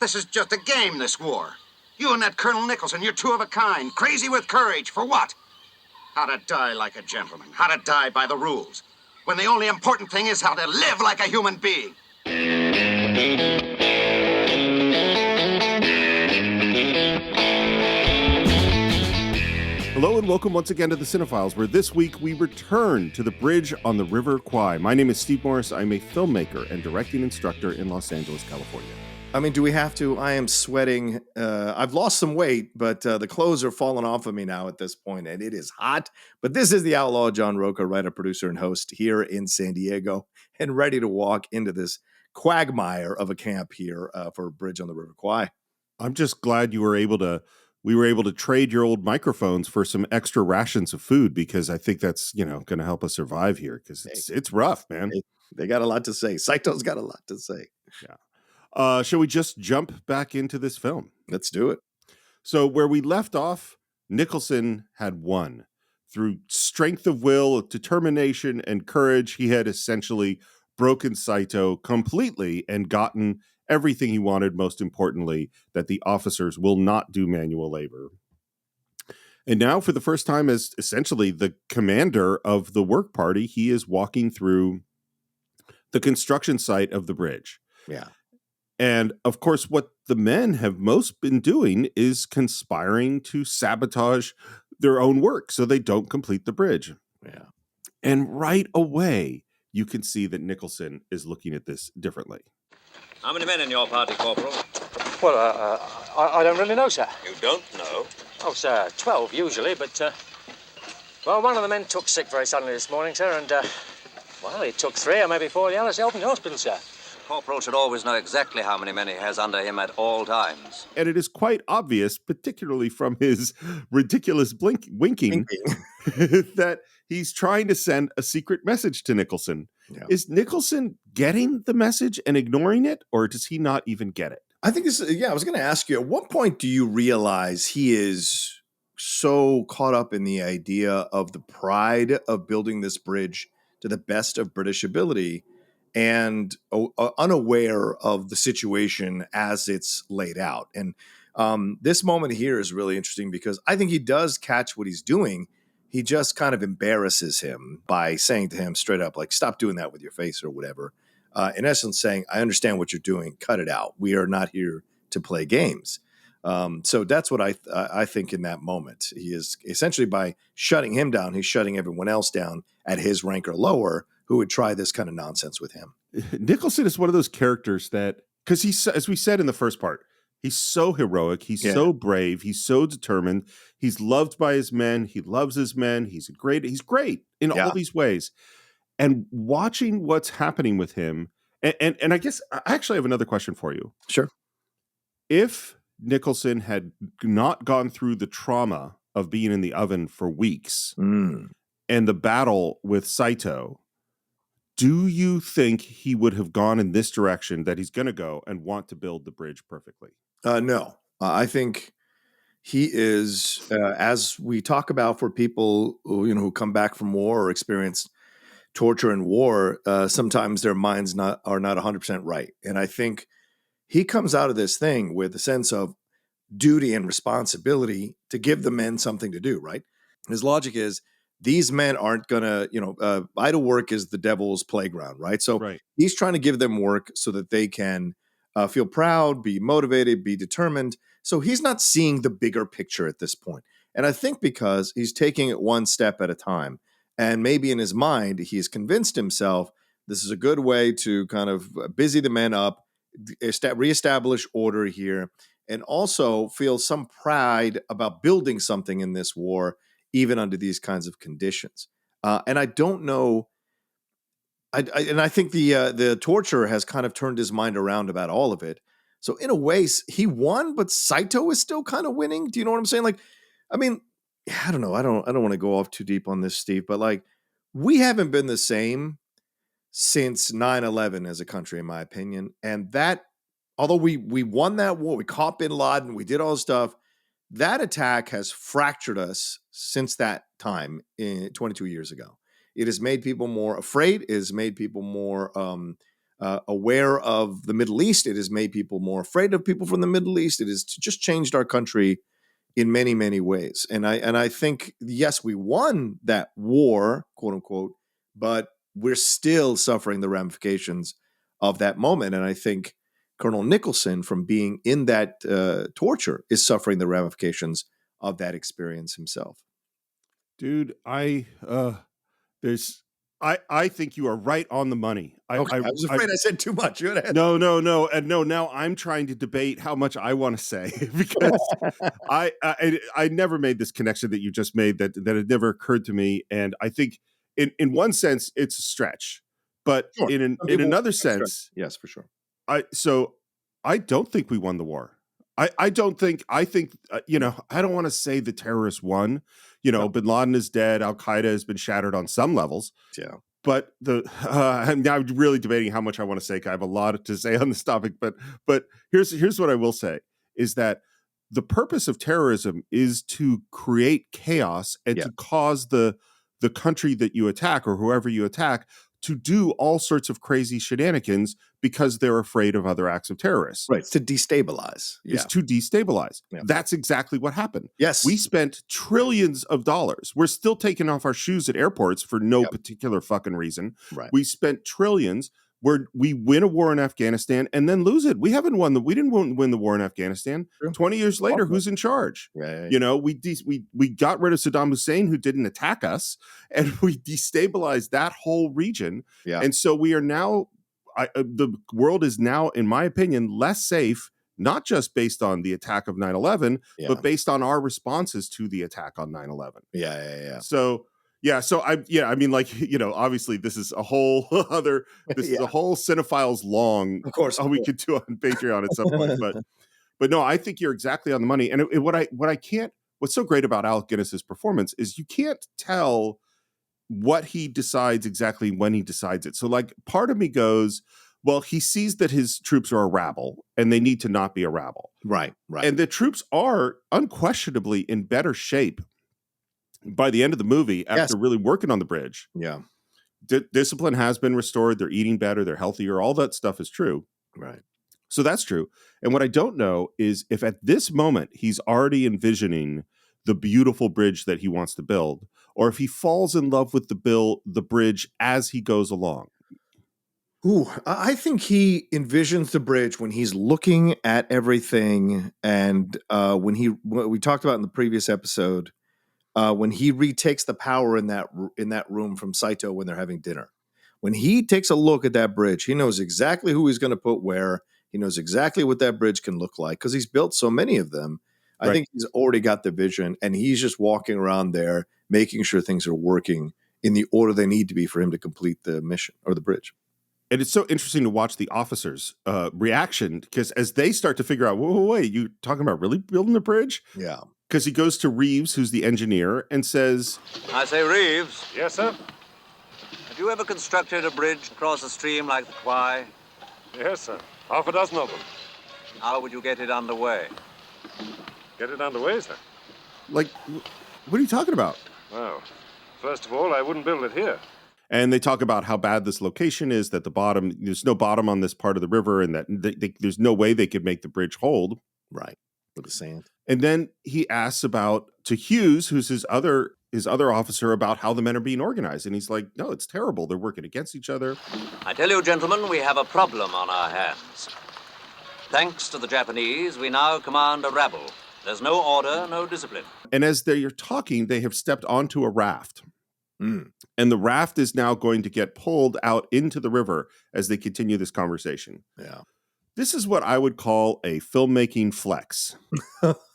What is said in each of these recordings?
This is just a game, this war. You and that Colonel Nicholson, you're two of a kind. Crazy with courage. For what? How to die like a gentleman. How to die by the rules. When the only important thing is how to live like a human being. Hello and welcome once again to the Cine-Files, where this week we return to the bridge on the River Kwai. My name is Steve Morris. I'm a filmmaker and directing instructor in Los Angeles, California. I mean, do we have to? I am sweating. I've lost some weight, but the clothes are falling off of me now at this point, and it is hot. But this is the Outlaw John Roca, writer, producer, and host here in San Diego, and ready to walk into this quagmire of a camp here for a bridge on the River Kwai. I'm just glad we were able to trade your old microphones for some extra rations of food, because I think that's, going to help us survive here, because it's rough, man. They got a lot to say. Saito's got a lot to say. Yeah. Shall we just jump back into this film? Let's do it. So where we left off, Nicholson had won. Through strength of will, determination, and courage, he had essentially broken Saito completely and gotten everything he wanted, most importantly, that the officers will not do manual labor. And now, for the first time as essentially the commander of the work party, he is walking through the construction site of the bridge. Yeah. And of course, what the men have most been doing is conspiring to sabotage their own work so they don't complete the bridge. Yeah. And right away, you can see that Nicholson is looking at this differently. How many men in your party, Corporal? Well, I don't really know, sir. You don't know? Oh, sir, 12 usually, but, well, one of the men took sick very suddenly this morning, sir, and, well, it took 3 or maybe 4 of the others helped in the hospital, sir. Corporal should always know exactly how many men he has under him at all times. And it is quite obvious, particularly from his ridiculous winking, that he's trying to send a secret message to Nicholson. Yeah. Is Nicholson getting the message and ignoring it, or does he not even get it? I think this, I was going to ask you, at what point do you realize he is so caught up in the idea of the pride of building this bridge to the best of British ability and unaware of the situation as it's laid out? And this moment here is really interesting because I think he does catch what he's doing. He just kind of embarrasses him by saying to him straight up, like, stop doing that with your face or whatever. In essence, saying, I understand what you're doing. Cut it out. We are not here to play games. So that's what I think in that moment. He is essentially, by shutting him down, he's shutting everyone else down at his rank or lower who would try this kind of nonsense with him. Nicholson is one of those characters that, because he's, as we said in the first part, he's so heroic, he's so brave, he's so determined, he's loved by his men, he loves his men, he's great in all these ways. And watching what's happening with him, and I guess I actually have another question for you. Sure. If Nicholson had not gone through the trauma of being in the oven for weeks and the battle with Saito, do you think he would have gone in this direction that he's going to go and want to build the bridge perfectly? No. I think he is, as we talk about for people who come back from war or experience torture in war, sometimes their minds are not 100% right. And I think he comes out of this thing with a sense of duty and responsibility to give the men something to do, right? His logic is, these men aren't going to, idle work is the devil's playground, right? So he's trying to give them work so that they can feel proud, be motivated, be determined. So he's not seeing the bigger picture at this point. And I think because he's taking it one step at a time, and maybe in his mind, he's convinced himself this is a good way to kind of busy the men up, reestablish order here, and also feel some pride about building something in this war, even under these kinds of conditions. And I don't know. I think the torture has kind of turned his mind around about all of it. So in a way, he won, but Saito is still kind of winning. Do you know what I'm saying? Like, I mean, I don't know. I don't want to go off too deep on this, Steve, but like, we haven't been the same since 9/11 as a country, in my opinion. And that, although we won that war, we caught bin Laden, we did all this stuff, that attack has fractured us since that time 22 years ago. It has made people more afraid. It has made people more aware of the Middle East. It has made people more afraid of people from the Middle East. It has just changed our country in many, many ways. And I think, yes, we won that war, quote unquote, but we're still suffering the ramifications of that moment. And I think Colonel Nicholson, from being in that torture, is suffering the ramifications of that experience himself. Dude, I think you are right on the money. I was afraid I said too much. No, and now I'm trying to debate how much I want to say because I never made this connection that you just made, that it never occurred to me, and I think in one sense it's a stretch, but Sure. in another sense, yes, for sure. I don't think we won the war. I think I don't want to say the terrorists won. No. Bin Laden is dead. Al Qaeda has been shattered on some levels. Yeah. But I'm now really debating how much I want to say. I have a lot to say on this topic. But here's what I will say is that the purpose of terrorism is to create chaos and to cause the country that you attack or whoever you attack to do all sorts of crazy shenanigans because they're afraid of other acts of terrorists. Right. It's to destabilize. It's to destabilize. Yeah. That's exactly what happened. Yes. We spent trillions of dollars. We're still taking off our shoes at airports for no particular fucking reason. Right. We spent trillions where we win a war in Afghanistan and then lose it. We didn't win the war in Afghanistan. True. 20 years later, who's in charge? Right. We got rid of Saddam Hussein, who didn't attack us, and we destabilized that whole region. Yeah. And so we are now, the world is now, in my opinion, less safe, not just based on the attack of 9/11, but based on our responses to the attack on 9/11. Yeah. So obviously this is a whole other, this is a whole Cine-Files long, of course, we could do on Patreon at some point, but no, I think you're exactly on the money. And what's so great about Alec Guinness's performance is you can't tell what he decides exactly when he decides it. So like part of me goes, well, he sees that his troops are a rabble and they need to not be a rabble. Right. And the troops are unquestionably in better shape by the end of the movie after really working on the bridge. Yeah. Discipline has been restored. They're eating better. They're healthier. All that stuff is true. Right. So that's true. And what I don't know is if at this moment he's already envisioning the beautiful bridge that he wants to build, or if he falls in love with the bridge as he goes along. Ooh, I think he envisions the bridge when he's looking at everything, and when we talked about in the previous episode, when he retakes the power in that room from Saito when they're having dinner. When he takes a look at that bridge, he knows exactly who he's going to put where. He knows exactly what that bridge can look like because he's built so many of them. I think he's already got the vision, and he's just walking around there, making sure things are working in the order they need to be for him to complete the mission or the bridge. And it's so interesting to watch the officers' reaction because as they start to figure out, wait, you talking about really building the bridge? Yeah. Because he goes to Reeves, who's the engineer, and says, I say, Reeves. Yes, sir? Have you ever constructed a bridge across a stream like the Kwai? Yes, sir. Half a dozen of them. How would you get it underway? Get it underway, sir? Like, what are you talking about? Well, first of all, I wouldn't build it here. And they talk about how bad this location is, that there's no bottom on this part of the river, and that there's no way they could make the bridge hold. Right. With the sand. And then he asks to Hughes, who's his other officer, about how the men are being organized. And he's like, no, it's terrible. They're working against each other. I tell you, gentlemen, we have a problem on our hands. Thanks to the Japanese, we now command a rabble. There's no order, no discipline. And as they're talking, they have stepped onto a raft. Mm. And the raft is now going to get pulled out into the river as they continue this conversation. Yeah. This is what I would call a filmmaking flex.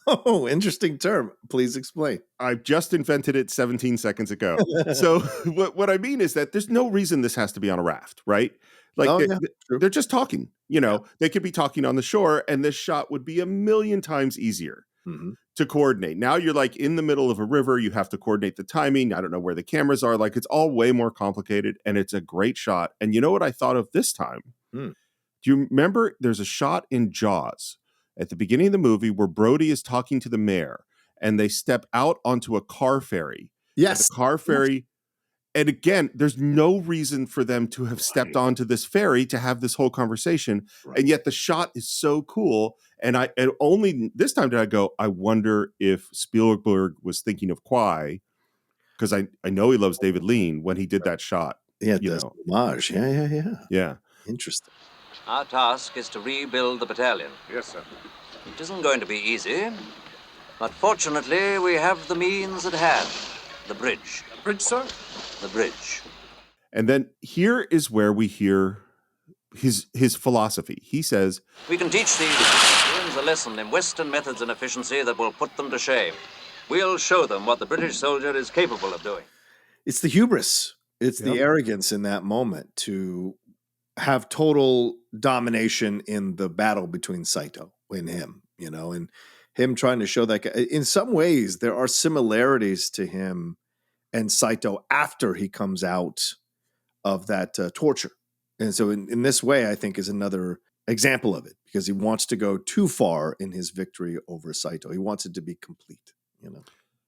Oh, interesting term. Please explain. I've just invented it 17 seconds ago. So what I mean is that there's no reason this has to be on a raft, right? Like they're just talking, they could be talking on the shore and this shot would be a million times easier to coordinate. Now you're like in the middle of a river. You have to coordinate the timing. I don't know where the cameras are. Like it's all way more complicated and it's a great shot. And you know what I thought of this time? Do you remember there's a shot in Jaws at the beginning of the movie where Brody is talking to the mayor and they step out onto a car ferry? Yes. And the car ferry And again, there's no reason for them to have stepped onto this ferry to have this whole conversation. Right. And yet the shot is so cool. And only this time did I go, I wonder if Spielberg was thinking of Kwai, because I know he loves David Lean when he did that shot. Yeah, the homage. Yeah. Interesting. Our task is to rebuild the battalion. Yes, sir. It isn't going to be easy, but fortunately we have the means at hand. The bridge. Bridge, sir? The bridge. And then here is where we hear his philosophy. He says, we can teach these Americans a lesson in Western methods and efficiency that will put them to shame. We'll show them what the British soldier is capable of doing. It's the hubris. It's the arrogance in that moment to have total domination in the battle between Saito and him, and him trying to show that. In some ways, there are similarities to him and Saito after he comes out of that torture. And so in this way, I think is another example of it, because he wants to go too far in his victory over Saito. He wants it to be complete,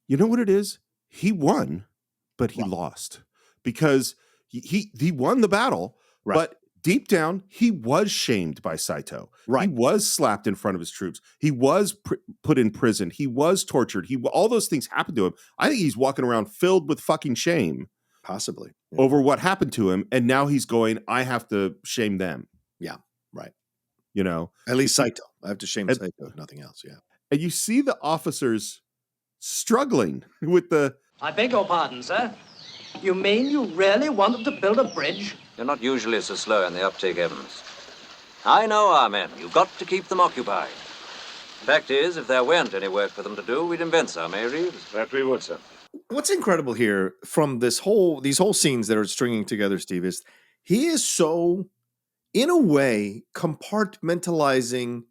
You know what it is? He won, but he lost, because he won the battle, but deep down, he was shamed by Saito. Right. He was slapped in front of his troops. He was put in prison. He was tortured. All those things happened to him. I think he's walking around filled with fucking shame. Possibly. Over what happened to him. And now he's going, I have to shame them. Yeah, right. At least Saito. I have to shame Saito, if nothing else, yeah. And you see the officers struggling with the... I beg your pardon, sir. You mean you really wanted to build a bridge? You're not usually so slow in the uptake, Evans. I know our men. You've got to keep them occupied. Fact is, if there weren't any work for them to do, we'd invent some, eh, Reeves? That we would, sir. What's incredible here from these whole scenes that are stringing together, Steve, is he is so, in a way, compartmentalizing.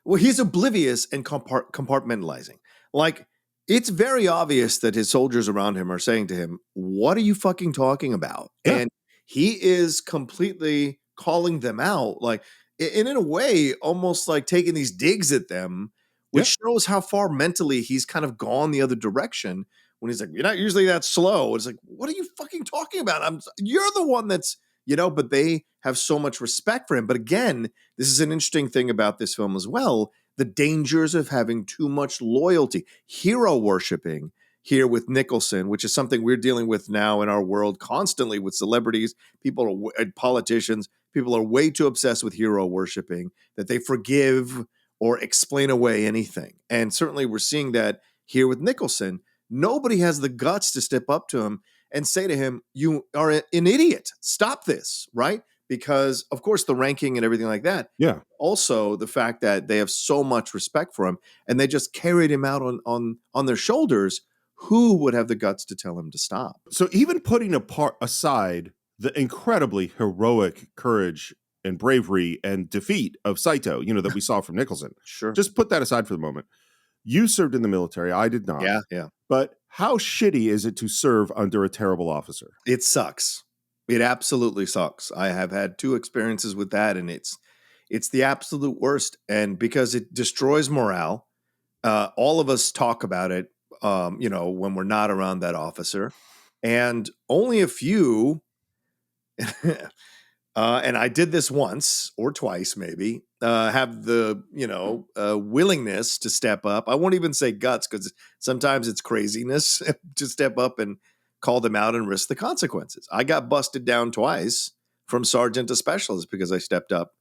Well, he's oblivious and compartmentalizing. Like, it's very obvious that his soldiers around him are saying to him, what are you fucking talking about? Yeah. And he is completely calling them out, like, and in a way, almost like taking these digs at them, which shows how far mentally he's kind of gone the other direction. When he's like, you're not usually that slow. It's like, what are you fucking talking about? You're the one that's, but they have so much respect for him. But again, this is an interesting thing about this film as well. The dangers of having too much loyalty, hero worshiping here with Nicholson, which is something we're dealing with now in our world constantly with celebrities, politicians. People are way too obsessed with hero worshiping that they forgive or explain away anything. And certainly we're seeing that here with Nicholson. Nobody has the guts to step up to him and say to him, you are an idiot. Stop this, right? Because, of course, the ranking and everything like that. Yeah. Also, the fact that they have so much respect for him and they just carried him out on their shoulders. Who would have the guts to tell him to stop? So even putting aside the incredibly heroic courage and bravery and defeat of Saito, that we saw from Nicholson. Sure. Just put that aside for the moment. You served in the military. I did not. Yeah. But how shitty is it to serve under a terrible officer? It sucks. It absolutely sucks. I have had 2 experiences with that, and it's the absolute worst. And because it destroys morale, all of us talk about it, when we're not around that officer, and only a few. And I did this once or twice, maybe, have the, willingness to step up. I won't even say guts, because sometimes it's craziness to step up and call them out and risk the consequences. I got busted down twice from sergeant to specialist because I stepped up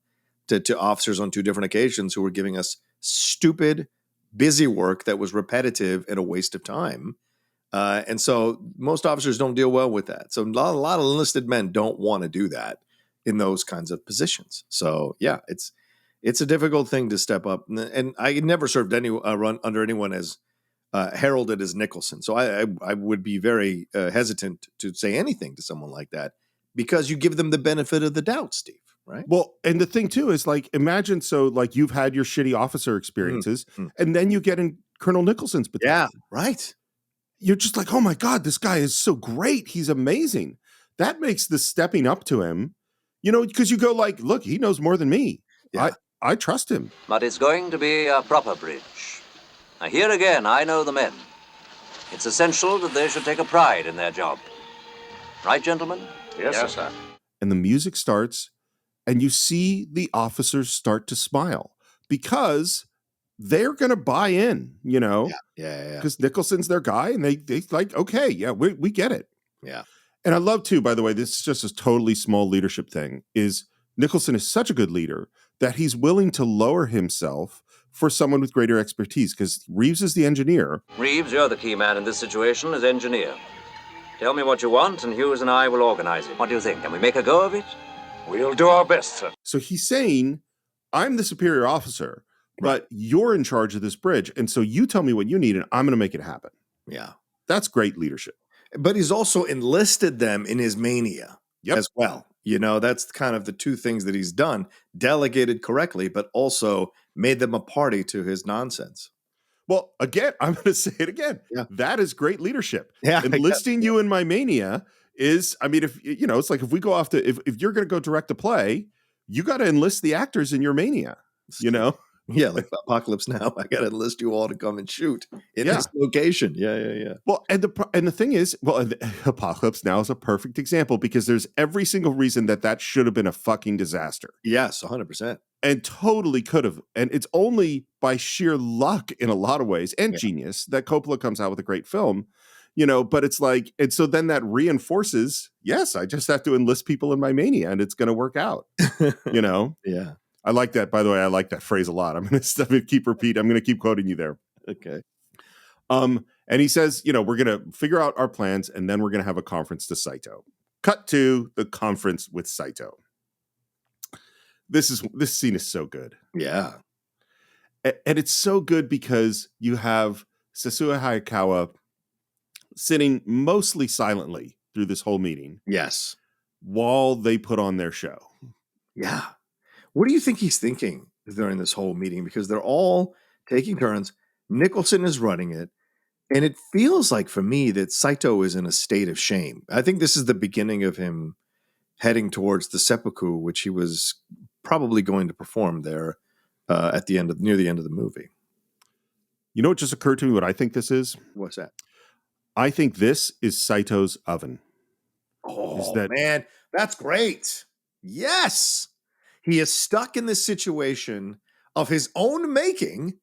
to officers on 2 different occasions who were giving us stupid, busy work that was repetitive and a waste of time. And so most officers don't deal well with that. So a lot of enlisted men don't want to do that in those kinds of positions. So yeah, it's a difficult thing to step up. And I never served run under anyone as heralded as Nicholson. So I would be very hesitant to say anything to someone like that, because you give them the benefit of the doubt, Steve. Right. Well, and the thing too is, like, imagine, you've had your shitty officer experiences and then you get in Colonel Nicholson's battalion. Yeah, right. You're just like, oh my God, this guy is so great. He's amazing. That makes the stepping up to him, because you go like, look, he knows more than me. Yeah. I trust him. But it's going to be a proper bridge. Now, here again, I know the men. It's essential that they should take a pride in their job. Right, gentlemen? Yes, sir. And the music starts, and you see the officers start to smile because they're going to buy in, Yeah. because Nicholson's their guy, and they like, okay, yeah, we get it. Yeah. And I love too, by the way, this is just a totally small leadership thing, is Nicholson is such a good leader that he's willing to lower himself for someone with greater expertise, because Reeves is the engineer. Reeves, you're the key man in this situation as engineer. Tell me what you want, and Hughes and I will organize it. What do you think? Can we make a go of it? We'll do our best, sir. So he's saying, I'm the superior officer, but you're in charge of this bridge. And so you tell me what you need, and I'm going to make it happen. Yeah. That's great leadership. But he's also enlisted them in his mania as well. That's kind of the two things that he's done, delegated correctly, but also made them a party to his nonsense. Well, again, I'm going to say it again. Yeah. That is great leadership. Yeah, Enlisting you in my mania is, I mean, if it's like if we go off to, if you're going to go direct a play, you got to enlist the actors in your mania, Yeah, like Apocalypse Now. I got to enlist you all to come and shoot in this location. Yeah. Well, and the thing is, Apocalypse Now is a perfect example because there's every single reason that should have been a fucking disaster. Yes, 100%. And totally could have. And it's only by sheer luck in a lot of ways and genius that Coppola comes out with a great film, but it's like, and so then that reinforces, yes, I just have to enlist people in my mania and it's going to work out, Yeah. I like that. By the way, I like that phrase a lot. I'm going to keep quoting you there. Okay. And he says, we're going to figure out our plans and then we're going to have a conference to Saito. Cut to the conference with Saito. This scene is so good. Yeah. And it's so good because you have Sasua Hayakawa sitting mostly silently through this whole meeting. Yes. While they put on their show. Yeah. What do you think he's thinking during this whole meeting? Because they're all taking turns. Nicholson is running it. And it feels like for me that Saito is in a state of shame. I think this is the beginning of him heading towards the seppuku, which he was probably going to perform there near the end of the movie. You know what just occurred to me what I think this is? What's that? I think this is Saito's oven. Oh, man, that's great. Yes. He is stuck in this situation of his own making,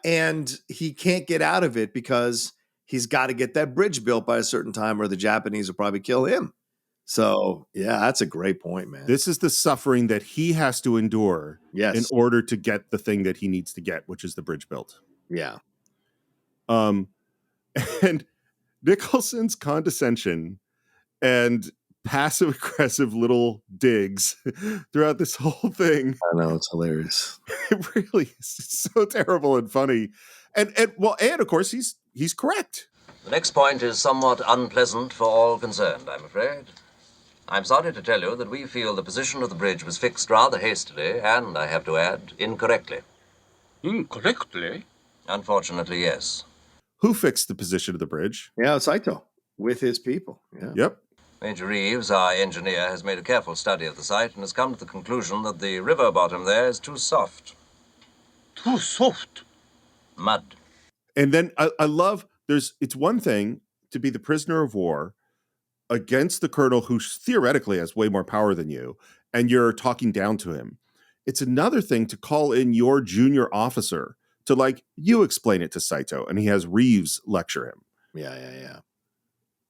and he can't get out of it because he's got to get that bridge built by a certain time or the Japanese will probably kill him. So, yeah, that's a great point, man. This is the suffering that he has to endure in order to get the thing that he needs to get, which is the bridge built. Yeah. And Nicholson's condescension and passive-aggressive little digs throughout this whole thing. I know, it's hilarious. It really is so terrible and funny. And of course, he's correct. The next point is somewhat unpleasant for all concerned, I'm afraid. I'm sorry to tell you that we feel the position of the bridge was fixed rather hastily and, I have to add, incorrectly. Incorrectly? Unfortunately, yes. Who fixed the position of the bridge? Yeah, Saito, with his people. Yeah. Yep. Major Reeves, our engineer, has made a careful study of the site and has come to the conclusion that the river bottom there is too soft. Too soft? Mud. And then I love, it's one thing to be the prisoner of war against the colonel who theoretically has way more power than you, and you're talking down to him. It's another thing to call in your junior officer to you explain it to Saito, and he has Reeves lecture him. Yeah.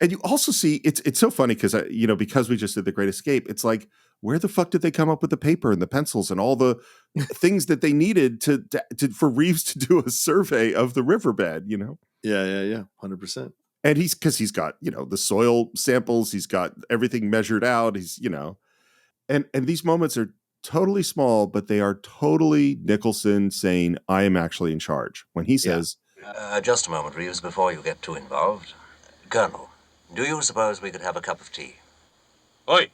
And you also see, it's so funny because, because we just did The Great Escape, it's like, where the fuck did they come up with the paper and the pencils and all the things that they needed to for Reeves to do a survey of the riverbed, Yeah. 100%. And he's got, the soil samples, he's got everything measured out, and these moments are totally small, but they are totally Nicholson saying, I am actually in charge. When he says... Just a moment, Reeves, before you get too involved. Colonel, do you suppose we could have a cup of tea? Oi,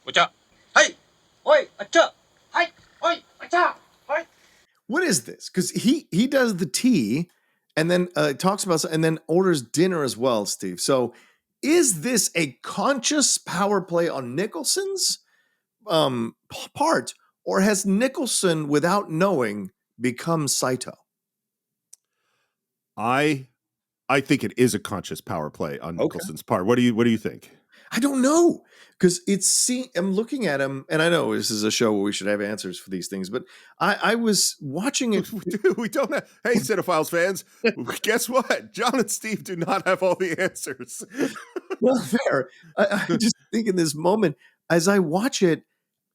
acha. Hey, oi, acha. Hey, oi, acha. Oi. What is this? Because he does the tea and then talks about and then orders dinner as well, Steve. So is this a conscious power play on Nicholson's part, or has Nicholson, without knowing, become Saito? I think it is a conscious power play on Nicholson's part. What do you think? I don't know. Because I'm looking at him, and I know this is a show where we should have answers for these things, but I was watching it. We don't have, hey, Cine-Files fans, guess what? John and Steve do not have all the answers. Well, fair. I just think in this moment, as I watch it,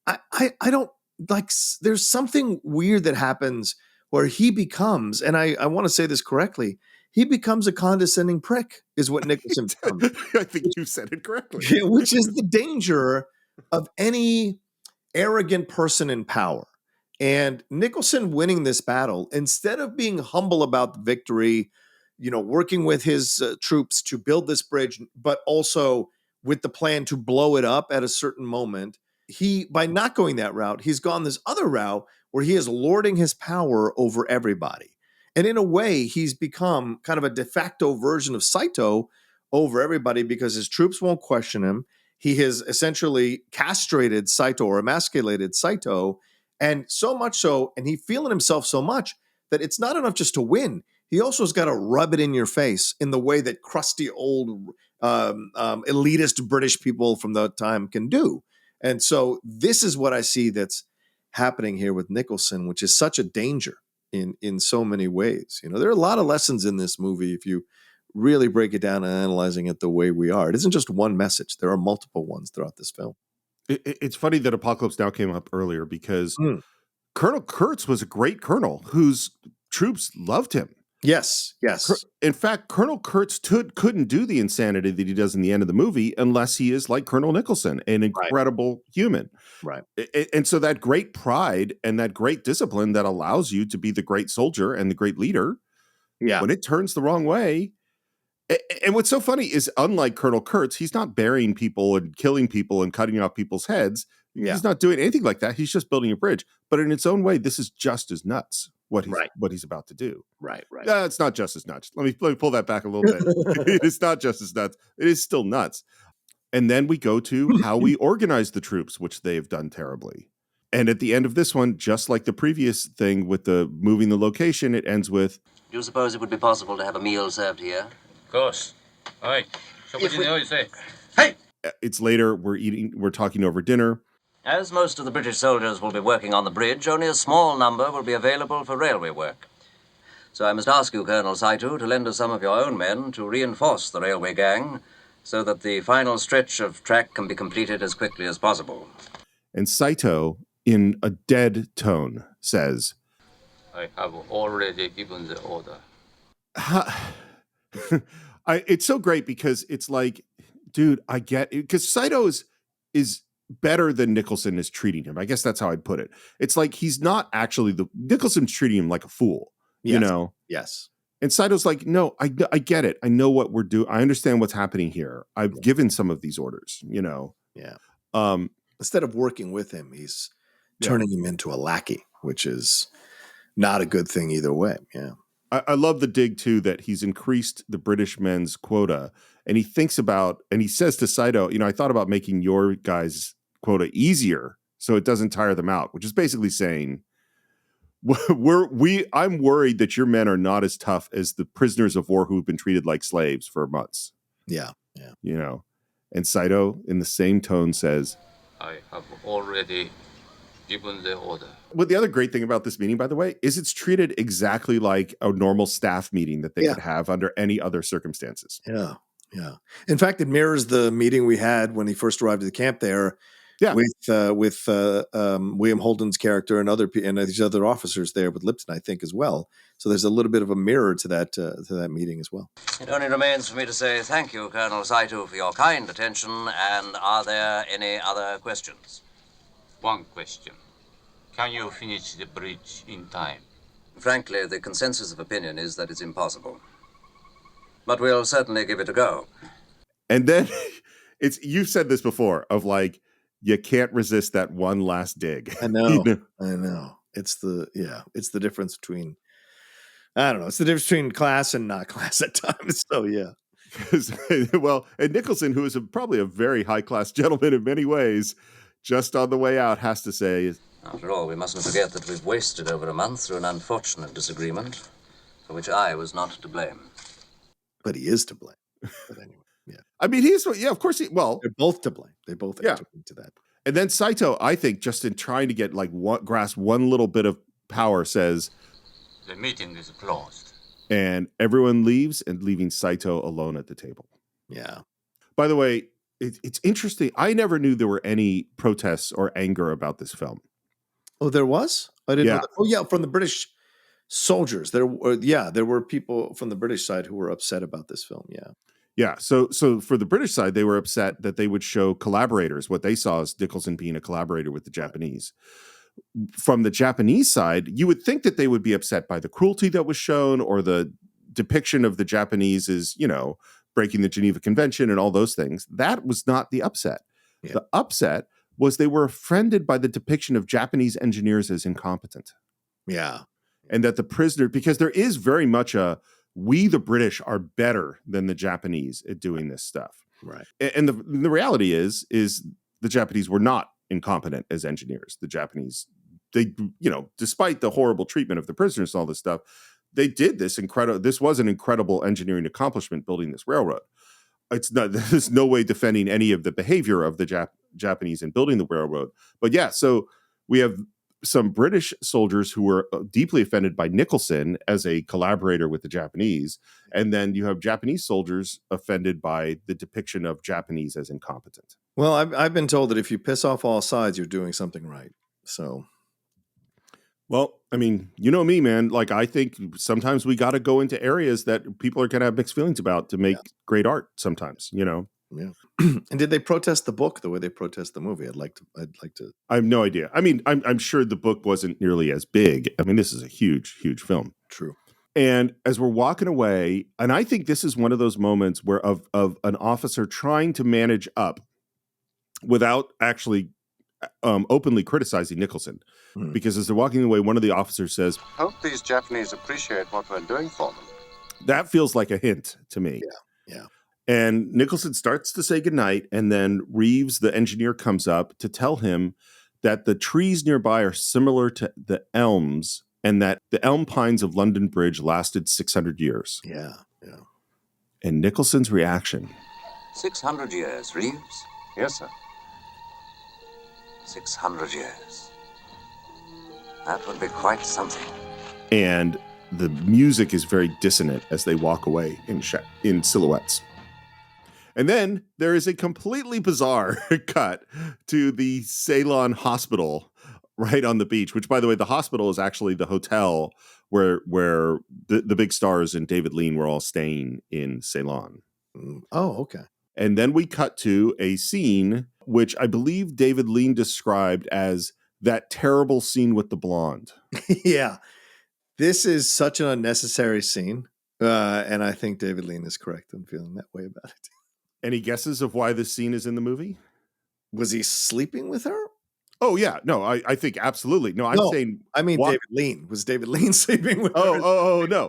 I don't like, there's something weird that happens where he becomes, and I want to say this correctly, he becomes a condescending prick, is what Nicholson becomes. I think you said it correctly. Which is the danger of any arrogant person in power. And Nicholson winning this battle, instead of being humble about the victory, working with his troops to build this bridge, but also with the plan to blow it up at a certain moment, by not going that route, he's gone this other route where he is lording his power over everybody. And in a way, he's become kind of a de facto version of Saito over everybody because his troops won't question him. He has essentially castrated Saito or emasculated Saito, and so much so, and he feeling himself so much that it's not enough just to win. He also has got to rub it in your face in the way that crusty old elitist British people from the time can do. And so this is what I see that's happening here with Nicholson, which is such a danger in so many ways. There are a lot of lessons in this movie if you really break it down and analyzing it the way we are. It isn't just one message. There are multiple ones throughout this film. It's funny that Apocalypse Now came up earlier because Colonel Kurtz was a great colonel whose troops loved him. Yes. In fact, Colonel Kurtz couldn't do the insanity that he does in the end of the movie unless he is like Colonel Nicholson, an incredible human. Right. And so that great pride and that great discipline that allows you to be the great soldier and the great leader, when it turns the wrong way. And what's so funny is, unlike Colonel Kurtz, he's not burying people and killing people and cutting off people's heads. Yeah. He's not doing anything like that. He's just building a bridge. But in its own way, this is just as nuts what he's about to do. Right. It's not just as nuts. Let me pull that back a little bit. It's not just as nuts. It is still nuts. And then we go to how we organize the troops, which they've done terribly. And at the end of this one, just like the previous thing with the moving the location, it ends with, Do you suppose it would be possible to have a meal served here? Of course. Aye. Say. Hey! It's later, we're talking over dinner. As most of the British soldiers will be working on the bridge, only a small number will be available for railway work. So I must ask you, Colonel Saito, to lend us some of your own men to reinforce the railway gang so that the final stretch of track can be completed as quickly as possible. And Saito, in a dead tone, says, I have already given the order. It's so great because it's like, dude, I get it. Because Saito is better than Nicholson is treating him. I guess that's how I'd put it. It's like he's not actually Nicholson's treating him like a fool, Yes. And Saito's like, no, I get it. I know what we're doing. I understand what's happening here. I've given some of these orders, Yeah. Instead of working with him, he's turning him into a lackey, which is not a good thing either way. Yeah. I love the dig too that he's increased the British men's quota, and he thinks about, and he says to Saito, I thought about making your guys' quota easier so it doesn't tire them out, which is basically saying, I'm worried that your men are not as tough as the prisoners of war who've been treated like slaves for months. Yeah. And Saito, in the same tone, says, I have already given the order. Well, the other great thing about this meeting, by the way, is it's treated exactly like a normal staff meeting that they could have under any other circumstances. Yeah. In fact, it mirrors the meeting we had when he first arrived at the camp there with William Holden's character and these other officers there with Lipton, I think, as well. So there's a little bit of a mirror to that meeting as well. It only remains for me to say thank you, Colonel Saito, for your kind attention. And are there any other questions? One question. Can you finish the bridge in time? Frankly, the consensus of opinion is that it's impossible. But we'll certainly give it a go. And then you've said this before of like, you can't resist that one last dig. I know. It's the difference between, I don't know. It's the difference between class and not class at times. So yeah. Well, and Nicholson, who is probably a very high class gentleman in many ways, just on the way out has to say, after all, we mustn't forget that we've wasted over a month through an unfortunate disagreement for which I was not to blame. But he is to blame. But anyway, I mean, of course they're both to blame. They both enter into that. And then Saito, I think, just in trying to get grasp one little bit of power, says, The meeting is closed. And everyone leaves, and leaving Saito alone at the table. Yeah. By the way, it's interesting. I never knew there were any protests or anger about this film. Oh, there was? I didn't know that. Oh, yeah, from the British soldiers. There were people from the British side who were upset about this film. Yeah. Yeah. So for the British side, they were upset that they would show collaborators. What they saw is Nicholson being a collaborator with the Japanese. From the Japanese side, you would think that they would be upset by the cruelty that was shown or the depiction of the Japanese as, breaking the Geneva Convention and all those things. That was not the upset. Yeah. The upset was they were offended by the depiction of Japanese engineers as incompetent. Yeah. And that the prisoner, because there is very much we, the British, are better than the Japanese at doing this stuff. Right. And the reality is the Japanese were not incompetent as engineers. The Japanese, they, despite the horrible treatment of the prisoners and all this stuff, they did this was an incredible engineering accomplishment building this railroad. There's no way defending any of the behavior of the Japanese in building the railroad. But yeah, so we have some British soldiers who were deeply offended by Nicholson as a collaborator with the Japanese. And then you have Japanese soldiers offended by the depiction of Japanese as incompetent. Well, I've been told that if you piss off all sides, you're doing something right. So, well, I mean, you know me, man. Like, I think sometimes we got to go into areas that people are going to have mixed feelings about to make great art sometimes, Yeah. And did they protest the book the way they protest the movie? I'd like to. I have no idea. I mean, I'm sure the book wasn't nearly as big. I mean, this is a huge, huge film. True. And as we're walking away, and I think this is one of those moments where of an officer trying to manage up without actually openly criticizing Nicholson. Because as they're walking away, one of the officers says, "Hope these Japanese appreciate what we're doing for them." That feels like a hint to me. Yeah. And Nicholson starts to say goodnight, and then Reeves, the engineer, comes up to tell him that the trees nearby are similar to the elms, and that the elm pines of London Bridge lasted 600 years. Yeah. And Nicholson's reaction. 600 years, Reeves? Yes, sir. 600 years. That would be quite something. And the music is very dissonant as they walk away in silhouettes. And then there is a completely bizarre cut to the Ceylon hospital right on the beach, which, by the way, the hospital is actually the hotel where the big stars and David Lean were all staying in Ceylon. Oh, okay. And then we cut to a scene which I believe David Lean described as that terrible scene with the blonde. Yeah. This is such an unnecessary scene. And I think David Lean is correct in feeling that way about it. Any guesses of why this scene is in the movie? Was he sleeping with her? Oh, yeah. No, I think absolutely. No, I'm saying... I mean, David Lean. Was David Lean sleeping with her? Oh, no.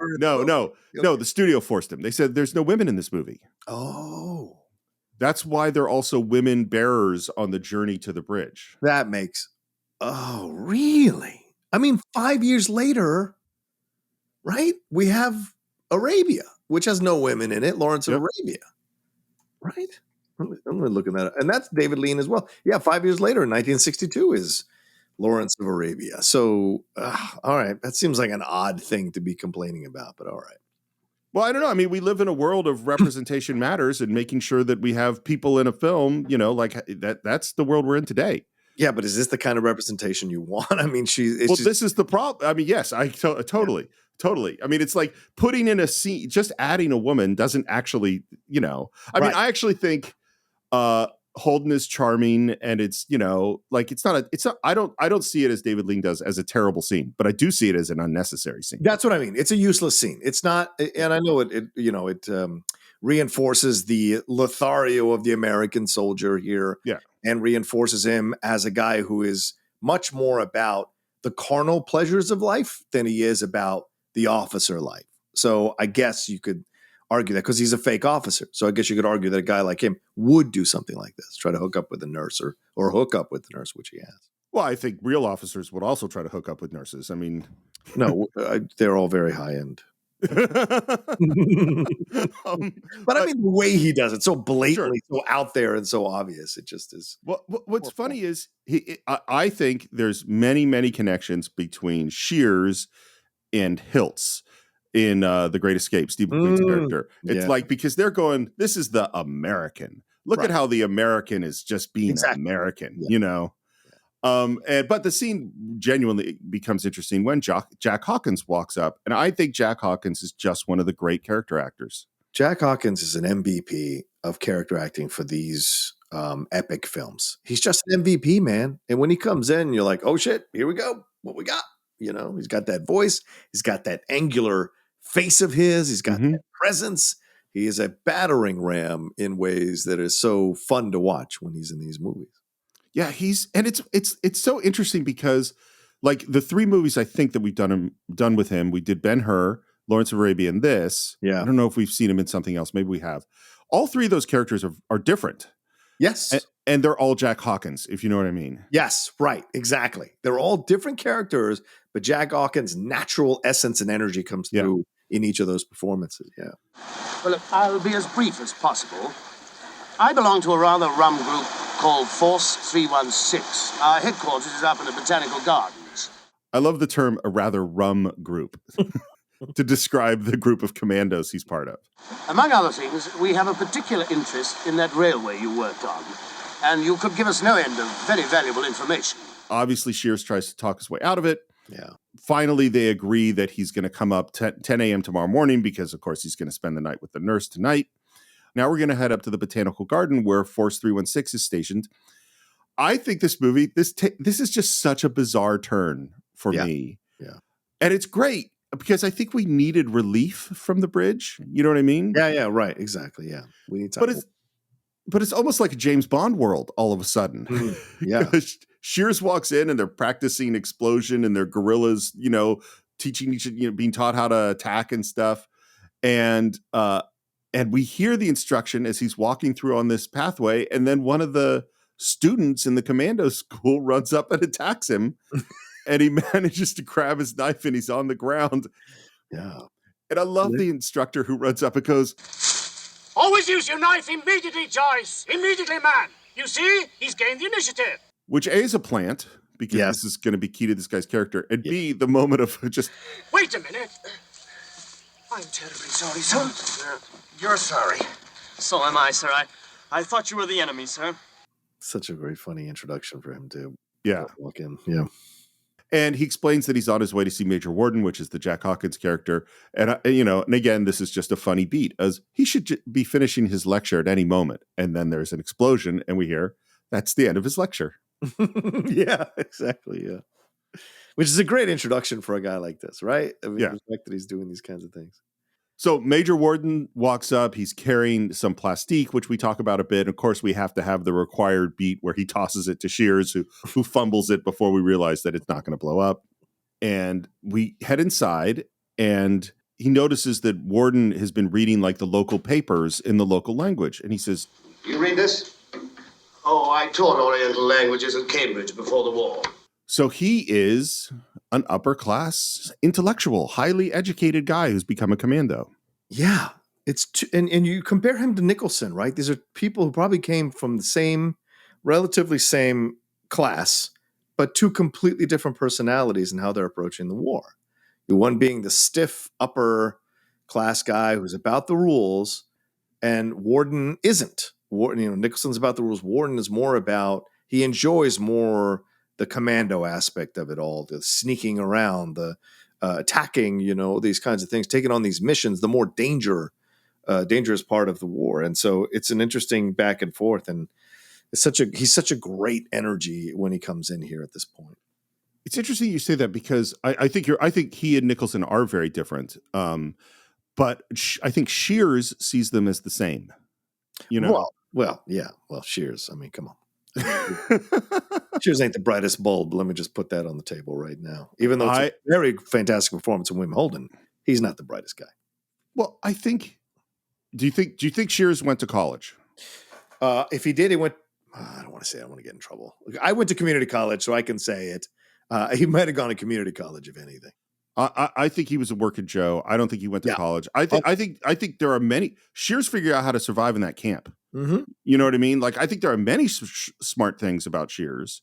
The studio forced him. They said there's no women in this movie. Oh. That's why they're also women bearers on the journey to the bridge. That makes... Oh, really? I mean, 5 years later, right? We have Arabia, which has no women in it. Lawrence of Arabia. Right? I'm looking at it. And that's David Lean as well. Yeah, 5 years later, in 1962, is Lawrence of Arabia. So, all right. That seems like an odd thing to be complaining about, but all right. Well, I don't know. I mean, we live in a world of representation matters and making sure that we have people in a film, like that's the world we're in today. Yeah, but is this the kind of representation you want? I mean, this is the problem. I mean, yes, totally. I mean, it's like putting in a scene, just adding a woman doesn't actually, I mean, I actually think Holden is charming, and it's, I don't see it as David Lean does as a terrible scene, but I do see it as an unnecessary scene. That's what I mean. It's a useless scene. It's not, and I know it reinforces the Lothario of the American soldier here. Yeah. And reinforces him as a guy who is much more about the carnal pleasures of life than he is about the officer life. So I guess you could argue that because he's a fake officer. So I guess you could argue that a guy like him would do something like this, try to hook up with a nurse or hook up with the nurse, which he has. Well, I think real officers would also try to hook up with nurses. I mean, no, they're all very high end. But I mean, the way he does it, so blatantly, Sure. so out there and so obvious, it just is. What's funny is I think there's many connections between Shears and Hiltz in The Great Escape, Steve McQueen's character. It's like, because they're going, this is the American. Look at how the American is just being American, you know? But the scene genuinely becomes interesting when Jack Hawkins walks up. And I think Jack Hawkins is just one of the great character actors. Jack Hawkins is an MVP of character acting for these epic films. He's just an MVP, man. And when he comes in, you're like, oh shit, here we go. What we got? You know, he's got that voice. He's got that angular face of his. He's got that presence. He is a battering ram in ways that is so fun to watch when he's in these movies. Yeah, it's so interesting because, like, the 3 movies I think that we've done with him, we did Ben-Hur, Lawrence of Arabia, and this. Yeah. I don't know if we've seen him in something else. Maybe we have. All 3 of those characters are different. Yes. And they're all Jack Hawkins, if you know what I mean. Yes, right. Exactly. They're all different characters, but Jack Hawkins' natural essence and energy comes through in each of those performances. Yeah. Well, look, I'll be as brief as possible. I belong to a rather rum group called Force 316. Our headquarters is up in the Botanical Gardens. I love the term a rather rum group to describe the group of commandos he's part of. Among other things, we have a particular interest in that railway you worked on, and you could give us no end of very valuable information. Obviously, Shears tries to talk his way out of it. Yeah. Finally, they agree that he's going to come up 10 a.m. tomorrow morning because, of course, he's going to spend the night with the nurse tonight. Now we're going to head up to the Botanical Garden where Force 316 is stationed. I think this movie, this is just such a bizarre turn for me. Yeah. And it's great because I think we needed relief from the bridge. You know what I mean? Yeah, right. Exactly. Yeah. We need time. But it's almost like a James Bond world all of a sudden. Yeah. Shears walks in and they're practicing explosion and they're guerrillas, you know, teaching each, you know, being taught how to attack and stuff. And we hear the instruction as he's walking through on this pathway. And then one of the students in the commando school runs up and attacks him. And he manages to grab his knife and he's on the ground. Yeah. And I love the instructor who runs up and goes, always use your knife immediately, Joyce. Immediately, man. You see? He's gained the initiative. Which A is a plant, because this is going to be key to this guy's character. And B, the moment of just... Wait a minute. I'm terribly sorry, sir. You're sorry. So am I, sir. I thought you were the enemy, sir. Such a very funny introduction for him to walk in. Yeah. And he explains that he's on his way to see Major Warden, which is the Jack Hawkins character. And, and again, this is just a funny beat, as he should be finishing his lecture at any moment. And then there's an explosion, and we hear, that's the end of his lecture. Yeah, exactly. Yeah. Which is a great introduction for a guy like this, right? I mean, the fact that he's doing these kinds of things. So Major Warden walks up. He's carrying some plastique, which we talk about a bit. Of course, we have to have the required beat where he tosses it to Shears, who fumbles it before we realize that it's not going to blow up. And we head inside, and he notices that Warden has been reading like the local papers in the local language. And he says, You read this? Oh, I taught Oriental languages at Cambridge before the war. So he is an upper class, intellectual, highly educated guy who's become a commando. Yeah. And you compare him to Nicholson, right? These are people who probably came from the relatively same class, but 2 completely different personalities in how they're approaching the war. One being the stiff upper class guy who's about the rules, and Warden isn't. Nicholson's about the rules. Warden is more about, he enjoys more the commando aspect of it all, the sneaking around, the attacking, these kinds of things, taking on these missions, the more dangerous part of the war. And so it's an interesting back and forth. And he's such a great energy when he comes in here at this point. It's interesting you say that, because I think he and Nicholson are very different. But I think Shears sees them as the same. Well, Shears. I mean, come on. Shears ain't the brightest bulb. Let me just put that on the table right now. Even though it's a very fantastic performance in Wim Holden, he's not the brightest guy. Well, I think. Do you think Shears went to college? If he did, he went. I don't want to say. I don't want to get in trouble. I went to community college, so I can say it. He might have gone to community college, if anything. I think he was a working Joe. I don't think he went to Yeah. college. I think there are many. Shears figured out how to survive in that camp. Mm-hmm. You know what I mean? Like, I think there are many smart things about Shears,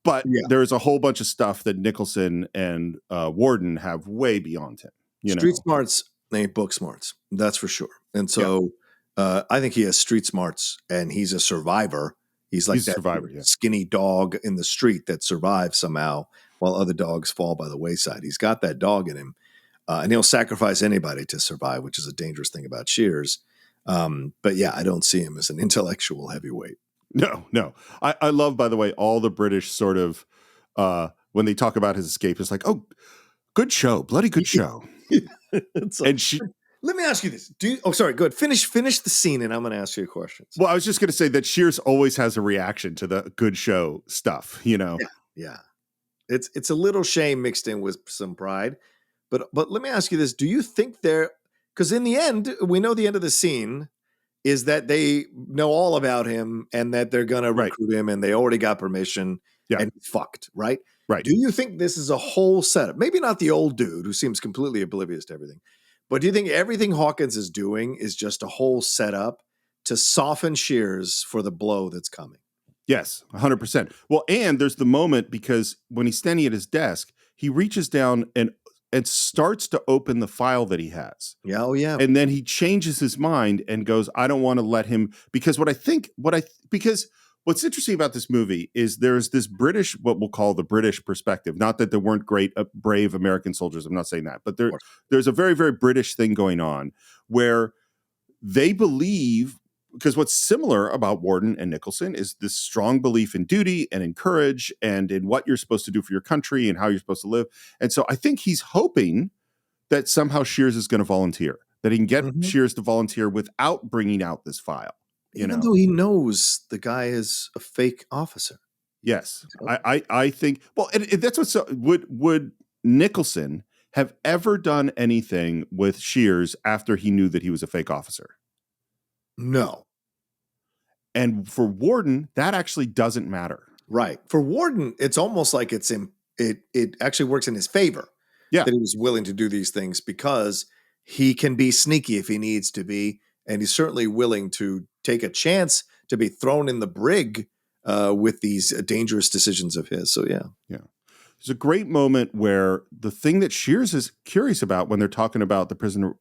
but Yeah. there's a whole bunch of stuff that Nicholson and Warden have way beyond him. Street smarts ain't book smarts. That's for sure. And so I think he has street smarts, and he's a survivor. He's like that survivor, skinny dog in the street that survives somehow while other dogs fall by the wayside. He's got that dog in him, and he'll sacrifice anybody to survive, which is a dangerous thing about Shears. But yeah, I don't see him as an intellectual heavyweight. No. I love, by the way, all the British sort of when they talk about his escape, it's like, oh, good show, bloody good show. And let me ask you this. Sorry, go ahead. Finish the scene, and I'm going to ask you questions. Well, I was just going to say that Shears always has a reaction to the good show stuff, Yeah. It's a little shame mixed in with some pride. But let me ask you this. Do you think because in the end, we know the end of the scene is that they know all about him and that they're going to recruit him, and they already got permission and fucked, right? Right. Do you think this is a whole setup? Maybe not the old dude who seems completely oblivious to everything, but do you think everything Hawkins is doing is just a whole setup to soften Shears for the blow that's coming? Yes, 100%. Well, and there's the moment because when he's standing at his desk, he reaches down and starts to open the file that he has. Yeah, oh yeah. And then he changes his mind and goes, I don't want to let him, because what's interesting about this movie is there's this British, what we'll call the British perspective. Not that there weren't great, brave American soldiers. I'm not saying that, but there's a very, very British thing going on where they believe, because what's similar about Warden and Nicholson is this strong belief in duty and in courage and in what you're supposed to do for your country and how you're supposed to live. And so I think he's hoping that somehow Shears is going to volunteer, that he can get Shears to volunteer without bringing out this file. Even though he knows the guy is a fake officer. Yes. I think, well, and that's what's would Nicholson have ever done anything with Shears after he knew that he was a fake officer? No. And for Warden, that actually doesn't matter. Right. For Warden, it's almost like it actually works in his favor. Yeah. That he was willing to do these things because he can be sneaky if he needs to be. And he's certainly willing to take a chance to be thrown in the brig with these dangerous decisions of his. So, yeah. Yeah. There's a great moment where the thing that Shears is curious about when they're talking about the prisoner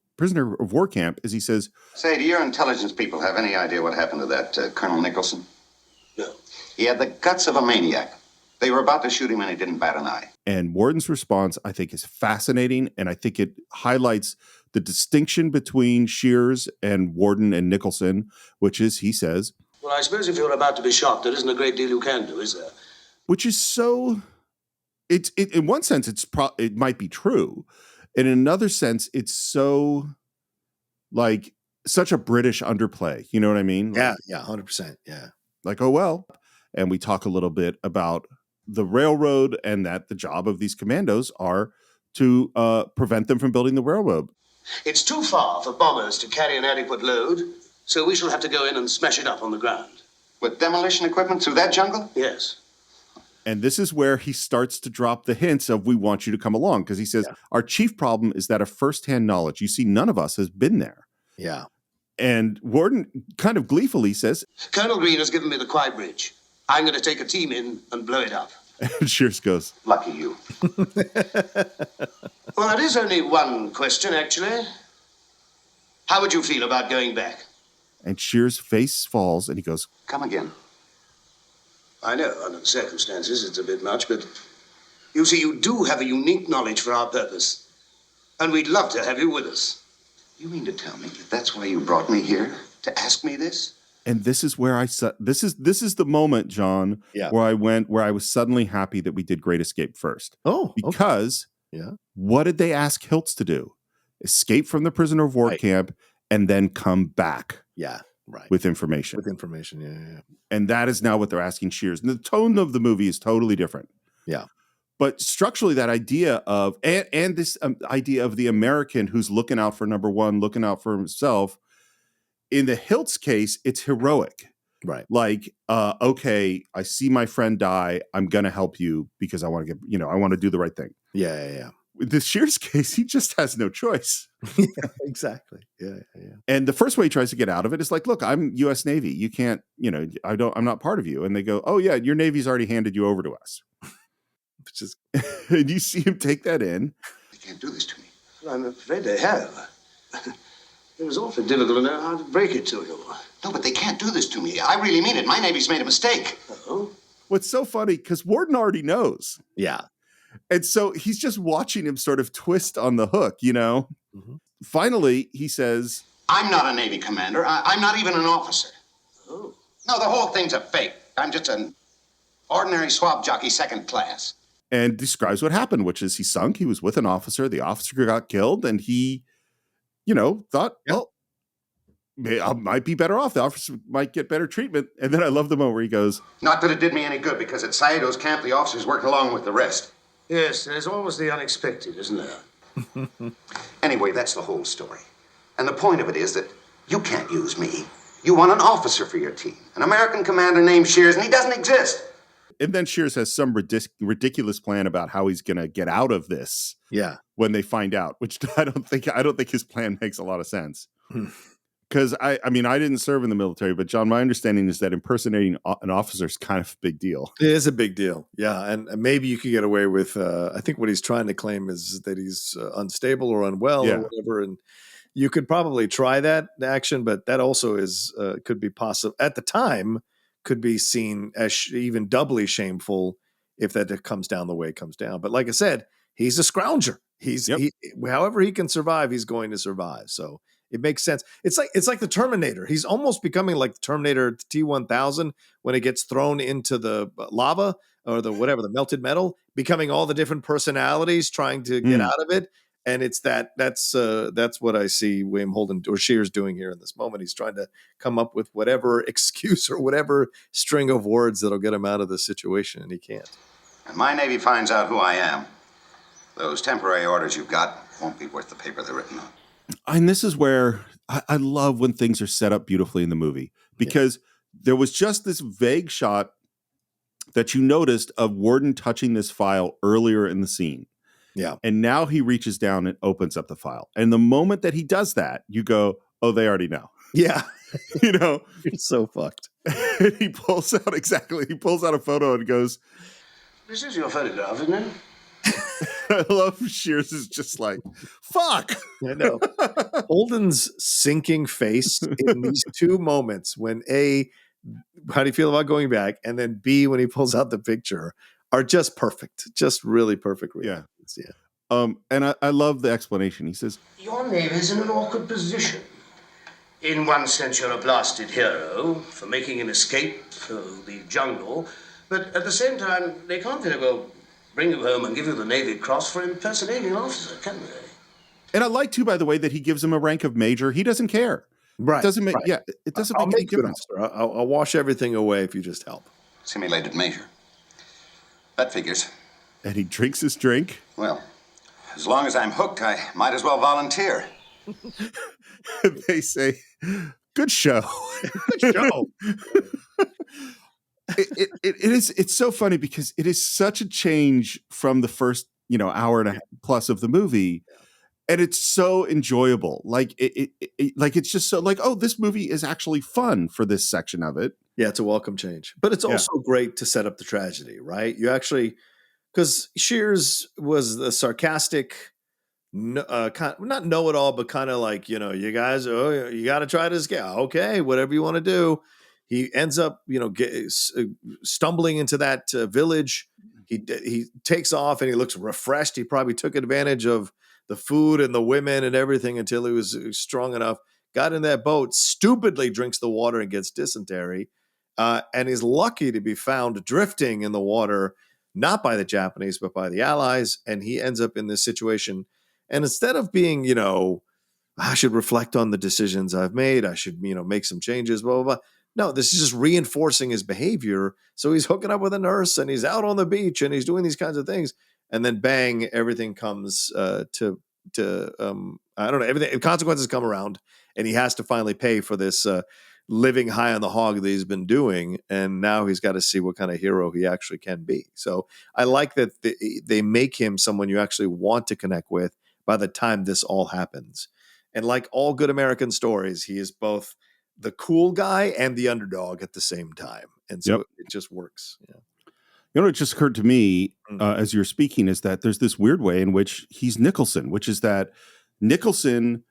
of war camp is he says, Say, do your intelligence people have any idea what happened to that Colonel Nicholson? No. He had the guts of a maniac. They were about to shoot him and he didn't bat an eye. And Warden's response, I think, is fascinating. And I think it highlights the distinction between Shears and Warden and Nicholson, which is, he says, Well, I suppose if you're about to be shot, there isn't a great deal you can do, is there? Which is so, it in one sense, it might be true. In another sense, it's so, like, such a British underplay. You know what I mean? Yeah, 100%. Yeah. Like, oh, well. And we talk a little bit about the railroad and that the job of these commandos are to prevent them from building the railroad. It's too far for bombers to carry an adequate load, so we shall have to go in and smash it up on the ground. With demolition equipment through that jungle? Yes. And this is where he starts to drop the hints of, we want you to come along. Because he says, our chief problem is that of firsthand knowledge. You see, none of us has been there. Yeah. And Warden kind of gleefully says, Colonel Green has given me the Kwai Bridge. I'm going to take a team in and blow it up. And Shears goes, lucky you. Well, it is only one question, actually. How would you feel about going back? And Shears' face falls and he goes, come again. I know, under the circumstances, it's a bit much, but you see, you do have a unique knowledge for our purpose. And we'd love to have you with us. You mean to tell me that's why you brought me here? To ask me this? And this is where this is the moment, John, where I was suddenly happy that we did Great Escape first. Oh, because what did they ask Hiltz to do? Escape from the prisoner of war camp and then come back. Yeah, right. With information. Yeah. And that is now what they're asking Shears. And the tone of the movie is totally different. Yeah. But structurally, that idea of, and this idea of the American who's looking out for number one, looking out for himself. In the Hiltz case, it's heroic. Right. Like, okay, I see my friend die. I'm going to help you because I want to I want to do the right thing. Yeah. In the Shears case, he just has no choice. Yeah, exactly. Yeah. And the first way he tries to get out of it is like, look, I'm U.S. Navy. You can't, I'm not part of you. And they go, oh yeah, your Navy's already handed you over to us. Which is, and you see him take that in. They can't do this to me. Well, I'm afraid they have. It was awfully difficult to know how to break it to you. No, but they can't do this to me. I really mean it. My Navy's made a mistake. Oh? What's so funny, because Warden already knows. Yeah. And so he's just watching him sort of twist on the hook, Mm-hmm. Finally, he says, I'm not a Navy commander. I'm not even an officer. Oh. No, the whole thing's a fake. I'm just an ordinary swab jockey, second class. And describes what happened, which is he sunk. He was with an officer. The officer got killed. And he, thought, well, I might be better off. The officer might get better treatment. And then I love the moment where he goes, not that it did me any good, because at Saito's camp, the officers worked along with the rest. Yes, there's always the unexpected, isn't there? Anyway, that's the whole story. And the point of it is that you can't use me. You want an officer for your team, an American commander named Shears, and he doesn't exist. And then Shears has some ridiculous plan about how he's going to get out of this. Yeah. When they find out, which I don't think his plan makes a lot of sense. Because I didn't serve in the military, but John, my understanding is that impersonating an officer is kind of a big deal. It is a big deal. Yeah. And maybe you could get away with, I think what he's trying to claim is that he's unstable or unwell or whatever. And you could probably try that action, but that also is, could be possible at the time, could be seen as even doubly shameful if that comes down the way it comes down. But like I said, he's a scrounger. However he can survive, he's going to survive. So it makes sense. It's like the Terminator. He's almost becoming like the Terminator T-1000 when it gets thrown into the lava or the melted metal, becoming all the different personalities trying to get out of it. And it's that's what I see William Holden or Shears doing here in this moment. He's trying to come up with whatever excuse or whatever string of words that'll get him out of the situation, and he can't. And my Navy finds out who I am. Those temporary orders you've got won't be worth the paper they're written on. And this is where I love when things are set up beautifully in the movie, because there was just this vague shot that you noticed of Warden touching this file earlier in the scene. Yeah. And now he reaches down and opens up the file. And the moment that he does that, you go, oh, they already know. Yeah. You're so fucked. He pulls out a photo and goes, this is your photograph, isn't it? I love Shears is just like, fuck. I know. Holden's sinking face in these two moments when A, how do you feel about going back? And then B, when he pulls out the picture, are just perfect. Just really perfect reactions. Yeah. And I love the explanation. He says, your Navy's in an awkward position. In one sense, you're a blasted hero for making an escape through the jungle. But at the same time, they can't very well bring you home and give you the Navy Cross for impersonating an officer, can they? And I like, too, by the way, that he gives him a rank of major. He doesn't care. Right. It doesn't make, it doesn't make any difference. I'll wash everything away if you just help. Simulated major. That figures. And he drinks his drink. Well, as long as I'm hooked, I might as well volunteer. They say, good show. Good show. It's so funny because it is such a change from the first, hour and a half plus of the movie. And it's so enjoyable. Like it's just so like, oh, this movie is actually fun for this section of it. Yeah, it's a welcome change. But it's also great to set up the tragedy, right? You actually, because Shears was the sarcastic, not know-it-all, but kind of like, you guys, you got to try this guy. Okay, whatever you want to do. He ends up, stumbling into that village. He takes off and he looks refreshed. He probably took advantage of the food and the women and everything until he was strong enough. Got in that boat, stupidly drinks the water and gets dysentery, and is lucky to be found drifting in the water, not by the Japanese, but by the Allies. And he ends up in this situation. And instead of being, I should reflect on the decisions I've made, I should, make some changes, blah, blah, blah. No, this is just reinforcing his behavior. So he's hooking up with a nurse and he's out on the beach and he's doing these kinds of things. And then bang, everything comes to I don't know, everything, consequences come around and he has to finally pay for this living high on the hog that he's been doing, and now he's got to see what kind of hero he actually can be. So I like that they make him someone you actually want to connect with by the time this all happens. And like all good American stories, he is both the cool guy and the underdog at the same time. And so it just works. Yeah. You know, what just occurred to me as you're speaking is that there's this weird way in which he's Nicholson, which is that Nicholson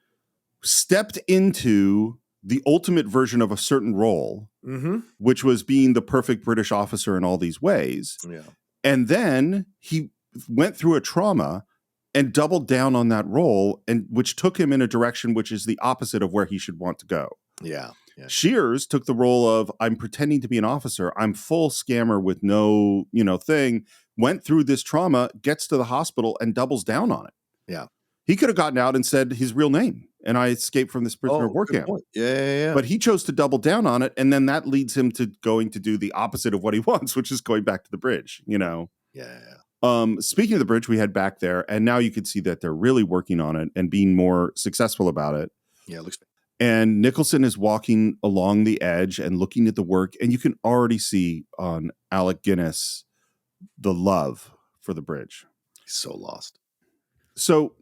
stepped into the ultimate version of a certain role, which was being the perfect British officer in all these ways. Yeah. And then he went through a trauma and doubled down on that role, and which took him in a direction which is the opposite of where he should want to go. Yeah. Shears took the role of, I'm pretending to be an officer. I'm full scammer with no, thing, went through this trauma, gets to the hospital and doubles down on it. Yeah. He could have gotten out and said his real name, and I escaped from this prisoner of war camp. Yeah. But he chose to double down on it, and then that leads him to going to do the opposite of what he wants, which is going back to the bridge, Yeah. Speaking of the bridge, we had back there, and now you can see that they're really working on it and being more successful about it. Yeah, it looks. And Nicholson is walking along the edge and looking at the work, and you can already see on Alec Guinness the love for the bridge. He's so lost. So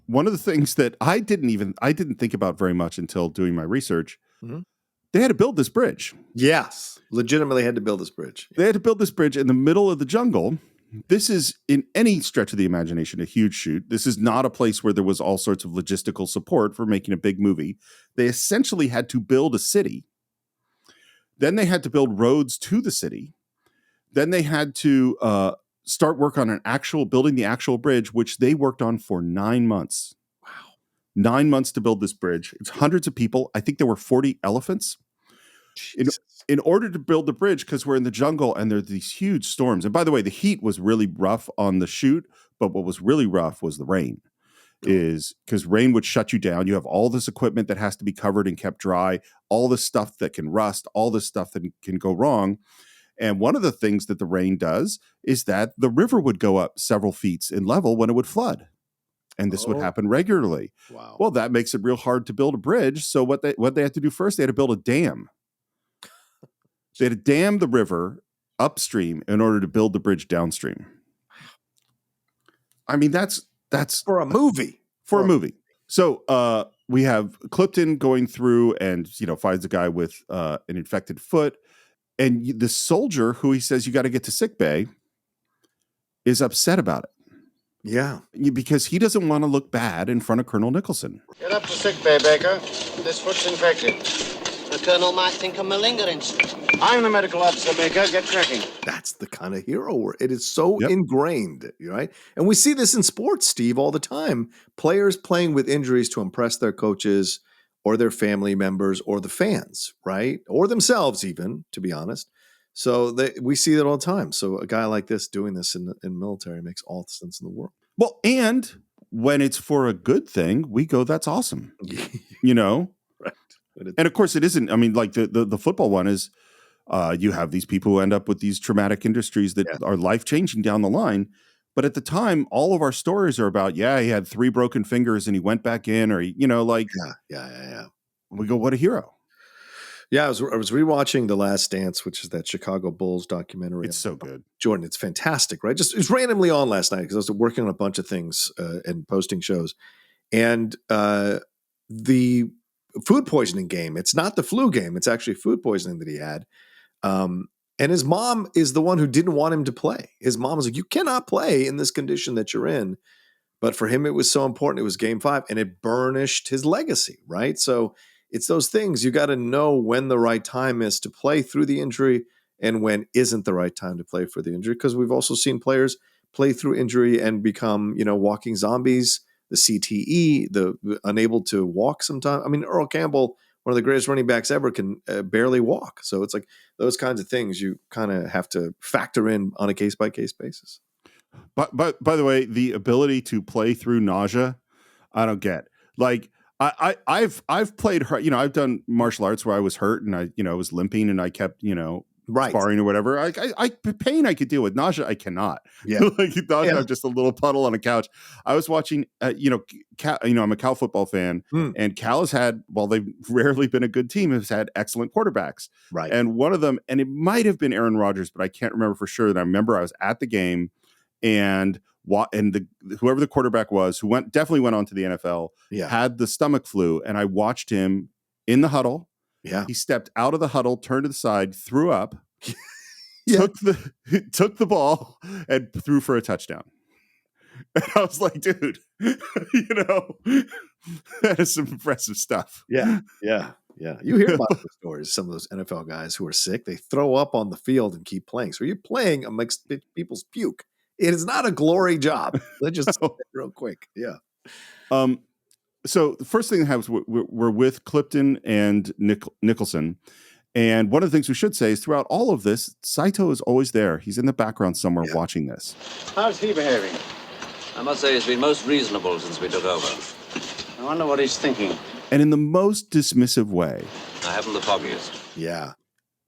one of the things that I didn't think about very much until doing my research, they had to build this bridge. Yes, legitimately had to build this bridge. They had to build this bridge in the middle of the jungle. This is, in any stretch of the imagination, a huge shoot. This is not a place where there was all sorts of logistical support for making a big movie. They essentially had to build a city. Then they had to build roads to the city. Then they had to start work on building the actual bridge, which they worked on for 9 months. Wow. 9 months to build this bridge. It's hundreds of people. I think there were 40 elephants. In order to build the bridge, because we're in the jungle and there are these huge storms. And by the way, the heat was really rough on the shoot, but what was really rough was the rain. Is because rain would shut you down. You have all this equipment that has to be covered and kept dry, all this stuff that can rust, all this stuff that can go wrong. And one of the things that the rain does is that the river would go up several feet in level when it would flood. And this would happen regularly. Wow. Well, that makes it real hard to build a bridge. So what they had to do first, they had to build a dam. They had to dam the river upstream in order to build the bridge downstream. I mean, that's for a movie. For a movie. So we have Clifton going through and finds a guy with an infected foot, and the soldier who he says you got to get to sickbay is upset about it. Yeah, because he doesn't want to look bad in front of Colonel Nicholson. Get up to sickbay, Baker. This foot's infected. The colonel might think I'm malingering. I'm the medical officer, Baker. Get cracking. That's the kind of hero it is so ingrained, right? And we see this in sports, Steve, all the time. Players playing with injuries to impress their coaches or their family members or the fans, right? Or themselves even, to be honest. So we see that all the time. So a guy like this doing this in military makes all the sense in the world. Well, and when it's for a good thing, we go, that's awesome. Right. And of course it isn't. I mean, like the football one is you have these people who end up with these traumatic industries that are life-changing down the line. But at the time, all of our stories are about, he had 3 broken fingers and he went back in, or, Yeah. We go, what a hero. Yeah, I was rewatching The Last Dance, which is that Chicago Bulls documentary. It's so good. Jordan, it's fantastic, right? Just it was randomly on last night because I was working on a bunch of things and posting shows. And the food poisoning game, it's not the flu game, it's actually food poisoning that he had. And his mom is the one who didn't want him to play. His mom was like, you cannot play in this condition that you're in. But for him, it was so important. It was game 5 and it burnished his legacy, right? So it's those things you got to know when the right time is to play through the injury and when isn't the right time to play for the injury. Because we've also seen players play through injury and become, walking zombies, the CTE, the unable to walk sometimes. I mean, Earl Campbell, one of the greatest running backs ever, can barely walk. So it's like those kinds of things you kind of have to factor in on a case-by-case basis. But by the way, the ability to play through nausea, I don't get. Like I've played hurt. I've done martial arts where I was hurt and I was limping and I kept sparring or whatever. I pain I could deal with. Nausea I cannot. Yeah. Like nausea, I'm just a little puddle on a couch. I was watching, Cal, I'm a Cal football fan, and Cal has had, while they've rarely been a good team, has had excellent quarterbacks. Right. And one of them, and it might have been Aaron Rodgers, but I can't remember for sure. And I remember I was at the game, and whoever the quarterback was, who definitely went on to the NFL, had the stomach flu, and I watched him in the huddle. Yeah. He stepped out of the huddle, turned to the side, threw up, took the ball, and threw for a touchdown. And I was like, dude, that is some impressive stuff. Yeah. You hear about those stories. Some of those NFL guys who are sick, they throw up on the field and keep playing. So you're playing amongst people's puke. It is not a glory job. Let's just say it real quick. Yeah. So the first thing that happens, we're with Clifton and Nicholson. And one of the things we should say is throughout all of this, Saito is always there. He's in the background somewhere watching this. How's he behaving? I must say he's been most reasonable since we took over. I wonder what he's thinking. And in the most dismissive way. I haven't the foggiest. Yeah.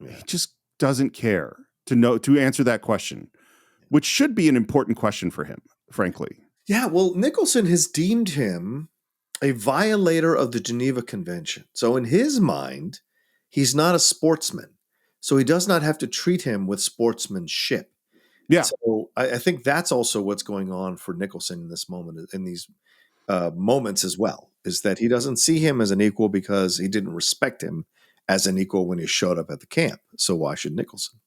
He just doesn't care to answer that question, which should be an important question for him, frankly. Yeah, well, Nicholson has deemed him a violator of the Geneva Convention. So in his mind, he's not a sportsman. So he does not have to treat him with sportsmanship. Yeah. So I think that's also what's going on for Nicholson in this moment, in these moments as well, is that he doesn't see him as an equal because he didn't respect him as an equal when he showed up at the camp. So why should Nicholson?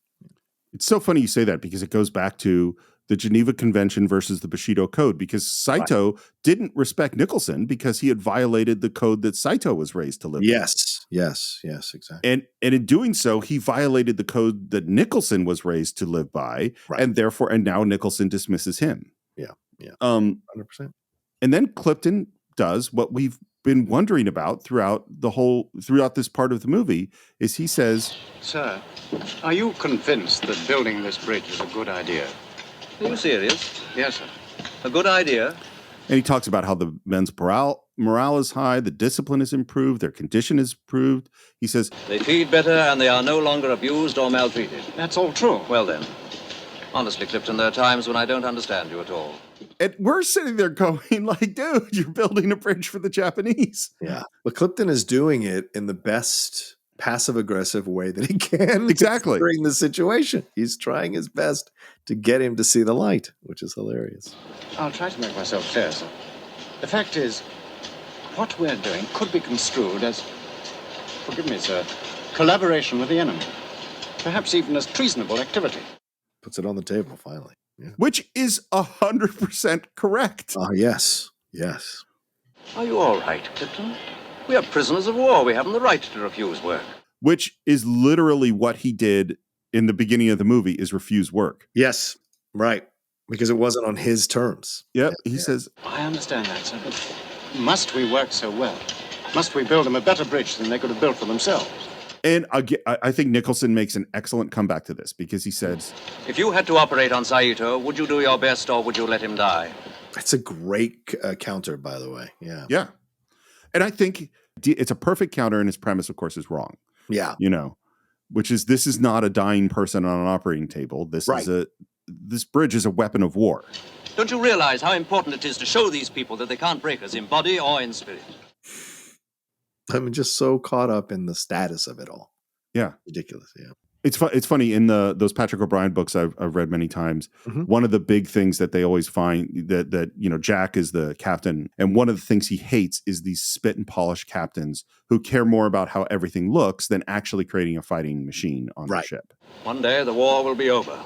It's so funny you say that because it goes back to the Geneva Convention versus the Bushido Code, because Saito didn't respect Nicholson because he had violated the code that Saito was raised to live by. Yes, exactly. And in doing so, he violated the code that Nicholson was raised to live by, and now Nicholson dismisses him. Yeah. 100%. And then Clifton does what we've been wondering about throughout this part of the movie, is he says, Sir, are you convinced that building this bridge is a good idea? Are you serious? Yes, sir. A good idea. And he talks about how the men's morale is high, the discipline is improved, their condition is improved. He says, they feed better and they are no longer abused or maltreated. That's all true. Well then, honestly, Clifton, there are times when I don't understand you at all. And we're sitting there going like, dude, you're building a bridge for the Japanese. Yeah. But Clifton is doing it in the best passive-aggressive way that he can. Exactly. During the situation. He's trying his best to get him to see the light, which is hilarious. I'll try to make myself clear, sir. The fact is, what we're doing could be construed as, forgive me, sir, collaboration with the enemy. Perhaps even as treasonable activity. Puts it on the table, finally. Yeah. Which is 100% correct. Yes. Are you all right, Clifton? We are prisoners of war. We haven't the right to refuse work. Which is literally what he did in the beginning of the movie, is refuse work. Yes, right. Because it wasn't on his terms. Yep. He says, I understand that, sir, but must we work so well? Must we build them a better bridge than they could have built for themselves? And I think Nicholson makes an excellent comeback to this, because he says, if you had to operate on Saito, would you do your best or would you let him die? That's a great counter, by the way. Yeah. Yeah. And I think it's a perfect counter, and his premise, of course, is wrong. Yeah. Which is, this is not a dying person on an operating table. This bridge is a weapon of war. Don't you realize how important it is to show these people that they can't break us in body or in spirit? I'm just so caught up in the status of it all. Yeah. Ridiculous. Yeah. It's funny in those Patrick O'Brien books I've read many times. Mm-hmm. One of the big things that they always find that Jack is the captain, and one of the things he hates is these spit and polish captains who care more about how everything looks than actually creating a fighting machine on the ship. One day the war will be over,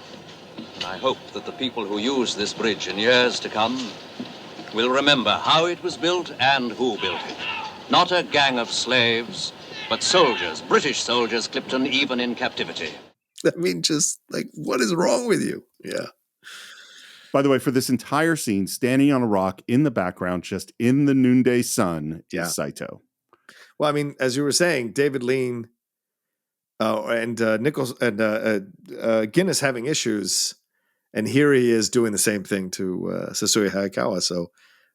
and I hope that the people who use this bridge in years to come will remember how it was built and who built it. Not a gang of slaves, but soldiers, British soldiers, Clifton, even in captivity. I mean, just like, what is wrong with you? Yeah. By the way, for this entire scene, standing on a rock in the background, just in the noonday sun, is Saito. Well, I mean, as you were saying, David Lean and Nichols and Guinness having issues, and here he is doing the same thing to Sasuke Hayakawa. So,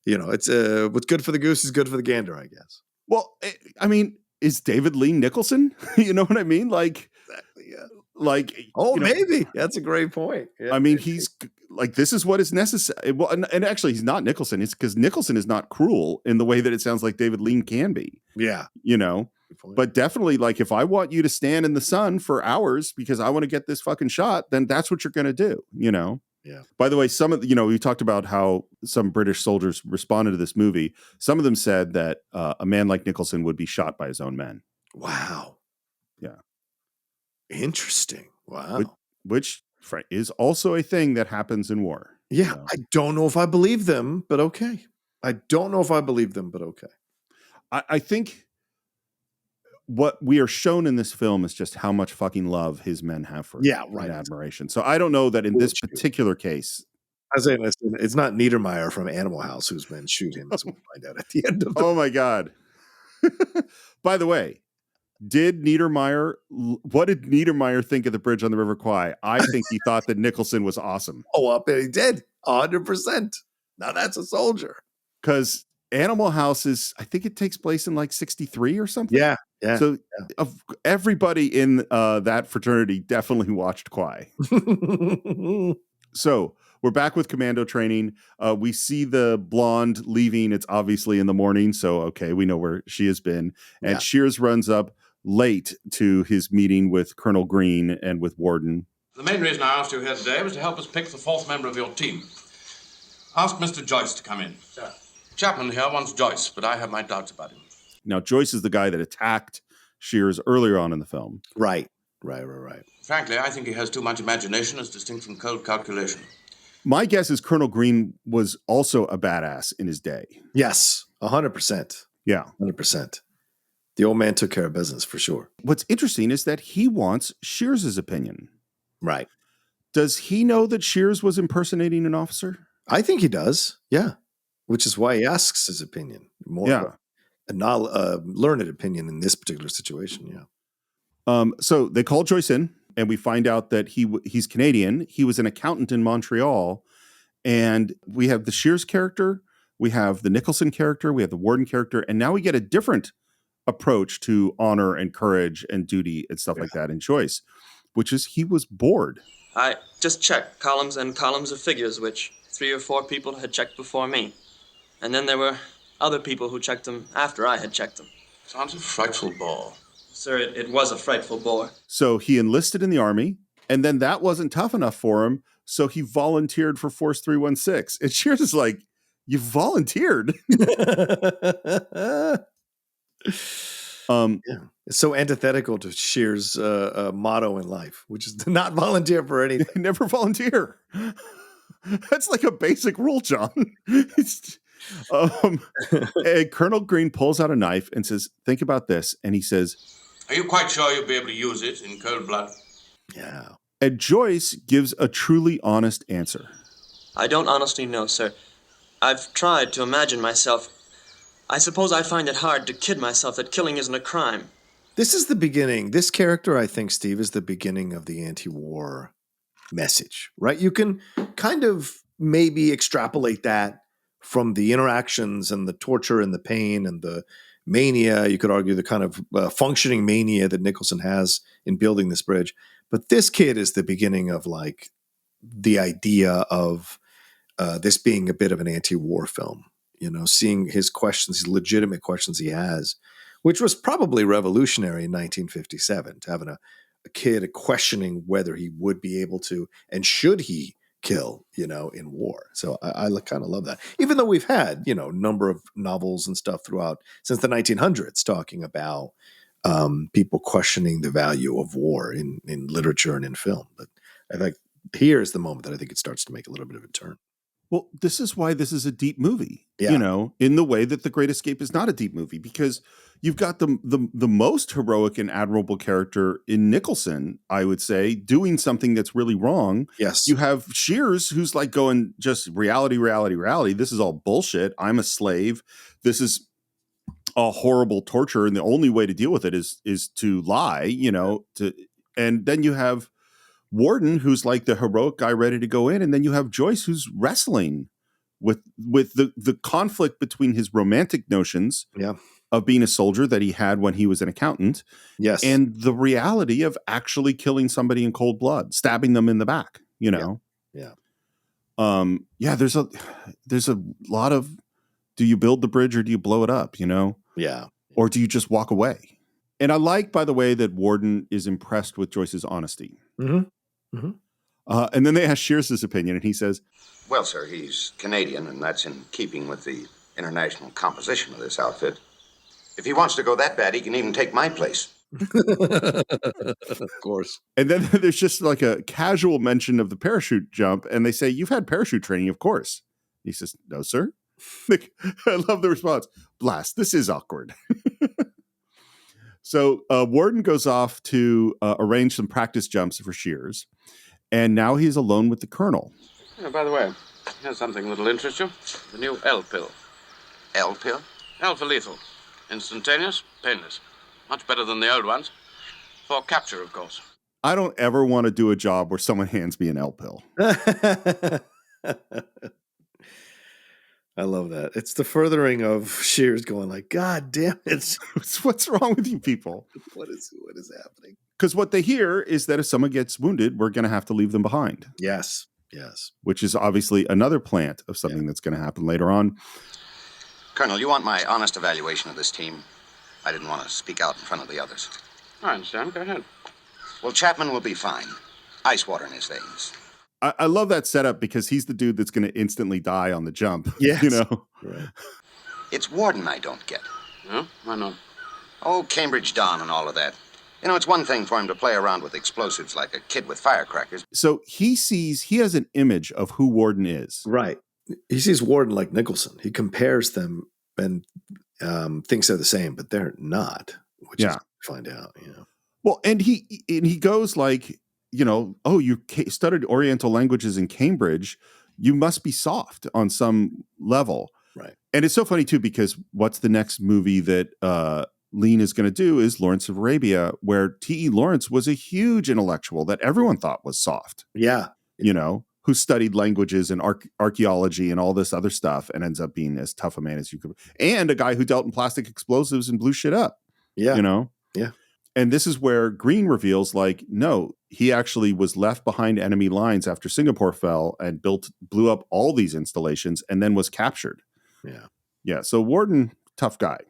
it's what's good for the goose is good for the gander, I guess. Well, I mean, is David Lean Nicholson? You know what I mean? Like, exactly, yeah. Like, maybe that's a great point. Yeah. I mean, he's like, this is what is necessary. Well, and actually, he's not Nicholson. It's because Nicholson is not cruel in the way that it sounds like David Lean can be. Yeah, but definitely, like, if I want you to stand in the sun for hours because I want to get this fucking shot, then that's what you're going to do. Yeah. By the way, some of we talked about how some British soldiers responded to this movie. Some of them said that a man like Nicholson would be shot by his own men. Wow. Yeah. Interesting. Wow. Which is also a thing that happens in war. Yeah. I don't know if I believe them, but okay. I think what we are shown in this film is just how much fucking love his men have for him and admiration. So I don't know that in this particular case. I was saying it's not Niedermeyer from Animal House whose men shoot him, as we'll find out at the end of the Oh my God. By the way, what did Niedermeyer think of the bridge on the River Kwai? I think he thought that Nicholson was awesome. Oh, he did. 100%. Now that's a soldier. Because Animal House I think it takes place in like 63 or something. Yeah. So of everybody in that fraternity definitely watched Kwai. So we're back with Commando training. We see the blonde leaving. It's obviously in the morning. So, okay, we know where she has been. And Shears runs up late to his meeting with Colonel Green and with Warden. The main reason I asked you here today was to help us pick the fourth member of your team. Ask Mr. Joyce to come in. Sir. Chapman here wants Joyce, but I have my doubts about him. Now, Joyce is the guy that attacked Shears earlier on in the film. Right. Frankly, I think he has too much imagination as distinct from cold calculation. My guess is Colonel Green was also a badass in his day. Yes, 100%. Yeah. 100%. The old man took care of business for sure. What's interesting is that he wants Shears' opinion. Right. Does he know that Shears was impersonating an officer? I think he does. Yeah. Which is why he asks his opinion. More a learned opinion in this particular situation. Yeah. So they call Joyce in, and we find out that he's Canadian. He was an accountant in Montreal. And we have the Shears character, we have the Nicholson character, we have the Warden character, and now we get a different approach to honor and courage and duty and stuff like that in Joyce, which is he was bored. I just checked columns and columns of figures, which 3 or 4 people had checked before me. And then there were other people who checked them after I had checked them. Sounds a frightful bore. Sir, it was a frightful bore. So he enlisted in the Army, and then that wasn't tough enough for him, so he volunteered for Force 316. And Shears is like, you volunteered? It's so antithetical to Shears' motto in life, which is to not volunteer for anything. Never volunteer. That's like a basic rule, John. And Colonel Green pulls out a knife and says, think about this. And he says, are you quite sure you'll be able to use it in cold blood? Yeah. And Joyce gives a truly honest answer. I don't honestly know, sir. I've tried to imagine myself. I suppose I find it hard to kid myself that killing isn't a crime. This is the beginning. This character, I think, Steve, is the beginning of the anti-war message, right? You can kind of maybe extrapolate that from the interactions and the torture and the pain and the mania. You could argue the kind of functioning mania that Nicholson has in building this bridge. But this kid is the beginning of like the idea of this being a bit of an anti-war film, you know, seeing his questions, his legitimate questions he has, which was probably revolutionary in 1957 to having a kid questioning whether he would be able to and should he kill, you know, in war. So I kind of love that. Even though we've had, you know, a number of novels and stuff throughout since the 1900s talking about people questioning the value of war in literature and in film. But I think here's the moment that I think it starts to make a little bit of a turn. Well, this is why this is a deep movie, you know, in the way that The Great Escape is not a deep movie, because you've got the most heroic and admirable character in Nicholson, I would say, doing something that's really wrong. Yes. You have Shears, who's like going just reality. This is all bullshit. I'm a slave. This is a horrible torture. And the only way to deal with it is to lie, you know, and then you have Warden, who's like the heroic guy ready to go in. And then you have Joyce, who's wrestling with the conflict between his romantic notions of being a soldier that he had when he was an accountant, and the reality of actually killing somebody in cold blood, stabbing them in the back. You know, There's a lot of, do you build the bridge or do you blow it up? You know, or do you just walk away? And I like, by the way, that Warden is impressed with Joyce's honesty. Mm-hmm. Mm-hmm. And then they ask Shears' opinion, and he says, "Well, sir, he's Canadian, and that's in keeping with the international composition of this outfit. If he wants to go that bad, he can even take my place." Of course. And then there's just like a casual mention of the parachute jump, and they say, "You've had parachute training, of course." He says, "No, sir." I love the response. "Blast, this is awkward." So Warden goes off to arrange some practice jumps for Shears, and now he's alone with the Colonel. Yeah, by the way, here's something that'll interest you. The new L pill. L pill? L for lethal. Instantaneous, painless. Much better than the old ones. For capture, of course. I don't ever want to do a job where someone hands me an L pill. I love that. It's the furthering of Shears going like, God damn it. What's wrong with you people? What is happening? Because what they hear is that if someone gets wounded, we're going to have to leave them behind. Yes. Which is obviously another plant of something that's going to happen later on. Colonel, you want my honest evaluation of this team? I didn't want to speak out in front of the others. I understand. Go ahead. Well, Chapman will be fine. Ice water in his veins. I love that setup because he's the dude that's going to instantly die on the jump. Yes. You know? Right. It's Warden I don't get. No? Why not? Oh, Cambridge Don and all of that. You know, it's one thing for him to play around with explosives like a kid with firecrackers. So he has an image of who Warden is. Right. He sees Warden like Nicholson. He compares them and thinks they're the same, but they're not, which is find out, you know. Well, and he goes like, you know, oh, you studied Oriental languages in Cambridge. You must be soft on some level. Right. And it's so funny, too, because what's the next movie that Lean is going to do is Lawrence of Arabia, where T.E. Lawrence was a huge intellectual that everyone thought was soft. Yeah. You know, who studied languages and archaeology and all this other stuff and ends up being as tough a man as you could. And a guy who dealt in plastic explosives and blew shit up. Yeah. You know? Yeah. And this is where Green reveals, like, no, he actually was left behind enemy lines after Singapore fell and blew up all these installations and then was captured. Yeah. Yeah. So Warden, tough guy.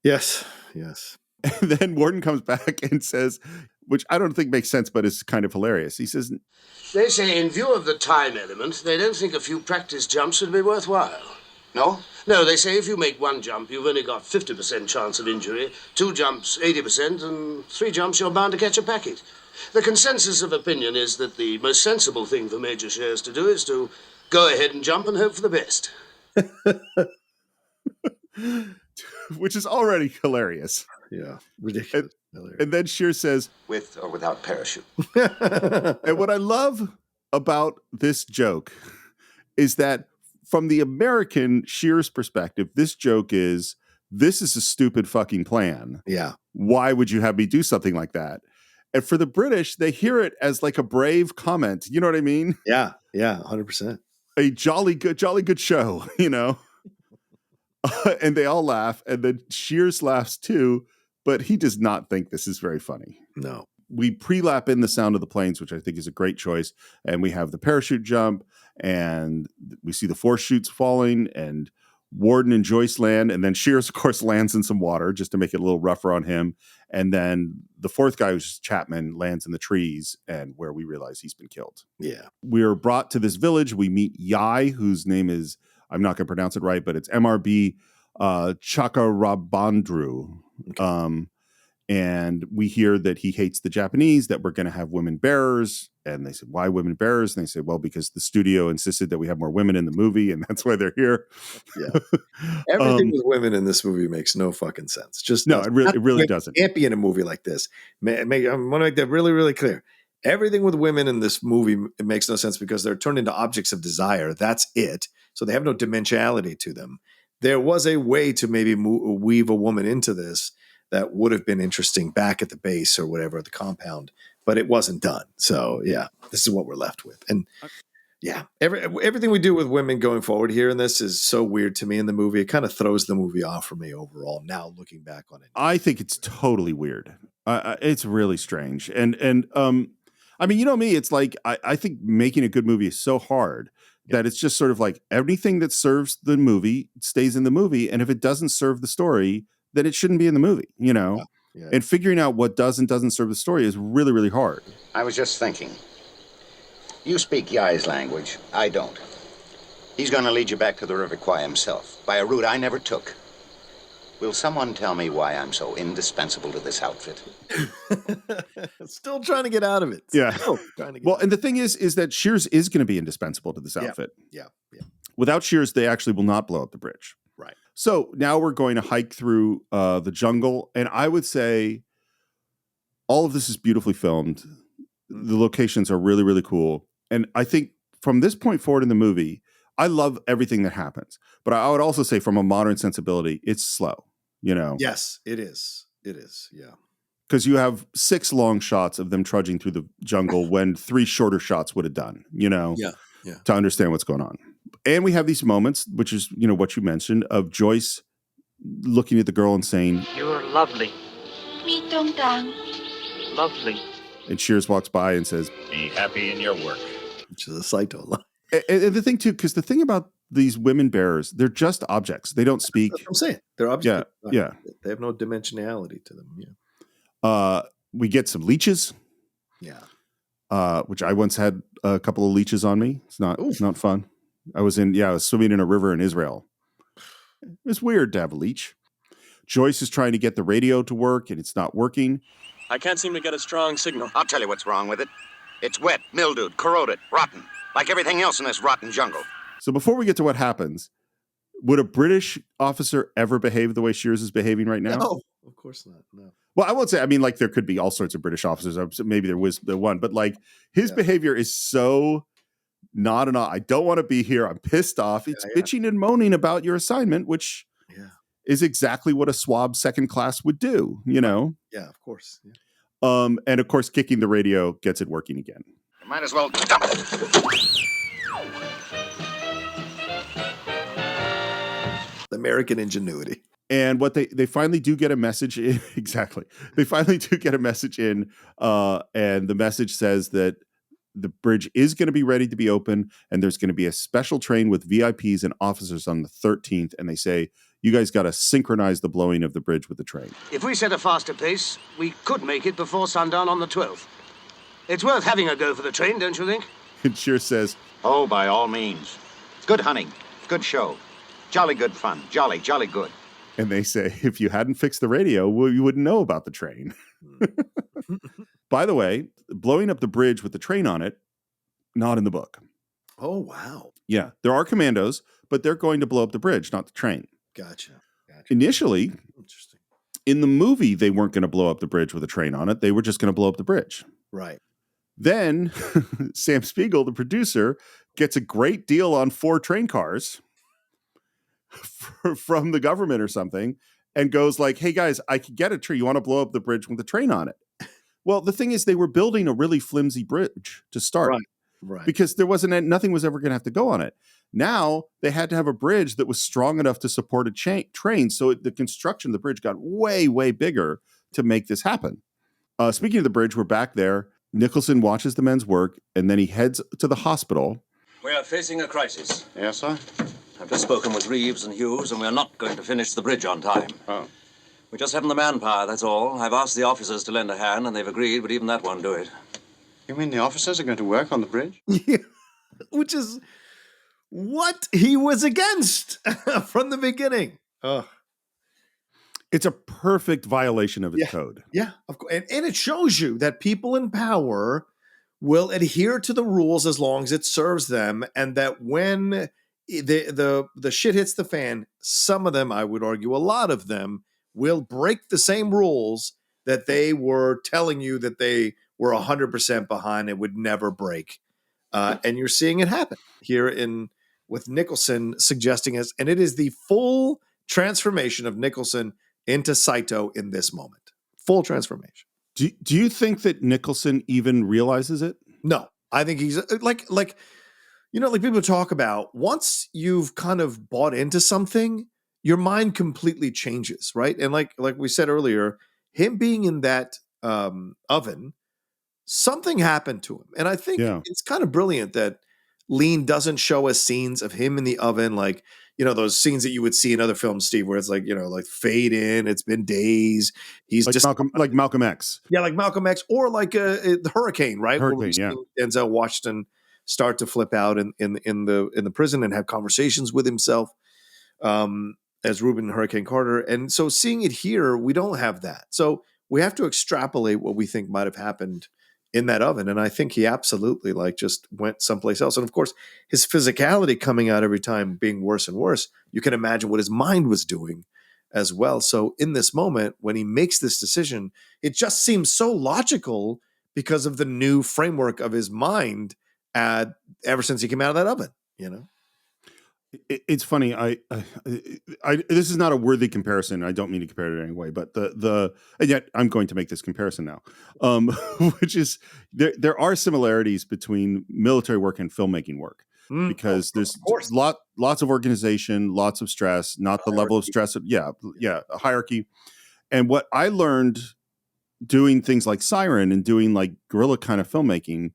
Yes. And then Warden comes back and says, which I don't think makes sense, but is kind of hilarious. He says, They say in view of the time element, they don't think a few practice jumps would be worthwhile. No? No, they say if you make one jump, you've only got 50% chance of injury, 2 jumps, 80%, and 3 jumps, you're bound to catch a packet. The consensus of opinion is that the most sensible thing for Major Shears to do is to go ahead and jump and hope for the best. which is already hilarious. Yeah, ridiculous. And then Shears says, with or without parachute. And what I love about this joke is that from the American Shears perspective, this joke is, this is a stupid fucking plan. Yeah. Why would you have me do something like that? And for the British, they hear it as like a brave comment. You know what I mean? Yeah. Yeah. 100%. A jolly good show, you know? And they all laugh. And then Shears laughs too, but he does not think this is very funny. No. We pre-lap in the sound of the planes, which I think is a great choice. And we have the parachute jump, and we see the force chutes falling, and Warden and Joyce land. And then Shears, of course, lands in some water just to make it a little rougher on him. And then the fourth guy, who's Chapman, lands in the trees, and where we realize he's been killed. Yeah. We're brought to this village. We meet Yai, whose name is, I'm not going to pronounce it right, but it's MRB Chakarabandru. Okay. And we hear that he hates the Japanese, that we're going to have women bearers. And they said, why women bearers? And they said, well, because the studio insisted that we have more women in the movie, and that's why they're here. Yeah. Everything with women in this movie makes no fucking sense. Just no, it really doesn't. Can't be in a movie like this. I want to make that really, really clear. Everything with women in this movie, it makes no sense because they're turned into objects of desire. That's it. So they have no dimensionality to them. There was a way to maybe weave a woman into this that would have been interesting back at the base or whatever, the compound, but it wasn't done. So yeah, this is what we're left with. And Yeah. Everything we do with women going forward here in this is so weird to me in the movie. It kind of throws the movie off for me overall now looking back on it. I think it's totally weird. It's really strange. And I mean, you know me, it's like I think making a good movie is so hard that it's just sort of like everything that serves the movie stays in the movie. And if it doesn't serve the story, then it shouldn't be in the movie, you know? Yeah. And figuring out what does and doesn't serve the story is really, really hard. I was just thinking. You speak Yai's language. I don't. He's going to lead you back to the River Kwai himself, by a route I never took. Will someone tell me why I'm so indispensable to this outfit? Still trying to get out of it. Yeah. Well, and the thing is that Shears is going to be indispensable to this outfit. Yeah. Without Shears, they actually will not blow up the bridge. Right. So now we're going to hike through the jungle. And I would say all of this is beautifully filmed. The locations are really, really cool. And I think from this point forward in the movie, I love everything that happens. But I would also say from a modern sensibility, it's slow, you know? Yes, it is. It is. Yeah. Because you have 6 long shots of them trudging through the jungle when 3 shorter shots would have done, you know? Yeah. To understand what's going on. And we have these moments, which is, you know, what you mentioned, of Joyce looking at the girl and saying, You're lovely. Lovely. and Shears walks by and says, Be happy in your work. Which is a Saito line. And the thing too, because the thing about these women bearers, they're just objects. They don't speak. That's what I'm saying. They're objects. Yeah. They have no dimensionality to them. Yeah. We get some leeches. Yeah. Which I once had a couple of leeches on me. It's not fun. I was swimming in a river in Israel. It's weird to have a leech. Joyce is trying to get the radio to work and it's not working. I can't seem to get a strong signal. I'll tell you what's wrong with it. It's wet, mildewed, corroded, rotten, like everything else in this rotten jungle. So before we get to what happens, would a British officer ever behave the way Shears is behaving right now? No, of course not. No. Well, I won't say, I mean, like there could be all sorts of British officers. Maybe there was the one, but like his behavior is so not an, I don't want to be here. I'm pissed off. It's bitching and moaning about your assignment, which is exactly what a swab second class would do, you know? Yeah, of course. Yeah. And of course, kicking the radio gets it working again. You might as well dump it. American ingenuity. And what they finally do get a message in, exactly. They finally do get a message in, and the message says that the bridge is going to be ready to be open, and there's going to be a special train with VIPs and officers on the 13th. And they say, you guys got to synchronize the blowing of the bridge with the train. If we set a faster pace, we could make it before sundown on the 12th. It's worth having a go for the train, don't you think? And Shears says, oh, by all means. Good hunting, good show, jolly good fun, jolly good. And they say, if you hadn't fixed the radio, well, you wouldn't know about the train. By the way, blowing up the bridge with the train on it, not in the book. Oh, wow. Yeah, there are commandos, but they're going to blow up the bridge, not the train. Gotcha. Initially, in the movie, they weren't going to blow up the bridge with a train on it. They were just going to blow up the bridge. Right. Then Sam Spiegel, the producer, gets a great deal on 4 train cars from the government or something and goes like, hey guys, I could get a tree. You want to blow up the bridge with the train on it? Well, the thing is they were building a really flimsy bridge to start. Right. Because nothing was ever going to have to go on it. Now they had to have a bridge that was strong enough to support a train. So the construction of the bridge got way, way bigger to make this happen. Speaking of the bridge, we're back there. Nicholson watches the men's work and then he heads to the hospital. We are facing a crisis. Yes, sir? I've just spoken with Reeves and Hughes, and we are not going to finish the bridge on time. Oh. We just haven't the manpower, that's all. I've asked the officers to lend a hand, and they've agreed, but even that won't do it. You mean the officers are going to work on the bridge? Yeah. Which is what he was against from the beginning. Ugh. It's a perfect violation of its code. Yeah, of course. And it shows you that people in power will adhere to the rules as long as it serves them, and that when the shit hits the fan, some of them, I would argue, a lot of them, will break the same rules that they were telling you that they were 100% behind and would never break. And you're seeing it happen here with Nicholson suggesting us, and it is the full transformation of Nicholson into Saito in this moment. Full transformation. Do you think that Nicholson even realizes it? No, I think he's like like people talk about, once you've kind of bought into something, your mind completely changes, right? And like we said earlier, him being in that oven, something happened to him. And I think it's kind of brilliant that Lean doesn't show us scenes of him in the oven, like, those scenes that you would see in other films, Steve, where it's like, like fade in, it's been days. He's like just Malcolm X. Yeah, like Malcolm X, or like the Hurricane, right? Hurricane, where we see Denzel Washington start to flip out in the prison and have conversations with himself as Reuben Hurricane Carter. And so seeing it here, we don't have that. So we have to extrapolate what we think might have happened in that oven. And I think he absolutely just went someplace else. And of course, his physicality coming out every time being worse and worse, you can imagine what his mind was doing as well. So in this moment, when he makes this decision, it just seems so logical because of the new framework of his mind ever since he came out of that oven, It's funny. I this is not a worthy comparison. I don't mean to compare it in any way, but and yet I'm going to make this comparison now, which is there are similarities between military work and filmmaking work because there's lots of organization, lots of stress, not the level of stress. A hierarchy. And what I learned doing things like Siren and doing like guerrilla kind of filmmaking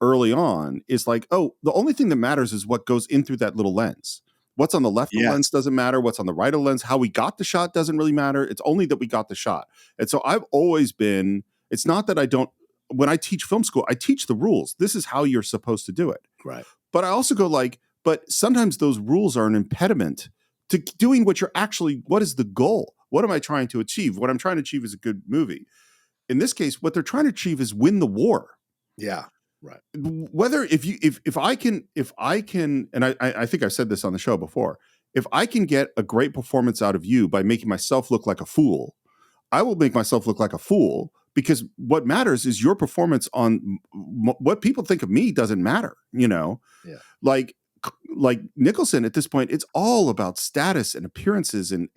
early on is like, oh, the only thing that matters is what goes in through that little lens. What's on the left of the lens doesn't matter. What's on the right of the lens, how we got the shot doesn't really matter. It's only that we got the shot. And so I've always been, it's not that I don't, when I teach film school, I teach the rules. This is how you're supposed to do it. Right. But I also go but sometimes those rules are an impediment to doing what is the goal? What am I trying to achieve? What I'm trying to achieve is a good movie. In this case, what they're trying to achieve is win the war. Yeah. Right. Whether if I can, and I think I've said this on the show before, if I can get a great performance out of you by making myself look like a fool, I will make myself look like a fool because what matters is your performance on what people think of me doesn't matter, Yeah. Like Nicholson at this point, it's all about status and appearances and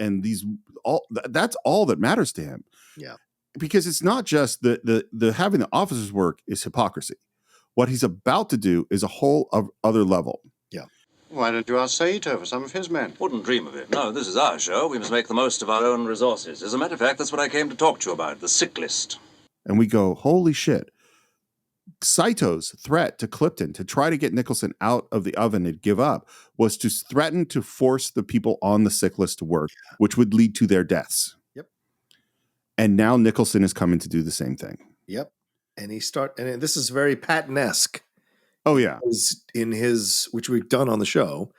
that's all that matters to him. Yeah. Because it's not just the having the officers work is hypocrisy. What he's about to do is a whole other level. Yeah. Why don't you ask Saito for some of his men? Wouldn't dream of it. No, this is our show. We must make the most of our own resources. As a matter of fact, that's what I came to talk to you about, the sick list. And we go, holy shit. Saito's threat to Clifton to try to get Nicholson out of the oven and give up was to threaten to force the people on the sick list to work, which would lead to their deaths. Yep. And now Nicholson is coming to do the same thing. Yep. And and this is very Patton-esque. Oh, yeah. In his, which we've done on the show,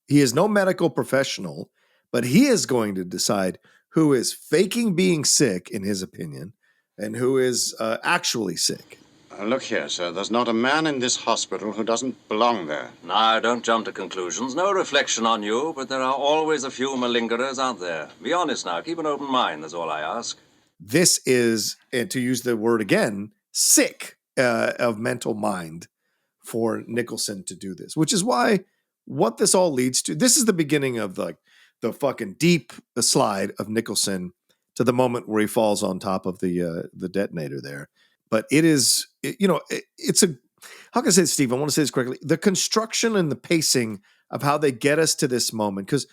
he is no medical professional, but he is going to decide who is faking being sick, in his opinion, and who is actually sick. Look here, sir. There's not a man in this hospital who doesn't belong there. Now, don't jump to conclusions. No reflection on you, but there are always a few malingerers out there. Be honest now. Keep an open mind. That's all I ask. This is, and to use the word again, sick of mental mind for Nicholson to do this, which is why what this all leads to, this is the beginning of the fucking deep slide of Nicholson to the moment where he falls on top of the detonator there. But it is, it's how can I say this, Steve? I want to say this correctly. The construction and the pacing of how they get us to this moment, because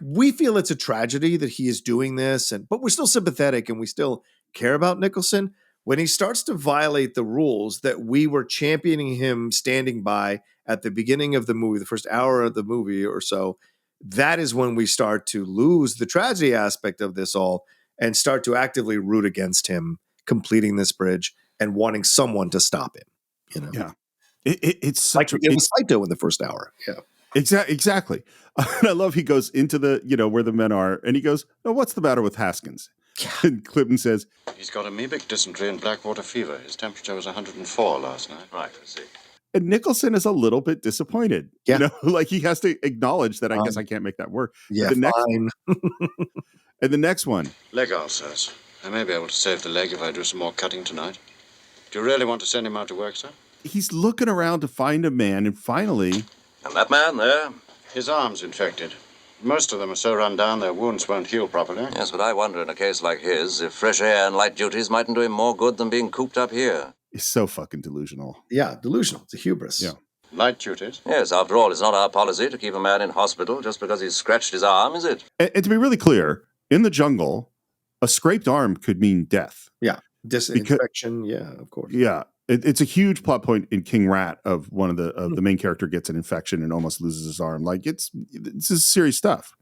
we feel it's a tragedy that he is doing this, but we're still sympathetic and we still care about Nicholson. When he starts to violate the rules that we were championing him standing by at the beginning of the movie, the first hour of the movie or so, that is when we start to lose the tragedy aspect of this all and start to actively root against him completing this bridge and wanting someone to stop him. Yeah. It's such like it was Saito in the first hour. Yeah. Exactly. And I love he goes into the, where the men are, and he goes, "No, what's the matter with Haskins?" Yeah. And Clifton says, "He's got amoebic dysentery and blackwater fever. His temperature was 104 last night." Right, I see. And Nicholson is a little bit disappointed. Yeah. He has to acknowledge that I guess I can't make that work. Yeah, fine. And the next one. Leg ulcers. I may be able to save the leg if I do some more cutting tonight. Do you really want to send him out to work, sir? He's looking around to find a man, and finally... And that man there? His arm's infected. Most of them are so run down their wounds won't heal properly. Yes, but I wonder in a case like his if fresh air and light duties mightn't do him more good than being cooped up here. He's so fucking delusional. Yeah, delusional. It's a hubris. Yeah. Light duties? Yes, after all, it's not our policy to keep a man in hospital just because he's scratched his arm, is it? And to be really clear, in the jungle, a scraped arm could mean death. Yeah. Disinfection. Yeah, of course. Yeah. It's a huge plot point in King Rat of one of the main character gets an infection and almost loses his arm. Like it's serious stuff.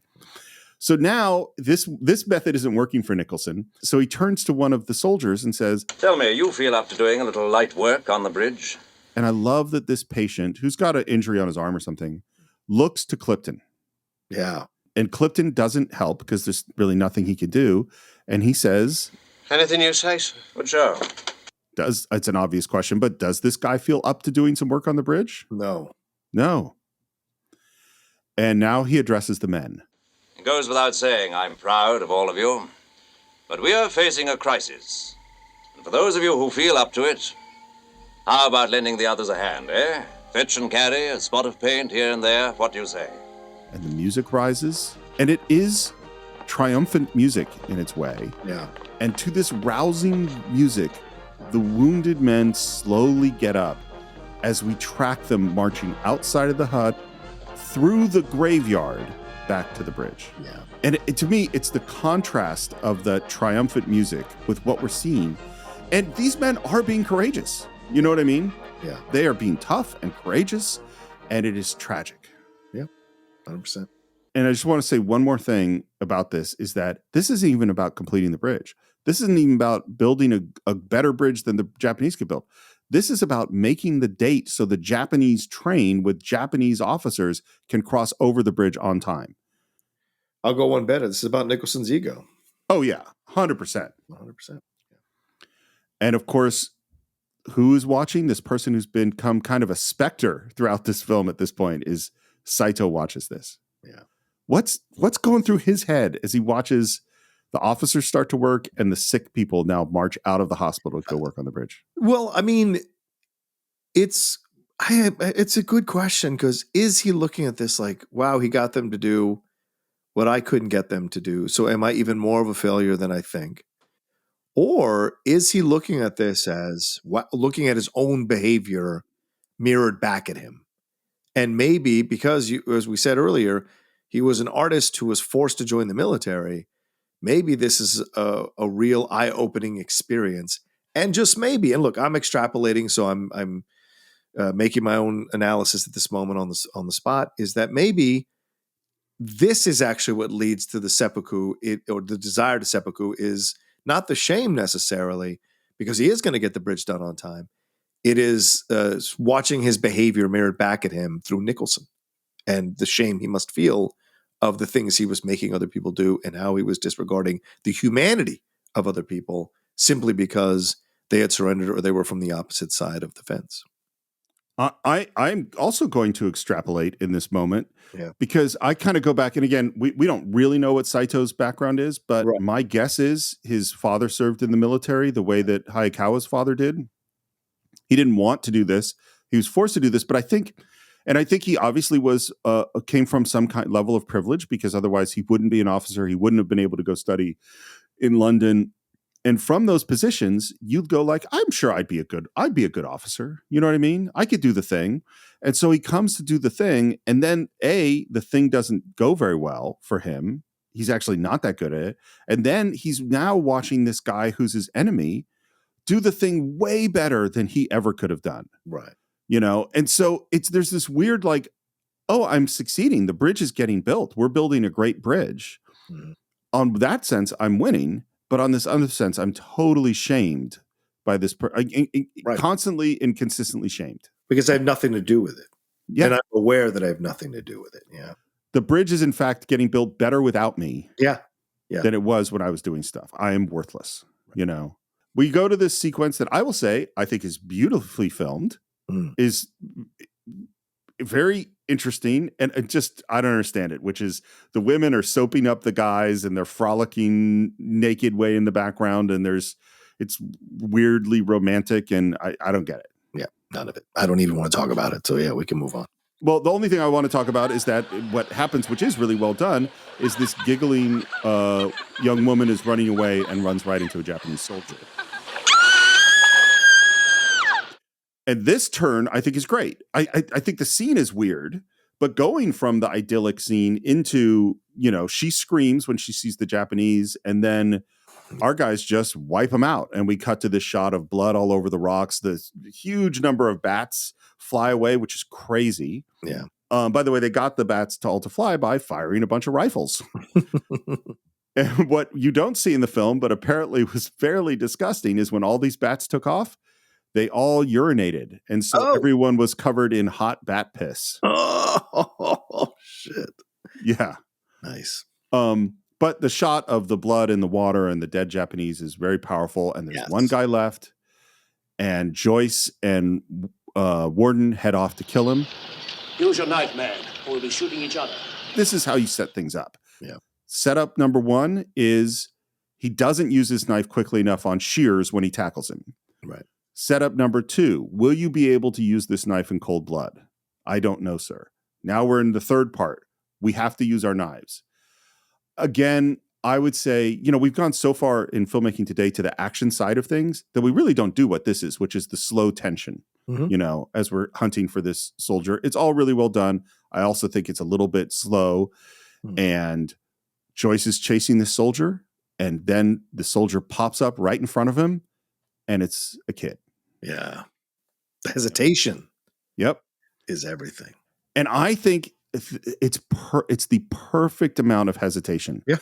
So now this method isn't working for Nicholson. So he turns to one of the soldiers and says, "Tell me, you feel up to doing a little light work on the bridge?" And I love that this patient, who's got an injury on his arm or something, looks to Clifton. Yeah. And Clifton doesn't help because there's really nothing he can do. And he says, "Anything you say, sir?" "Good show." It's an obvious question, but does this guy feel up to doing some work on the bridge? No. And now he addresses the men. It goes without saying, I'm proud of all of you. But we are facing a crisis. And for those of you who feel up to it, how about lending the others a hand, eh? Fetch and carry, a spot of paint here and there. What do you say? And the music rises. And it is triumphant music in its way. Yeah. And to this rousing music, the wounded men slowly get up as we track them marching outside of the hut, through the graveyard, back to the bridge. Yeah. And to me, it's the contrast of the triumphant music with what we're seeing. And these men are being courageous. You know what I mean? Yeah. They are being tough and courageous, and it is tragic. Yeah, 100%. And I just want to say one more thing about this is that this isn't even about completing the bridge. This isn't even about building a better bridge than the Japanese could build. This is about making the date so the Japanese train with Japanese officers can cross over the bridge on time. I'll go one better. This is about Nicholson's ego. Oh, yeah. 100%. 100%. And of course, who is watching? This person who's become kind of a specter throughout this film at this point is Saito watches this. Yeah. What's going through his head as he watches the officers start to work and the sick people now march out of the hospital to go work on the bridge? Well, I mean, it's a good question, because is he looking at this like, wow, he got them to do what I couldn't get them to do, so am I even more of a failure than I think? Or is he looking at this as looking at his own behavior mirrored back at him? And maybe because, as we said earlier, he was an artist who was forced to join the military, maybe this is a real eye-opening experience. And just maybe, and look, I'm extrapolating, so I'm making my own analysis at this moment on the spot, is that maybe this is actually what leads to the seppuku, or the desire to seppuku, is not the shame necessarily, because he is going to get the bridge done on time. It is watching his behavior mirrored back at him through Nicholson, and the shame he must feel of the things he was making other people do, and how he was disregarding the humanity of other people simply because they had surrendered or they were from the opposite side of the fence. I'm also going to extrapolate in this moment, yeah, because I kind of go back, and again, we don't really know what Saito's background is, but my guess is his father served in the military the way that Hayakawa's father did. He didn't want to do this. He was forced to do this, but I think he obviously came from some kind level of privilege, because otherwise he wouldn't be an officer. He wouldn't have been able to go study in London. And from those positions, you'd go like, I'm sure I'd be a good officer. You know what I mean? I could do the thing. And so he comes to do the thing. And then the thing doesn't go very well for him. He's actually not that good at it. And then he's now watching this guy who's his enemy do the thing way better than he ever could have done. Right. You know? And so there's this weird, like, oh, I'm succeeding. The bridge is getting built. We're building a great bridge. Mm-hmm. On that sense, I'm winning. But on this other sense, I'm totally shamed by this, constantly and consistently shamed. Because I have nothing to do with it. Yeah. And I'm aware that I have nothing to do with it. Yeah. The bridge is, in fact, getting built better without me. Yeah. Than it was when I was doing stuff. I am worthless. Right. You know, we go to this sequence that I will say I think is beautifully filmed, is very interesting, and I don't understand it, which is the women are soaping up the guys and they're frolicking naked way in the background, and it's weirdly romantic, and I don't get it. Yeah, none of it. I don't even want to talk about it. So yeah, we can move on. Well, the only thing I want to talk about is that what happens, which is really well done, is this giggling young woman is running away and runs right into a Japanese soldier. And this turn, I think, is great. I think the scene is weird, but going from the idyllic scene into, she screams when she sees the Japanese, and then our guys just wipe them out. And we cut to this shot of blood all over the rocks. The huge number of bats fly away, which is crazy. Yeah. By the way, they got the bats to all to fly by firing a bunch of rifles. And what you don't see in the film, but apparently was fairly disgusting, is when all these bats took off, they all urinated. And so everyone was covered in hot bat piss. Oh, shit. Yeah. Nice. But the shot of the blood in the water and the dead Japanese is very powerful. And there's one guy left. And Joyce and Warden head off to kill him. Use your knife, man, or we'll be shooting each other. This is how you set things up. Yeah. Setup number one is he doesn't use his knife quickly enough on Shears when he tackles him. Right. Setup number two, will you be able to use this knife in cold blood? I don't know, sir. Now we're in the third part. We have to use our knives. Again, I would say, we've gone so far in filmmaking today to the action side of things that we really don't do what this is, which is the slow tension, as we're hunting for this soldier. It's all really well done. I also think it's a little bit slow. And Joyce is chasing this soldier, and then the soldier pops up right in front of him, and it's a kid. Yeah. The hesitation. Yep. Is everything. And I think it's the perfect amount of hesitation. Yeah.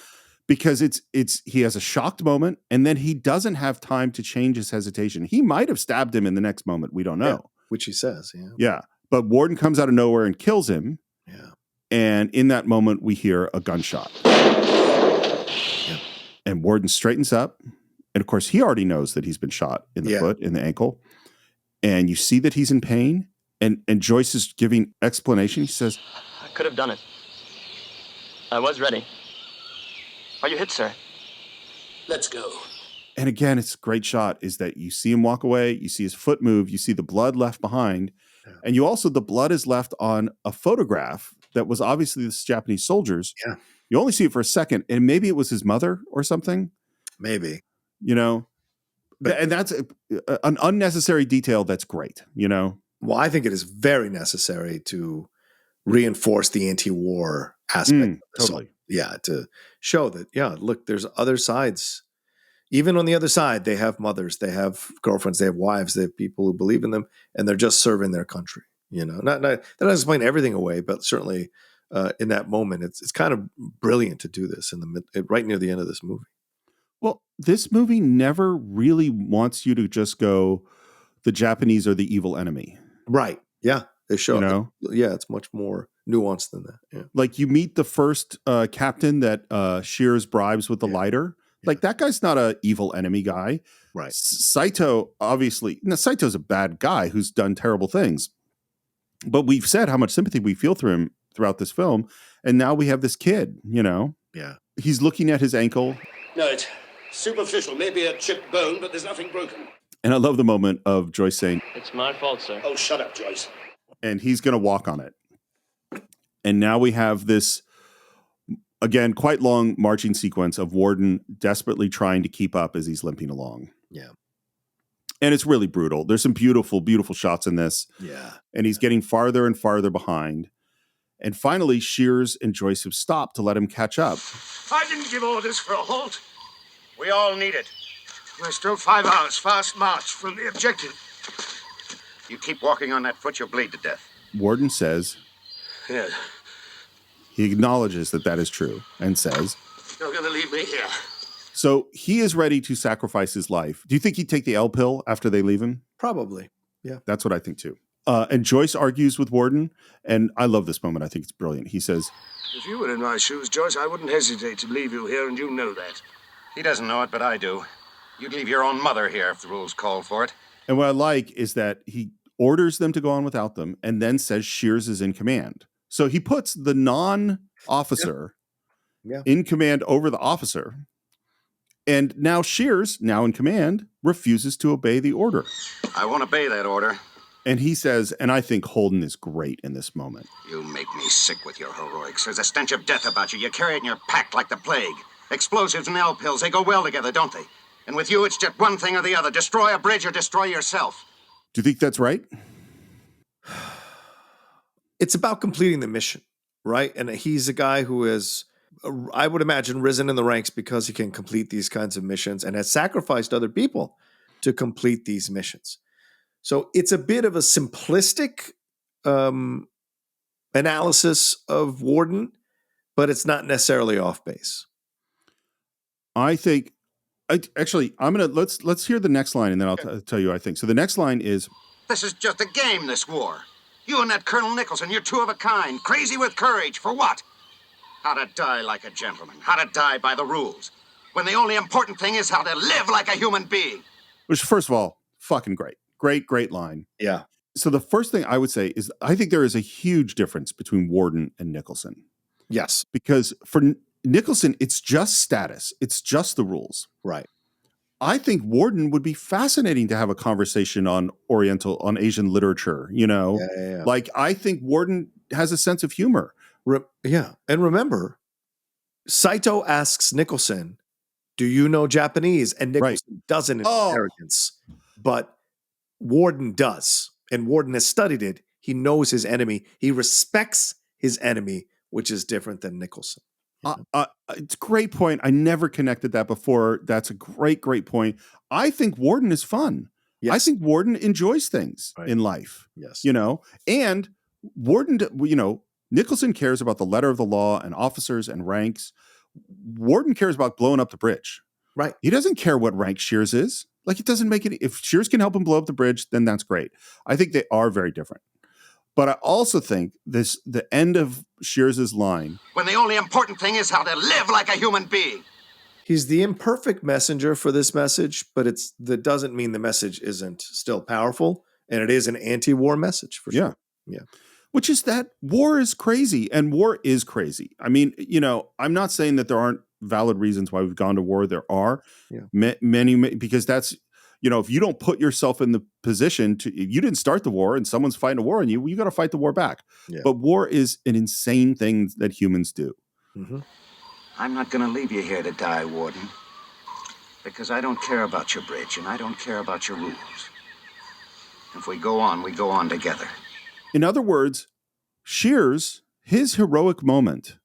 Because he has a shocked moment, and then he doesn't have time to change his hesitation. He might have stabbed him in the next moment. We don't know. Yeah, which he says. Yeah. Yeah. But Warden comes out of nowhere and kills him. Yeah. And in that moment, we hear a gunshot. Yeah. And Warden straightens up. And of course, he already knows that he's been shot in the foot, in the ankle. And you see that he's in pain. And Joyce is giving explanation. He says, I could have done it. I was ready. Are you hit, sir? Let's go. And again, it's a great shot, is that you see him walk away, you see his foot move, you see the blood left behind, and the blood is left on a photograph that was obviously this Japanese soldier's. Yeah. You only see it for a second, and maybe it was his mother or something. Maybe. But, and that's an unnecessary detail that's great, Well, I think it is very necessary to reinforce the anti-war aspect. Totally. Yeah, to show that, look, there's other sides. Even on the other side, they have mothers, they have girlfriends, they have wives, they have people who believe in them, and they're just serving their country. That doesn't explain everything away, but certainly in that moment, it's kind of brilliant to do this right near the end of this movie. Well, this movie never really wants you to just go, the Japanese are the evil enemy. Right. Yeah. They show, it's much more nuanced than that. Yeah. Like you meet the first captain that Shears bribes with the lighter. Yeah. Like that guy's not an evil enemy guy. Right. Saito, obviously, Saito's a bad guy who's done terrible things. But we've said how much sympathy we feel through him throughout this film. And now we have this kid, Yeah. He's looking at his ankle. No, it's superficial, maybe a chipped bone, but there's nothing broken. And I love the moment of Joyce saying, it's my fault, sir. Oh, shut up, Joyce. And he's going to walk on it. And now we have this, again, quite long marching sequence of Warden desperately trying to keep up as he's limping along. Yeah. And it's really brutal. There's some beautiful, beautiful shots in this. Yeah. And he's getting farther and farther behind. And finally, Shears and Joyce have stopped to let him catch up. I didn't give orders for a halt. We all need it. We're still 5 hours fast march from the objective. You keep walking on that foot, you'll bleed to death. Warden says, Yes. He acknowledges that is true and says, You're going to leave me here. So he is ready to sacrifice his life. Do you think he'd take the L pill after they leave him? Probably. Yeah. That's what I think too. And Joyce argues with Warden, and I love this moment. I think it's brilliant. He says, if you were in my shoes, Joyce, I wouldn't hesitate to leave you here, and you know that. He doesn't know it, but I do. You'd leave your own mother here if the rules called for it. And what I like is that he orders them to go on without them and then says Shears is in command. So he puts the non-officer in command over the officer. And now Shears, now in command, refuses to obey the order. I won't obey that order. And he says, and I think Holden is great in this moment. You make me sick with your heroics. There's a stench of death about you. You carry it in your pack like the plague. Explosives and L pills, they go well together, don't they? And with you, it's just one thing or the other. Destroy a bridge or destroy yourself. Do you think that's right? It's about completing the mission, right? And he's a guy who has, I would imagine, risen in the ranks because he can complete these kinds of missions and has sacrificed other people to complete these missions. So it's a bit of a simplistic analysis of Warden, but it's not necessarily off base. I think, let's hear the next line and then I'll tell you what I think. So the next line is, This is just a game, this war. You and that Colonel Nicholson, you're two of a kind. Crazy with courage. For what? How to die like a gentleman. How to die by the rules. When the only important thing is how to live like a human being. which first of all, fucking great. Great line. Yeah. So the first thing I would say is I think there is a huge difference between Warden and Nicholson. Yes. Because for Nicholson, it's just status. It's just the rules. Right. I think Warden would be fascinating to have a conversation on Asian literature, Yeah. Like, I think Warden has a sense of humor. And remember, Saito asks Nicholson, do you know Japanese? And Nicholson doesn't in arrogance, but Warden does. And Warden has studied it. He knows his enemy. He respects his enemy, which is different than Nicholson. It's a great point. I never connected that before. That's a great point. I think Warden is fun. Yes. I think Warden enjoys things in life. Yes. And Warden, Nicholson cares about the letter of the law and officers and ranks. Warden cares about blowing up the bridge. Right. He doesn't care what rank Shears is. Like, it doesn't make it. If Shears can help him blow up the bridge, then that's great. I think they are very different. But I also think the end of Shears's line, when the only important thing is how to live like a human being. He's the imperfect messenger for this message, but that doesn't mean the message isn't still powerful, and it is an anti-war message for sure. Yeah. Which is that war is crazy, and war is crazy. I mean, I'm not saying that there aren't valid reasons why we've gone to war. There are many, because that's, if you don't put yourself in the position you didn't start the war and someone's fighting a war on you, you got to fight the war back. Yeah. But war is an insane thing that humans do. Mm-hmm. I'm not going to leave you here to die, Warden, because I don't care about your bridge and I don't care about your rules. If we go on together. In other words, Shears, his heroic moment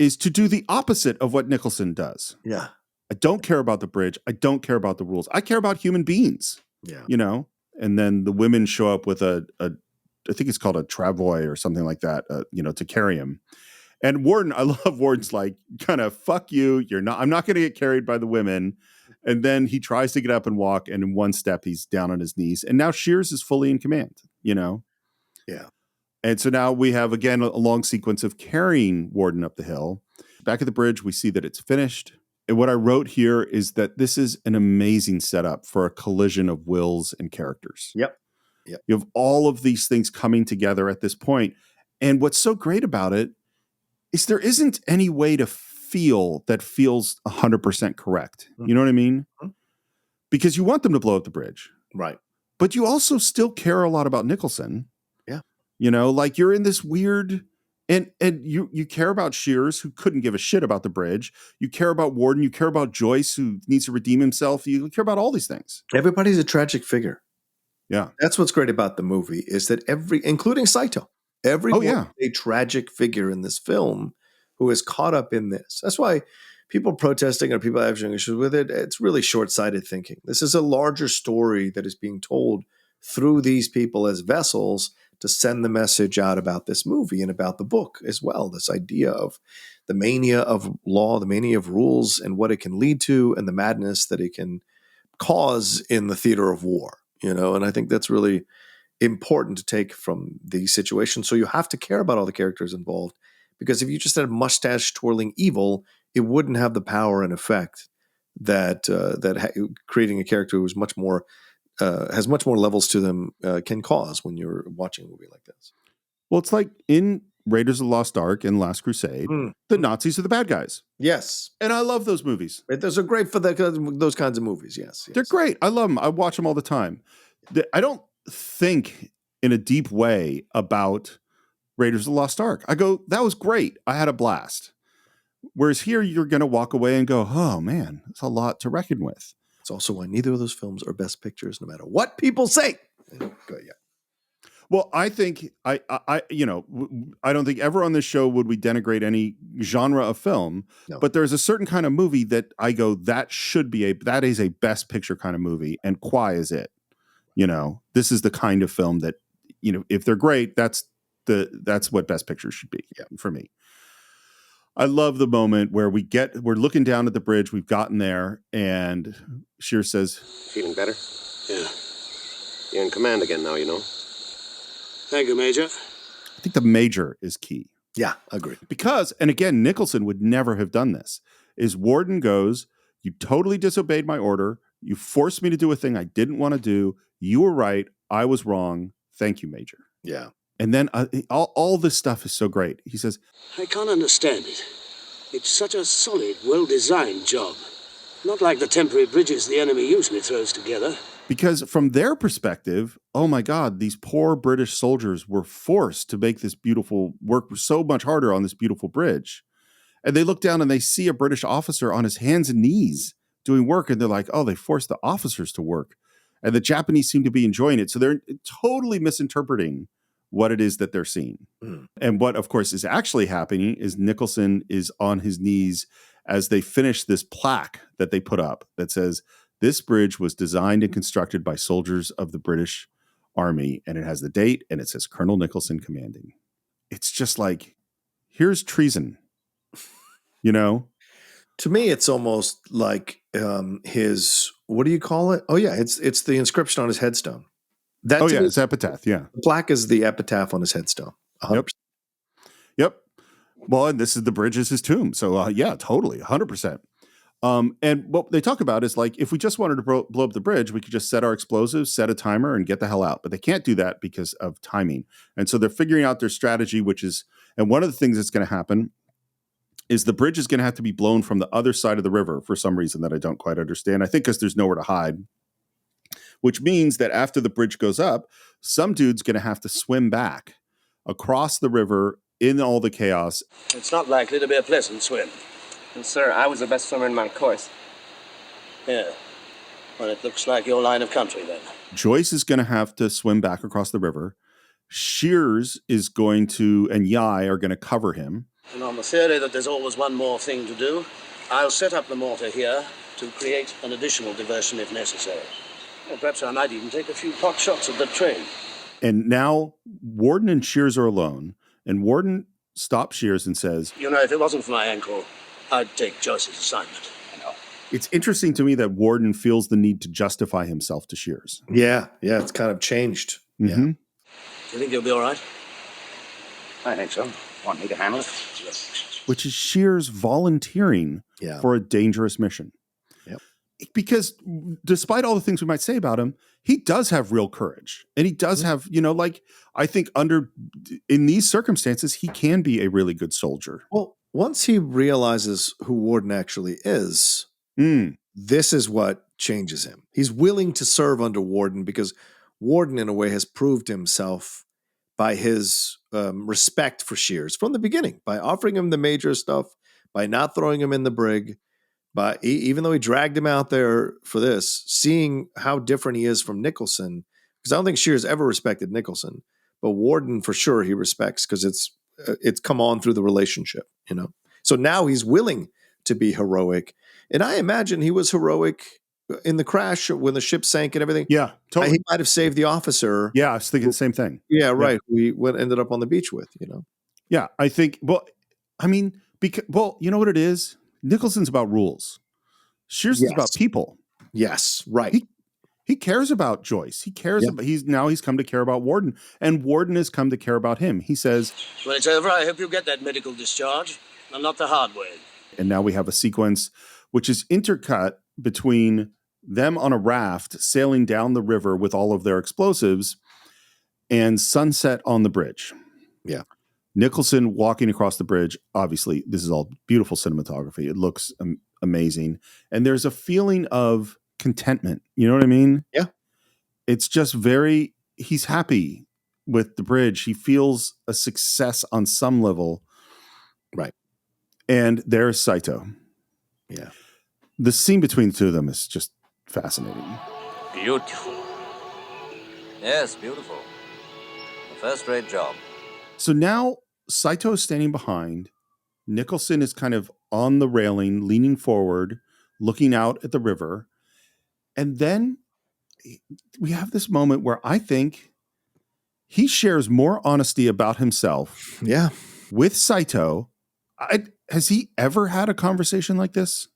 is to do the opposite of what Nicholson does. Yeah. I don't care about the bridge. I don't care about the rules. I care about human beings. Yeah. And then the women show up with I think it's called a travois or something like that, to carry him. And Warden, I love Warden's like, kind of, fuck you. I'm not going to get carried by the women. And then he tries to get up and walk. And in one step, he's down on his knees. And now Shears is fully in command, Yeah. And so now we have, again, a long sequence of carrying Warden up the hill. Back at the bridge, we see that it's finished. And what I wrote here is that this is an amazing setup for a collision of wills and characters. Yep. You have all of these things coming together at this point. And what's so great about it is there isn't any way to feel that feels 100% correct. Mm-hmm. You know what I mean? Mm-hmm. Because you want them to blow up the bridge. Right. But you also still care a lot about Nicholson. Yeah. Like you're in this weird... And you care about Shears, who couldn't give a shit about the bridge. You care about Warden. You care about Joyce, who needs to redeem himself. You care about all these things. Everybody's a tragic figure. Yeah. That's what's great about the movie, is that including Saito, everyone is a tragic figure in this film who is caught up in this. That's why people protesting or people having issues with it, it's really short-sighted thinking. This is a larger story that is being told through these people as vessels to send the message out about this movie and about the book as well. This idea of the mania of law, the mania of rules, and what it can lead to, and the madness that it can cause in the theater of war. And I think that's really important to take from these situations. So you have to care about all the characters involved, because if you just had mustache twirling evil, it wouldn't have the power and effect that creating a character who's much more has much more levels to them can cause when you're watching a movie like this. Well, it's like in Raiders of the Lost Ark and Last Crusade, the Nazis are the bad guys. Yes. And I love those movies. Those are great for those kinds of movies, yes. They're great. I love them. I watch them all the time. I don't think in a deep way about Raiders of the Lost Ark. I go, that was great. I had a blast. Whereas here, you're going to walk away and go, oh, man, that's a lot to reckon with. It's also why neither of those films are best pictures, no matter what people say. Good, yeah. Well, I think I don't think ever on this show would we denigrate any genre of film, but there's a certain kind of movie that I go, that is a best picture kind of movie, and Kwai is it. This is the kind of film that, if they're great, that's what best picture should be for me. I love the moment where we're looking down at the bridge, we've gotten there, and Shears says, Feeling better? Yeah. You're in command again now, Thank you, Major. I think the major is key. Yeah, agree. Because, and again, Nicholson would never have done this, is Warden goes, you totally disobeyed my order. You forced me to do a thing I didn't want to do. You were right. I was wrong. Thank you, Major. Yeah. And then all this stuff is so great. He says, I can't understand it. It's such a solid, well-designed job. Not like the temporary bridges the enemy usually throws together. Because from their perspective, oh my God, these poor British soldiers were forced to make this beautiful work so much harder on this beautiful bridge. And they look down and they see a British officer on his hands and knees doing work. And they're like, oh, they forced the officers to work. And the Japanese seem to be enjoying it. So they're totally misinterpreting what it is that they're seeing. Mm. And what, of course, is actually happening is Nicholson is on his knees as they finish this plaque that they put up that says, this bridge was designed and constructed by soldiers of the British Army, and it has the date, and it says Colonel Nicholson commanding. It's just like, here's treason, To me, it's almost like his, what do you call it? Oh yeah, it's the inscription on his headstone. It's epitaph. Yeah, the plaque is the epitaph on his headstone. 100%. Yep. Well, and the bridge is his tomb. So yeah, totally, 100%. And what they talk about is like, if we just wanted to blow up the bridge, we could just set our explosives, set a timer, and get the hell out. But they can't do that because of timing. And so they're figuring out their strategy, and one of the things that's going to happen is the bridge is going to have to be blown from the other side of the river for some reason that I don't quite understand. I think because there's nowhere to hide, which means that after the bridge goes up, some dude's going to have to swim back across the river in all the chaos. It's not likely to be a pleasant swim. And sir, I was the best swimmer in my course. Yeah. Well, it looks like your line of country then. Joyce is going to have to swim back across the river. Shears is going to, and Yai are going to cover him. And on the theory that there's always one more thing to do, I'll set up the mortar here to create an additional diversion if necessary. And perhaps I might even take a few pot shots at the train. And now Warden and Shears are alone, and Warden stops Shears and says, if it wasn't for my ankle, I'd take Joyce's assignment. It's interesting to me that Warden feels the need to justify himself to Shears. Yeah, it's kind of changed. Mm-hmm. Yeah. Do you think you'll be all right? I think so. Want me to handle it? Which is Shears volunteering for a dangerous mission. Yep. Because despite all the things we might say about him, he does have real courage. And he does have, I think in these circumstances, he can be a really good soldier. Well, once he realizes who Warden actually is, this is what changes him. He's willing to serve under Warden because Warden, in a way, has proved himself by his respect for Shears from the beginning, by offering him the major stuff, by not throwing him in the brig, by even though he dragged him out there for this, seeing how different he is from Nicholson, because I don't think Shears ever respected Nicholson, but Warden for sure he respects because it's come on through the relationship, So now he's willing to be heroic. And I imagine he was heroic in the crash when the ship sank and everything. Yeah, totally. He might have saved the officer. Yeah, I was thinking the same thing. Yeah, right. We ended up on the beach with, Yeah, I think, because you know what it is? Nicholson's about rules. Shears is about people. Yes, right. He cares about Joyce. He cares about, he's come to care about Warden, and Warden has come to care about him. He says, when it's over, I hope you get that medical discharge, and not the hard way. And now we have a sequence which is intercut between them on a raft sailing down the river with all of their explosives and sunset on the bridge. Yeah. Nicholson walking across the bridge. Obviously, this is all beautiful cinematography. It looks amazing. And there's a feeling of contentment. You know what I mean? Yeah. It's just he's happy with the bridge. He feels a success on some level. Right. And there's Saito. Yeah. The scene between the two of them is just fascinating. Beautiful. Yes, beautiful. A first-rate job. So now Saito is standing behind. Nicholson is kind of on the railing, leaning forward, looking out at the river. And then we have this moment where I think he shares more honesty about himself. Yeah. With Saito. Has he ever had a conversation like this?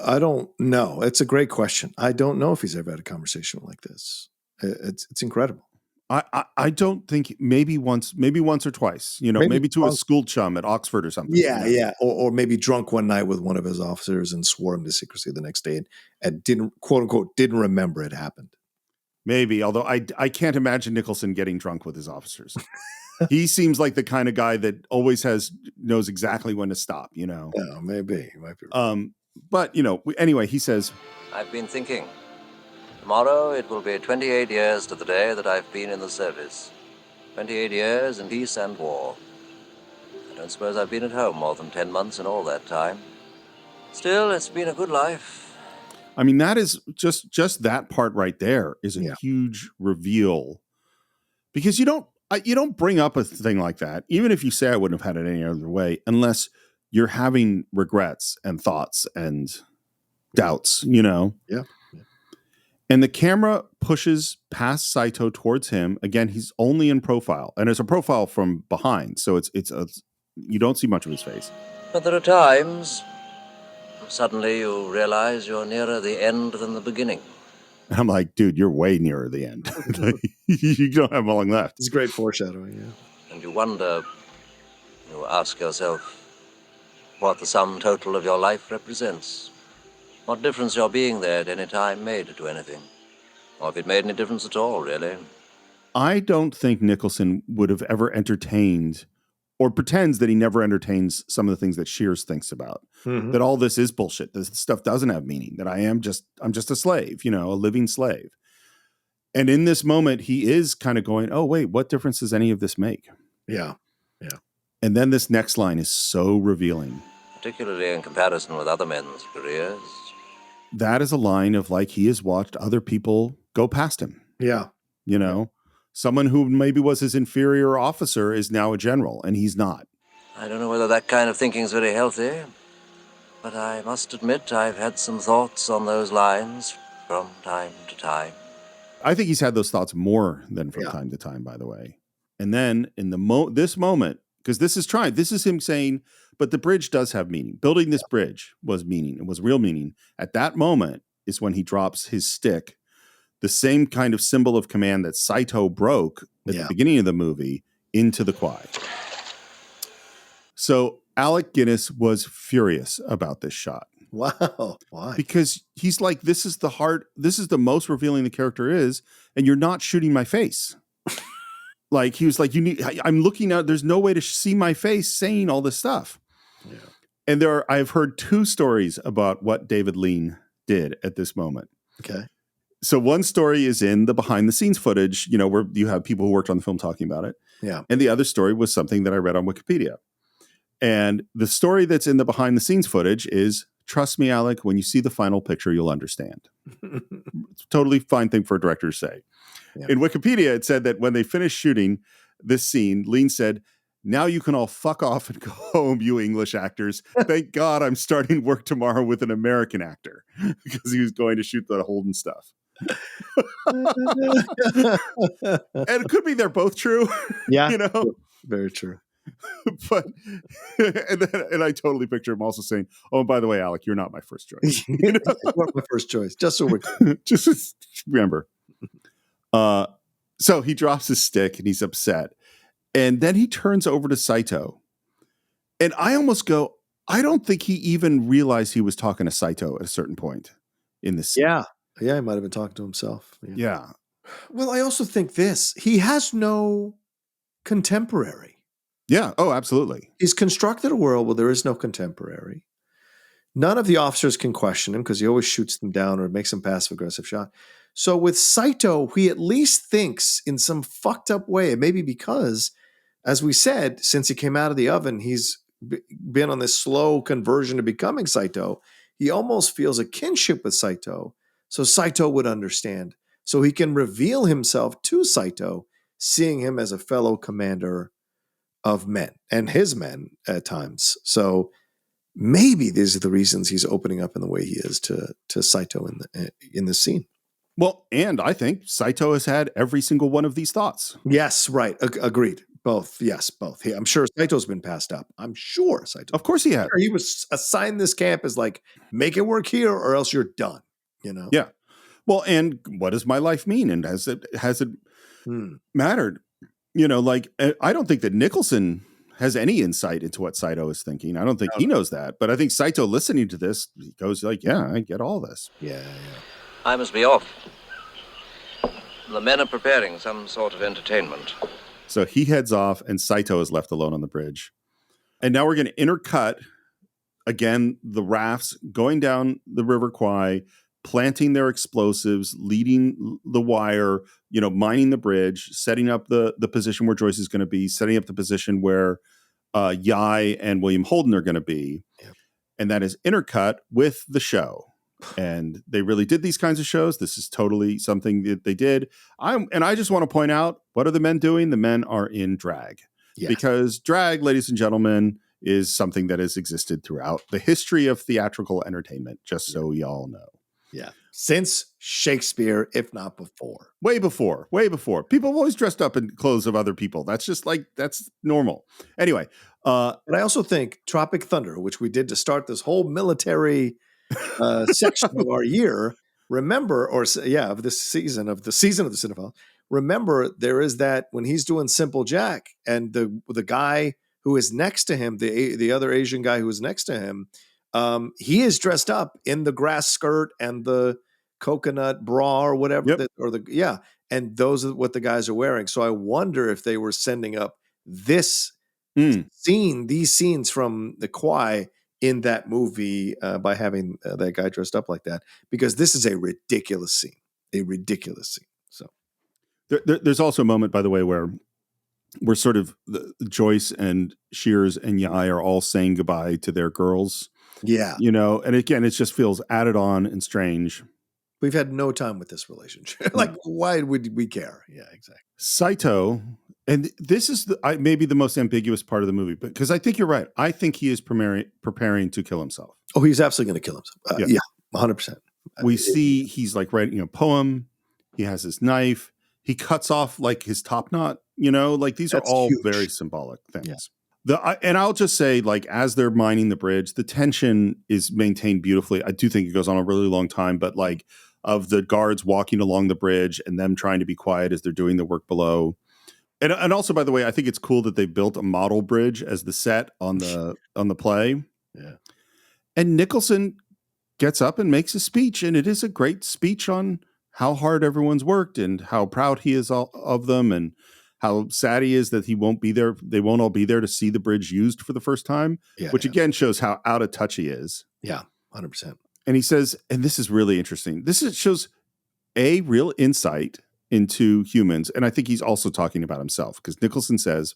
I don't know. It's a great question. I don't know if he's ever had a conversation like this. It's incredible. I don't think maybe once or twice, maybe to a school chum at Oxford or something. Yeah, yeah. Or maybe drunk one night with one of his officers and swore him to secrecy the next day and didn't, quote unquote, didn't remember it happened. Maybe, although I can't imagine Nicholson getting drunk with his officers. He seems like the kind of guy that always knows exactly when to stop, Yeah, maybe. He might be right. But, anyway, he says, I've been thinking. Tomorrow it will be 28 years to the day that I've been in the service. 28 years in peace and war. I don't suppose I've been at home more than 10 months in all that time. Still, it's been a good life. I mean, that is just that part right there is a huge reveal. Because you don't bring up a thing like that, even if you say I wouldn't have had it any other way, unless you're having regrets and thoughts and doubts, Yeah. And the camera pushes past Saito towards him. Again, he's only in profile, and it's a profile from behind, so it's you don't see much of his face. But there are times, suddenly you realize you're nearer the end than the beginning. And I'm like, dude, you're way nearer the end. You don't have long left. It's great foreshadowing, yeah. And you wonder, you ask yourself, what the sum total of your life represents. What difference your being there at any time made to anything. Or if it made any difference at all, really. I don't think Nicholson would have ever entertained or pretends that he never entertains some of the things that Shears thinks about. Mm-hmm. That all this is bullshit. This stuff doesn't have meaning. That I'm just a slave, a living slave. And in this moment, he is kind of going, oh, wait, what difference does any of this make? Yeah. Yeah. And then this next line is so revealing. Particularly in comparison with other men's careers. That is a line of like he has watched other people go past him. Yeah. Someone who maybe was his inferior officer is now a general, and he's not. I don't know whether that kind of thinking is very healthy, but I must admit I've had some thoughts on those lines from time to time. I think he's had those thoughts more than from time to time, by the way. And then in this moment, because this is him saying, but the bridge does have meaning. Building this bridge was meaning. It was real meaning. At that moment is when he drops his stick, the same kind of symbol of command that Saito broke at the beginning of the movie, into the Kwai. So Alec Guinness was furious about this shot. Wow. Why? Because he's like, this is the most revealing the character is, and you're not shooting my face. Like, he was like, I'm looking out, there's no way to see my face saying all this stuff. Yeah. And I've heard two stories about what David Lean did at this moment. Okay. So one story is in the behind the scenes footage, where you have people who worked on the film talking about it. Yeah. And the other story was something that I read on Wikipedia. And the story that's in the behind the scenes footage is, trust me, Alec, when you see the final picture, you'll understand. It's a totally fine thing for a director to say. Yeah. In Wikipedia, it said that when they finished shooting this scene, Lean said, now you can all fuck off and go home, you English actors. Thank God I'm starting work tomorrow with an American actor, because he was going to shoot the Holden stuff. And it could be they're both true. Yeah. Very true. But and I totally picture him also saying, oh, by the way, Alec, you're not my first choice. You're not my first choice. Just so we're just remember. So he drops his stick and he's upset. And then he turns over to Saito. And I almost go, I don't think he even realized he was talking to Saito at a certain point in this scene. Yeah. Yeah, he might have been talking to himself. Yeah. Well, I also think he has no contemporary. Yeah. Oh, absolutely. He's constructed a world where there is no contemporary. None of the officers can question him because he always shoots them down or makes some passive-aggressive shot. So with Saito, he at least thinks in some fucked up way, maybe because, as we said, since he came out of the oven, he's been on this slow conversion to becoming Saito. He almost feels a kinship with Saito. So Saito would understand. so he can reveal himself to Saito, seeing him as a fellow commander of men and his men at times. So maybe these are the reasons he's opening up in the way he is to Saito in this scene. Well, and I think Saito has had every single one of these thoughts. Yes, right. Agreed. Both. Yes, both. I'm sure Saito's been passed up. I'm sure Saito. Of course he has. He was assigned this camp as like, make it work here or else you're done. You know? Yeah. Well, and what does my life mean? And has it mattered? You know, like, I don't think that Nicholson has any insight into what Saito is thinking. I don't think he knows that. But I think Saito, listening to this, he goes like, yeah, I get all this. Yeah. I must be off. The men are preparing some sort of entertainment. So he heads off, and Saito is left alone on the bridge. And now we're going to intercut, again, the rafts going down the River Kwai, planting their explosives, leading the wire, mining the bridge, setting up the position where Joyce is going to be, setting up the position where Yai and William Holden are going to be. Yeah. And that is intercut with the show. And they really did these kinds of shows. This is totally something that they did. I just want to point out, what are the men doing? The men are in drag. Yes. Because drag, ladies and gentlemen, is something that has existed throughout the history of theatrical entertainment, just so y'all know. Yeah. Since Shakespeare, if not before. Way before. People have always dressed up in clothes of other people. That's just that's normal. Anyway. And I also think Tropic Thunder, which we did to start this whole military section of our year, of this season of the Cine-Files. Remember, there is that when he's doing Simple Jack, and the guy who is next to him, the other Asian guy who is next to him, he is dressed up in the grass skirt and the coconut bra or whatever, and those are what the guys are wearing. So I wonder if they were sending up this scene, these scenes from the Kwai in that movie by having that guy dressed up like that, because this is a ridiculous scene. So there's also a moment, by the way, where we're sort of Joyce and Shears and Yai are all saying goodbye to their girls. Yeah. And again, it just feels added on and strange. We've had no time with this relationship. Why would we care? Yeah, exactly. Saito, and this is maybe the most ambiguous part of the movie, because I think you're right. I think he is preparing to kill himself. Oh, he's absolutely going to kill himself. Yeah, 100%. We see he's writing a poem. He has his knife. He cuts off his top knot. These are all huge. Very symbolic things. Yeah. And I'll just say, as they're mining the bridge, the tension is maintained beautifully. I do think it goes on a really long time, but of the guards walking along the bridge and them trying to be quiet as they're doing the work below. And also, by the way, I think it's cool that they built a model bridge as the set on the play. Yeah. And Nicholson gets up and makes a speech, and it is a great speech on how hard everyone's worked and how proud he is of them, and how sad he is that he won't be there. They won't all be there to see the bridge used for the first time, which again shows how out of touch he is. Yeah, 100%. And he says, and this is really interesting, shows a real insight into humans. And I think he's also talking about himself, because Nicholson says,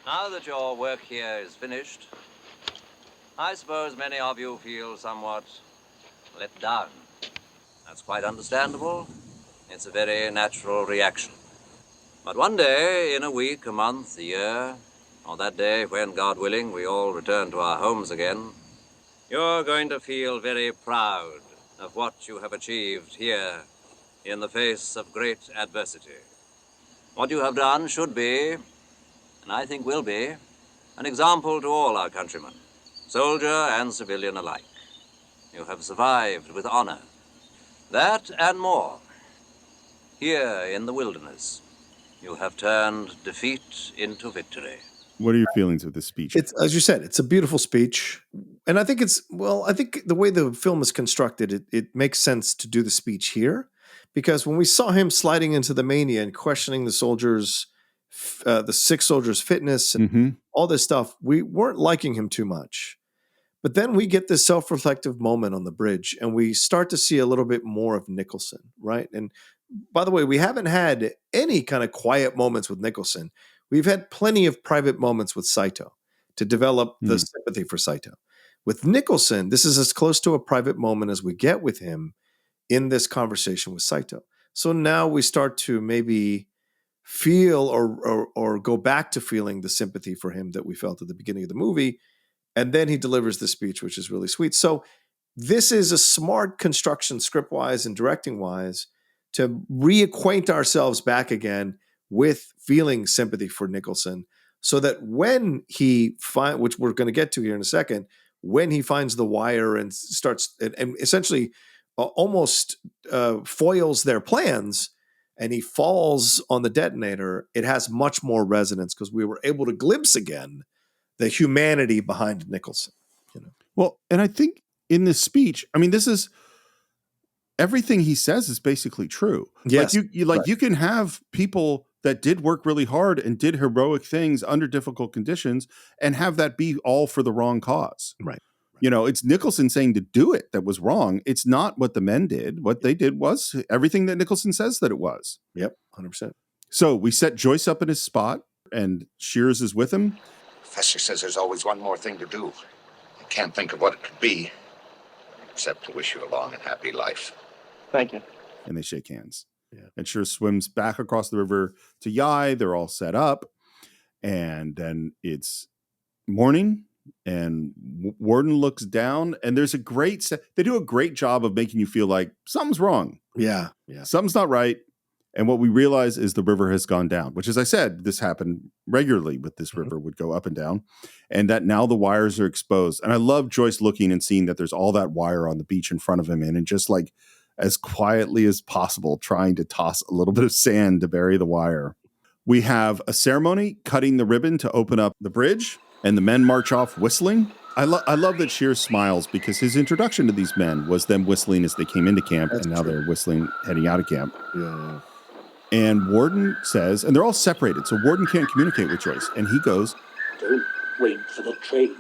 now that your work here is finished, I suppose many of you feel somewhat let down. That's quite understandable. It's a very natural reaction. But one day, in a week, a month, a year, or that day when, God willing, we all return to our homes again, you're going to feel very proud of what you have achieved here in the face of great adversity. What you have done should be, and I think will be, an example to all our countrymen, soldier and civilian alike. You have survived with honor. That and more. Here in the wilderness, you have turned defeat into victory. What are your feelings of this speech? It's, as you said, it's a beautiful speech. And I think I think the way the film is constructed, it makes sense to do the speech here. Because when we saw him sliding into the mania and questioning the soldiers, the sick soldiers' fitness and all this stuff, we weren't liking him too much. But then we get this self-reflective moment on the bridge, and we start to see a little bit more of Nicholson, right? And by the way, we haven't had any kind of quiet moments with Nicholson. We've had plenty of private moments with Saito to develop the sympathy for Saito. With Nicholson, this is as close to a private moment as we get with him in this conversation with Saito. So now we start to maybe feel or go back to feeling the sympathy for him that we felt at the beginning of the movie. And then he delivers the speech, which is really sweet. So this is a smart construction, script-wise and directing-wise, to reacquaint ourselves back again with feeling sympathy for Nicholson, so that when he which we're going to get to here in a second, when he finds the wire and starts and essentially almost foils their plans, and he falls on the detonator, it has much more resonance because we were able to glimpse again the humanity behind Nicholson. Well, and I think in this speech, I mean, this is everything he says is basically true. Yes, you can have people that did work really hard and did heroic things under difficult conditions and have that be all for the wrong cause. Right. It's Nicholson saying to do it that was wrong. It's not what the men did. What they did was everything that Nicholson says that it was. Yep, 100%. So we set Joyce up in his spot, and Shears is with him. Professor says there's always one more thing to do. I can't think of what it could be, except to wish you a long and happy life. Thank you. And they shake hands. Yeah. And Shears swims back across the river to Yai. They're all set up. And then it's morning, and Warden looks down, and there's they do a great job of making you feel like something's wrong. Yeah. Something's not right. And what we realize is the river has gone down, which, as I said, this happened regularly with this river, would go up and down, and that now the wires are exposed. And I love Joyce looking and seeing that there's all that wire on the beach in front of him, and just like as quietly as possible, trying to toss a little bit of sand to bury the wire. We have a ceremony cutting the ribbon to open up the bridge, and the men march off whistling. I love that Shears smiles, because his introduction to these men was them whistling as they came into camp. That's and now true. They're whistling heading out of camp. Yeah. And Warden says, and they're all separated, so Warden can't communicate with Joyce. And he goes, "Don't wait for the train.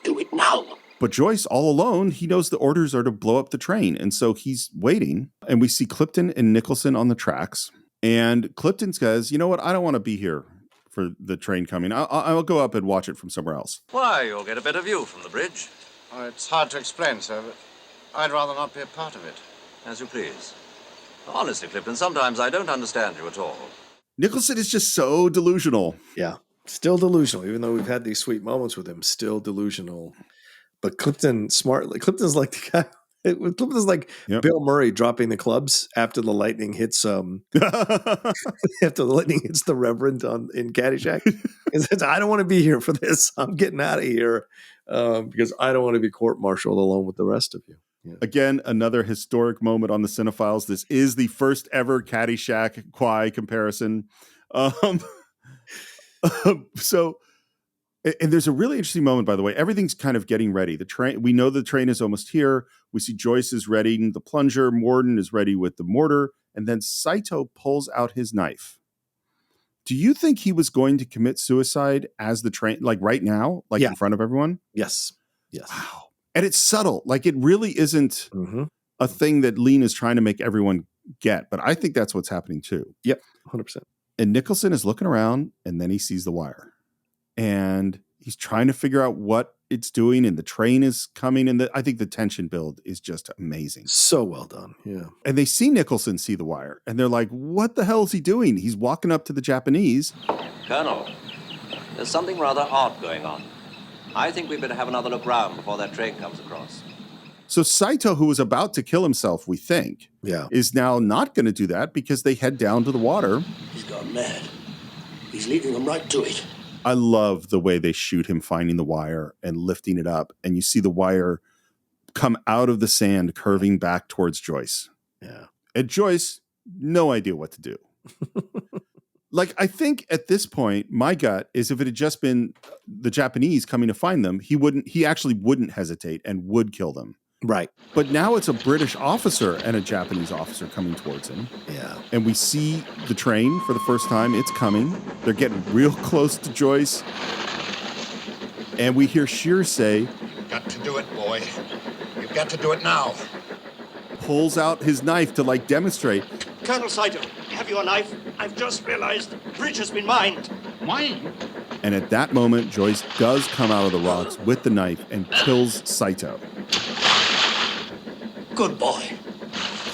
Do it now." But Joyce, all alone, he knows the orders are to blow up the train. And so he's waiting. And we see Clifton and Nicholson on the tracks. And Clifton says, you know what? I don't want to be here for the train coming. I'll go up and watch it from somewhere else. Why, you'll get a better view from the bridge. Oh, it's hard to explain, sir, but I'd rather not be a part of it. As you please. Honestly, Clifton, sometimes I don't understand you at all. Nicholson is just so delusional. Yeah, still delusional. Even though we've had these sweet moments with him, still delusional. But Clifton's like the guy. Clifton's like Bill Murray dropping the clubs after the lightning hits after the lightning hits the Reverend in Caddyshack. He says, "I don't want to be here for this. I'm getting out of here because I don't want to be court-martialed along with the rest of you." Yeah. Again, another historic moment on the Cine-Files. This is the first ever Caddyshack Kwai comparison. And there's a really interesting moment, by the way. Everything's kind of getting ready. The train, we know the train is almost here. We see Joyce is readying the plunger. Morden is ready with the mortar. And then Saito pulls out his knife. Do you think he was going to commit suicide as the train, like right now, like in front of everyone? Yes. Wow. And it's subtle. Like it really isn't a thing that Lean is trying to make everyone get. But I think that's what's happening too. Yep, 100%. And Nicholson is looking around, and then he sees the wire. And he's trying to figure out what it's doing, and the train is coming. And I think the tension build is just amazing. So well done. Yeah. And they see Nicholson see the wire, and they're like, what the hell is he doing? He's walking up to the Japanese. Colonel, there's something rather odd going on. I think we better have another look round before that train comes across. So Saito, who was about to kill himself, we think, is now not going to do that because they head down to the water. He's gone mad. He's leading them right to it. I love the way they shoot him finding the wire and lifting it up. And you see the wire come out of the sand, curving back towards Joyce. Yeah. And Joyce, no idea what to do. Like, I think at this point, my gut is if it had just been the Japanese coming to find them, he actually wouldn't hesitate and would kill them. Right. But now it's a British officer and a Japanese officer coming towards him. Yeah. And we see the train for the first time. It's coming. They're getting real close to Joyce. And we hear Shears say, "You've got to do it, boy. You've got to do it now." Pulls out his knife to demonstrate. Colonel Saito, have you a knife? I've just realized the bridge has been mined. Mine? And at that moment, Joyce does come out of the rocks with the knife and kills Saito. Good boy.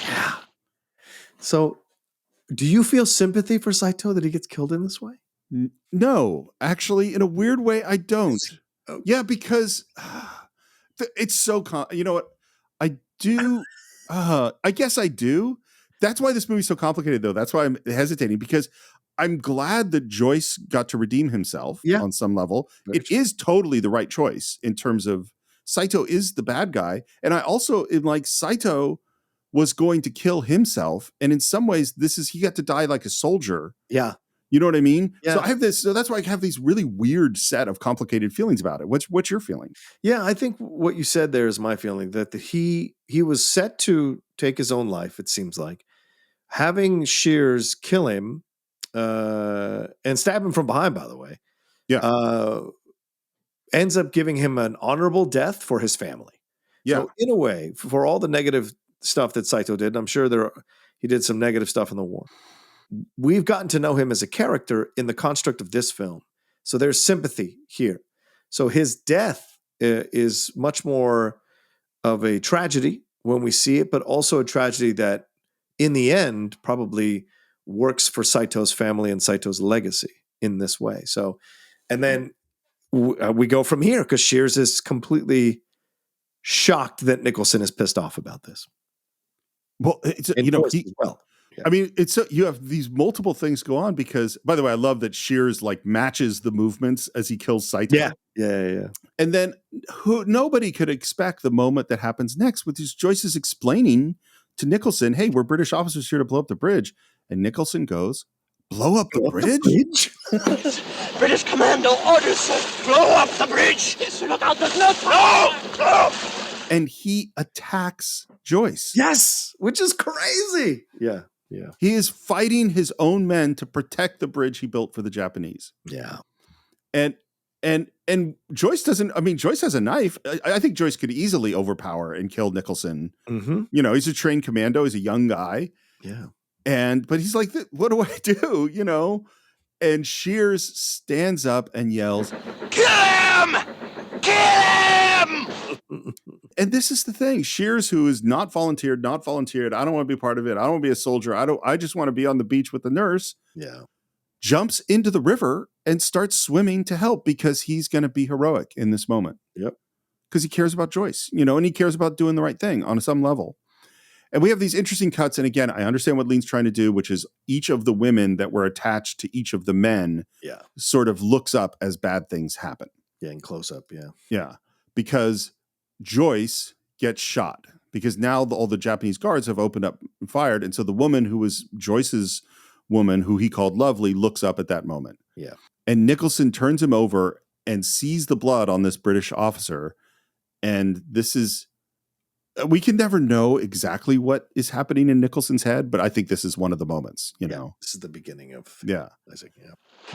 Yeah. So, do you feel sympathy for Saito that he gets killed in this way? No, actually, in a weird way, I don't. Okay. Yeah, because it's so you know what? I do. I guess I do. That's why this movie's so complicated, though. That's why I'm hesitating, because I'm glad that Joyce got to redeem himself on some level. It is totally the right choice in terms of Saito is the bad guy. And I also am like, Saito was going to kill himself. And in some ways, he got to die like a soldier. Yeah. You know what I mean? Yeah. So I have this. So that's why I have these really weird set of complicated feelings about it. What's your feeling? Yeah, I think what you said there is my feeling, that he was set to take his own life, it seems like. Having Shears kill him and stab him from behind, by the way, ends up giving him an honorable death for his family. Yeah. So in a way, for all the negative stuff that Saito did, I'm sure he did some negative stuff in the war. We've gotten to know him as a character in the construct of this film. So there's sympathy here. So his death is much more of a tragedy when we see it, but also a tragedy that in the end probably works for Saito's family and Saito's legacy in this way. So, and then we go from here, because Shears is completely shocked that Nicholson is pissed off about this. Well, it's, I mean, you have these multiple things go on, because, by the way, I love that Shears like matches the movements as he kills Saito. Yeah. And then nobody could expect the moment that happens next, which is Joyce is explaining to Nicholson, hey, we're British officers here to blow up the bridge. And Nicholson goes, blow up the bridge? British Commando orders, sir. Blow up the bridge. Look out, there's no time. No. And he attacks Joyce. Yes, which is crazy. Yeah. He is fighting his own men to protect the bridge he built for the Japanese. Yeah. And Joyce doesn't, I mean, Joyce has a knife. I think Joyce could easily overpower and kill Nicholson. Mm-hmm. You know, he's a trained commando. He's a young guy. Yeah. But he's like, what do I do? You know? And Shears stands up and yells, kill him! Kill him! And this is the thing. Shears, who is not volunteered. I don't want to be part of it. I don't want to be a soldier. I just want to be on the beach with the nurse. Yeah. Jumps into the river and starts swimming to help, because he's going to be heroic in this moment. Yep. Because he cares about Joyce, you know, and he cares about doing the right thing on some level. And we have these interesting cuts. And again, I understand what Lean's trying to do, which is each of the women that were attached to each of the men sort of looks up as bad things happen. Yeah, in close up, yeah. Yeah, because Joyce gets shot, because now all the Japanese guards have opened up and fired. And so the woman who was Joyce's woman, who he called Lovely, looks up at that moment. Yeah. And Nicholson turns him over and sees the blood on this British officer. And this is, we can never know exactly what is happening in Nicholson's head, but I think this is one of the moments, you know. This is the beginning of Isaac.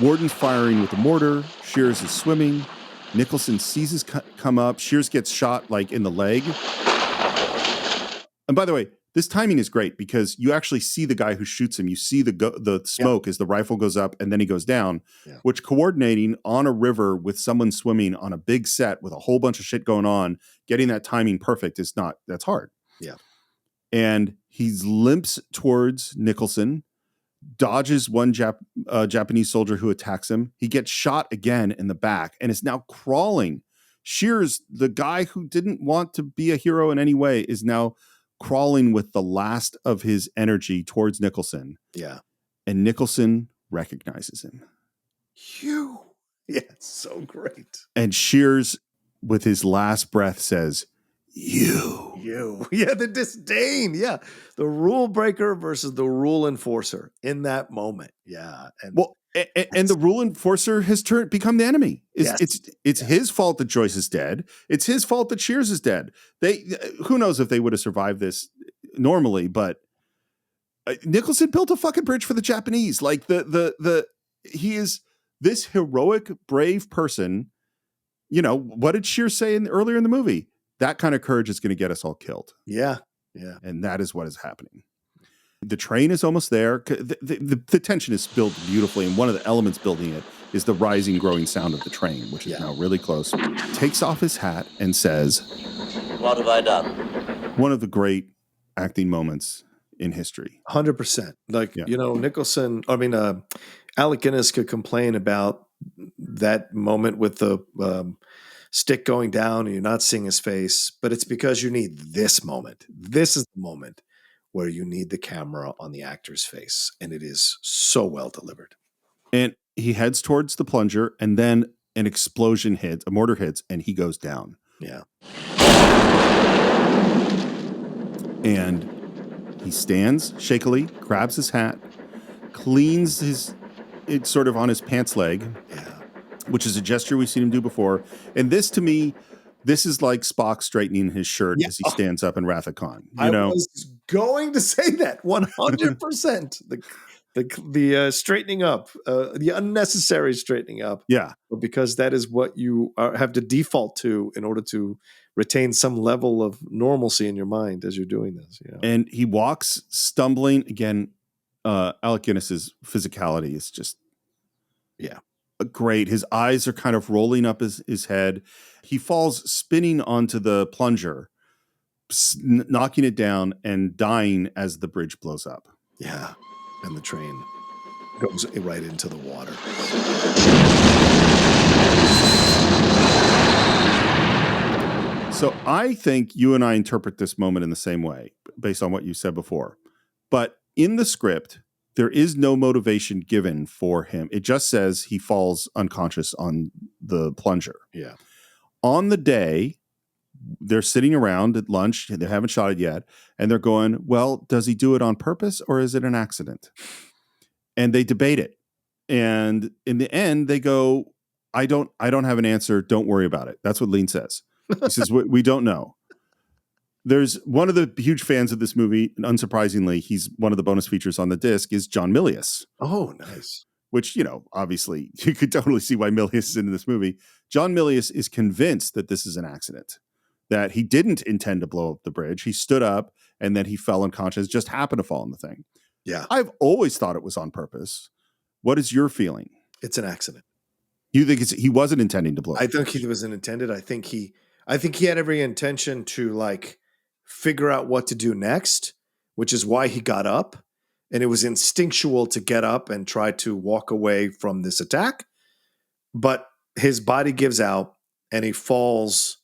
Warden's firing with a mortar. Shears is swimming. Nicholson sees his come up. Shears gets shot like in the leg. And by the way, this timing is great, because you actually see the guy who shoots him. You see the smoke as the rifle goes up and then he goes down, which, coordinating on a river with someone swimming on a big set with a whole bunch of shit going on, getting that timing perfect that's hard. Yeah. And he limps towards Nicholson, dodges one Japanese soldier who attacks him. He gets shot again in the back and is now crawling. Shears, the guy who didn't want to be a hero in any way, is now crawling with the last of his energy towards Nicholson. Yeah. And Nicholson recognizes him. Yeah, it's so great. And Shears, with his last breath, says, You. Yeah, the disdain. Yeah. The rule breaker versus the rule enforcer in that moment. Yeah. And the rule enforcer has become the enemy. It's his fault that Joyce is dead. It's his fault that Shears is dead. Who knows if they would have survived this normally, but Nicholson built a fucking bridge for the Japanese. Like he is this heroic, brave person. You know, what did Shears say earlier in the movie? That kind of courage is going to get us all killed. Yeah. And that is what is happening. The train is almost there. The tension is built beautifully, and one of the elements building it is the rising, growing sound of the train, which is now really close. Takes off his hat and says, What have I done? One of the great acting moments in history. 100%. Like, Yeah. Nicholson, Alec Guinness could complain about that moment with the stick going down and you're not seeing his face, but it's because you need this moment. This is the moment where you need the camera on the actor's face, and it is so well delivered. And he heads towards the plunger, and then an explosion hits, a mortar hits, and he goes down. Yeah. And he stands shakily, grabs his hat, cleans it's sort of on his pants leg, which is a gesture we've seen him do before. And this, to me, this is like Spock straightening his shirt as he stands up in Wrath of Khan. I was going to say that 100%. The straightening up, the unnecessary straightening up. Yeah. Because that is what you have to default to in order to retain some level of normalcy in your mind as you're doing this. And he walks stumbling again. Alec Guinness's physicality is just great. His eyes are kind of rolling up his head. He falls spinning onto the plunger, knocking it down and dying as the bridge blows up. Yeah. And the train goes right into the water. So I think you and I interpret this moment in the same way, based on what you said before. But in the script, there is no motivation given for him. It just says he falls unconscious on the plunger. Yeah. On the day, they're sitting around at lunch. They haven't shot it yet. And they're going, well, does he do it on purpose or is it an accident? And they debate it. And in the end, they go, I don't have an answer. Don't worry about it. That's what Lean says. He says, we don't know. There's one of the huge fans of this movie, and unsurprisingly, he's one of the bonus features on the disc, is John Milius. Oh, nice. Which, obviously, you could totally see why Milius is in this movie. John Milius is convinced that this is an accident, that he didn't intend to blow up the bridge. He stood up, and then he fell unconscious, just happened to fall on the thing. Yeah. I've always thought it was on purpose. What is your feeling? It's an accident. You think he wasn't intending to blow up? I think he wasn't intended. I think he had every intention to, figure out what to do next, which is why he got up. And it was instinctual to get up and try to walk away from this attack. But his body gives out and he falls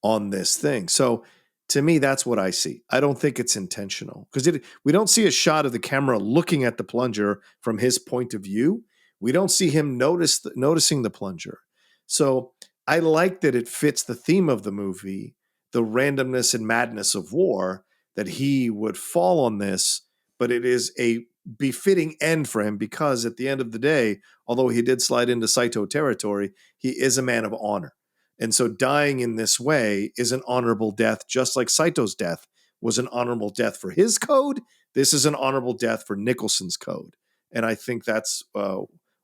on this thing. So to me, that's what I see. I don't think it's intentional because we don't see a shot of the camera looking at the plunger from his point of view. We don't see him noticing the plunger. So I like that it fits the theme of the movie, the randomness and madness of war, that he would fall on this, but it is a befitting end for him because at the end of the day, although he did slide into Saito territory, he is a man of honor. And so dying in this way is an honorable death, just like Saito's death was an honorable death for his code. This is an honorable death for Nicholson's code. And I think that's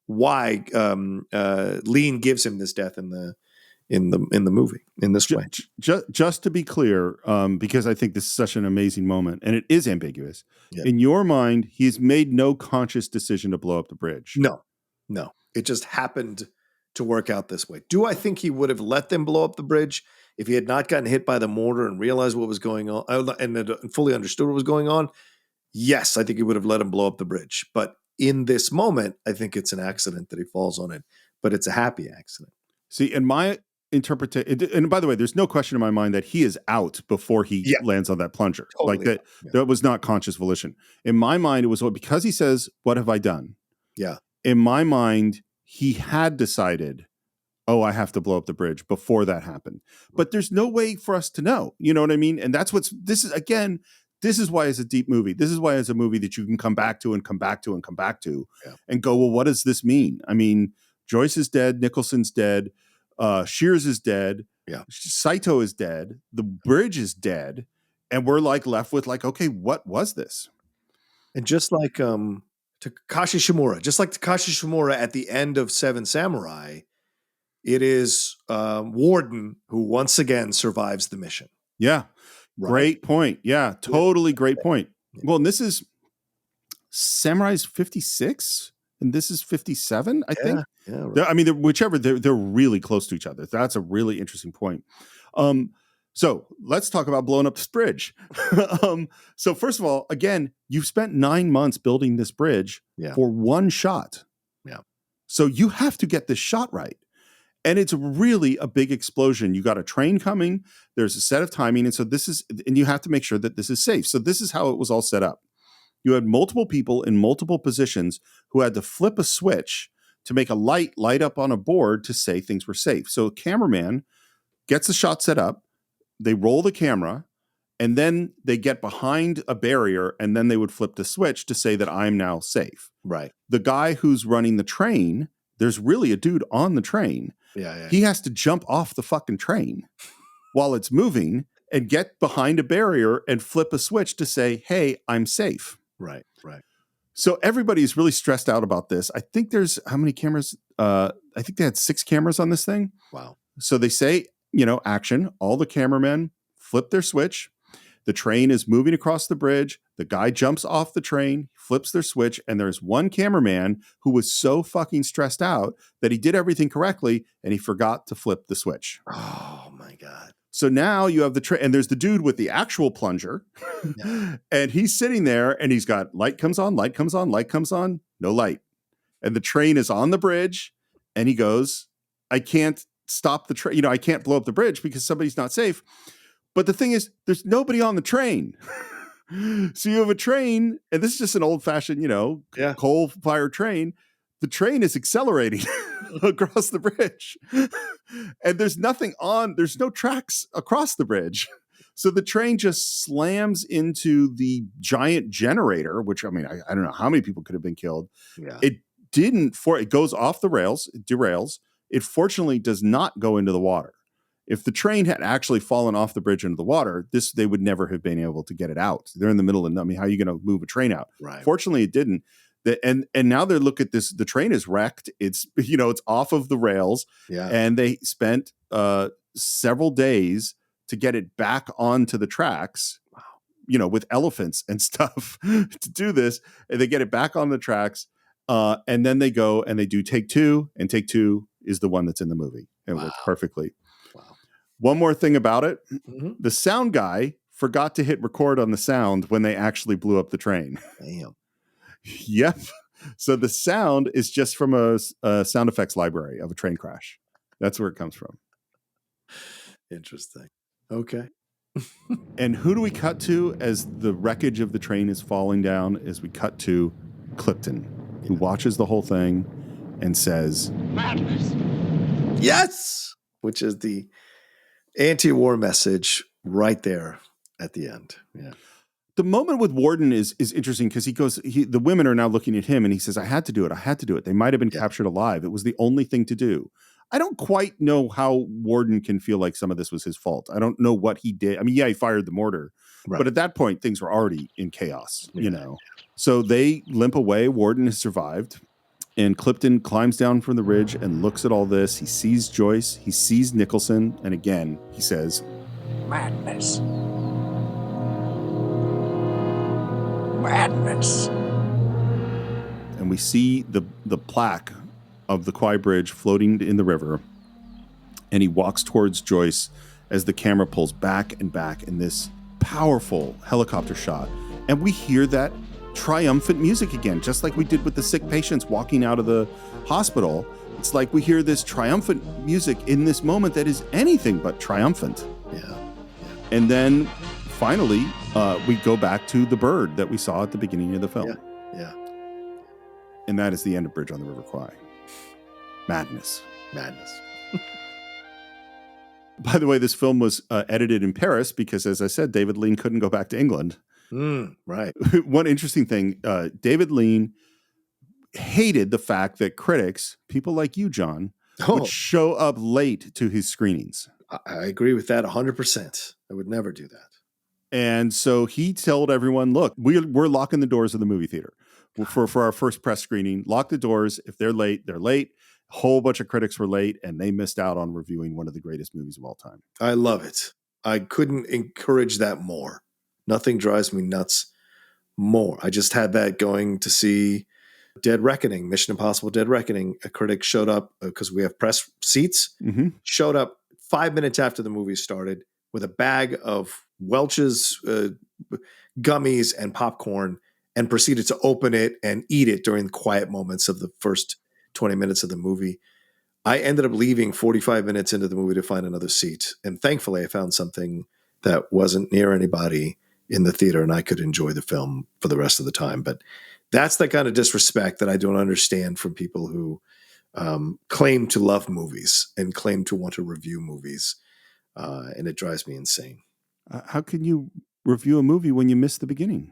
why Lean gives him this death in the movie in this way. Just to be clear, because I think this is such an amazing moment, and it is ambiguous. Yeah. In your mind, he's made no conscious decision to blow up the bridge. No. It just happened to work out this way. Do I think he would have let them blow up the bridge if he had not gotten hit by the mortar and realized what was going on and fully understood what was going on? Yes, I think he would have let him blow up the bridge. But in this moment, I think it's an accident that he falls on it, but it's a happy accident. See, in my interpretation, and by the way, there's no question in my mind that he is out before he lands on that plunger. Totally like that, that was not conscious volition. In my mind, it was because he says, "What have I done?" Yeah. In my mind, he had decided, "Oh, I have to blow up the bridge" before that happened. But there's no way for us to know. You know what I mean? And that's this is why it's a deep movie. This is why it's a movie that you can come back to and come back to and come back to and go, well, what does this mean? I mean, Joyce is dead. Nicholson's dead. Shears is dead. Yeah. Saito is dead. The bridge is dead. And we're left with okay, what was this? And just like Takashi Shimura at the end of Seven Samurai, it is Warden who once again survives the mission. Yeah. Right. Great point. Yeah, totally great point. Well, and this is Samurai's 56 and this is 57, I think. Yeah, right. I mean, they're really close to each other. That's a really interesting point. So let's talk about blowing up this bridge. So first of all, again, you've spent 9 months building this bridge for one shot. Yeah. So you have to get this shot right. And it's really a big explosion. You got a train coming. There's a set of timing. And so and you have to make sure that this is safe. So this is how it was all set up. You had multiple people in multiple positions who had to flip a switch to make a light up on a board to say things were safe. So a cameraman gets the shot set up. They roll the camera, and then they get behind a barrier, and then they would flip the switch to say that I'm now safe. Right. The guy who's running the train, there's really a dude on the train. Yeah. He has to jump off the fucking train while it's moving and get behind a barrier and flip a switch to say, hey, I'm safe. Right. So everybody's really stressed out about this. I think there's how many cameras? I think they had 6 cameras on this thing. Wow. So they say, action. All the cameramen flip their switch. The train is moving across the bridge. The guy jumps off the train, flips their switch, and there's one cameraman who was so fucking stressed out that he did everything correctly and he forgot to flip the switch. Oh my God. So now you have the train, and there's the dude with the actual plunger, and he's sitting there, and he's got light comes on, no light. And the train is on the bridge, and he goes, I can't stop the train. I can't blow up the bridge because somebody's not safe. But the thing is, there's nobody on the train. So you have a train, and this is just an old-fashioned, coal-fired train. The train is accelerating across the bridge. And there's no tracks across the bridge. So the train just slams into the giant generator, which, I don't know how many people could have been killed. Yeah. It goes off the rails, it derails. It fortunately does not go into the water. If the train had actually fallen off the bridge into the water, they would never have been able to get it out. They're in the middle of, how are you going to move a train out? Right. Fortunately, it didn't. And now they look at this, the train is wrecked. It's, it's off of the rails. Yeah. And they spent several days to get it back onto the tracks, with elephants and stuff to do this. And they get it back on the tracks. And then they go and they do take 2, and take 2 is the one that's in the movie. It works perfectly. Wow. One more thing about it. Mm-hmm. The sound guy forgot to hit record on the sound when they actually blew up the train. Damn. Yep. So the sound is just from a sound effects library of a train crash. That's where it comes from. Interesting. Okay. And who do we cut to as the wreckage of the train is falling down? As we cut to Clifton, who watches the whole thing and says, Madness. Yes! Which is the anti-war message right there at the end. Yeah. The moment with Warden is interesting because the women are now looking at him and he says, I had to do it. They might have been captured alive. It was the only thing to do. I don't quite know how Warden can feel like some of this was his fault. I don't know what he did. He fired the mortar, but at that point things were already in chaos, So they limp away. Warden has survived, and Clifton climbs down from the ridge and looks at all this. He sees Joyce, he sees Nicholson, and again, he says, Madness. Madness. And we see the plaque of the Kwai Bridge floating in the river, and he walks towards Joyce as the camera pulls back and back in this powerful helicopter shot, and we hear that triumphant music again, just like we did with the sick patients walking out of the hospital. It's like we hear this triumphant music in this moment that is anything but triumphant. Yeah. And then finally, we go back to the bird that we saw at the beginning of the film. Yeah. And that is the end of Bridge on the River Kwai. Madness. By the way, this film was edited in Paris because, as I said, David Lean couldn't go back to England. Right. One interesting thing, David Lean hated the fact that critics, people like you, John, would show up late to his screenings. I agree with that 100%. I would never do that. And so he told everyone, look, we're locking the doors of the movie theater for our first press screening. Lock the doors. If they're late, they're late. A whole bunch of critics were late, and they missed out on reviewing one of the greatest movies of all time. I love it. I couldn't encourage that more. Nothing drives me nuts more. I just had that going to see Dead Reckoning, Mission Impossible Dead Reckoning. A critic showed up because we have press seats, showed up 5 minutes after the movie started, with a bag of Welch's gummies and popcorn and proceeded to open it and eat it during the quiet moments of the first 20 minutes of the movie. I ended up leaving 45 minutes into the movie to find another seat. And thankfully, I found something that wasn't near anybody in the theater and I could enjoy the film for the rest of the time. But that's the kind of disrespect that I don't understand from people who claim to love movies and claim to want to review movies. And it drives me insane. How can you review a movie when you miss the beginning?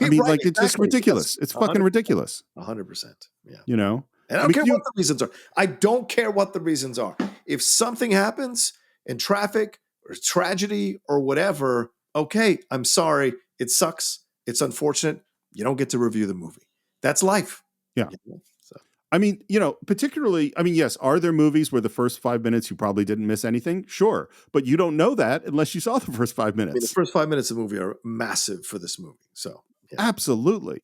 I mean, Right, like, it's just ridiculous. It's fucking ridiculous. 100%. Yeah. You know? And I don't care what the reasons are. I don't care what the reasons are. If something happens in traffic or tragedy or whatever, okay, I'm sorry. It sucks. It's unfortunate. You don't get to review the movie. That's life. Yeah. You know? So. I mean, you know, particularly, I mean, yes, are there movies where the first 5 minutes you probably didn't miss anything? Sure. But you don't know that unless you saw the first 5 minutes. I mean, the first 5 minutes of the movie are massive for this movie. So, yeah. Absolutely.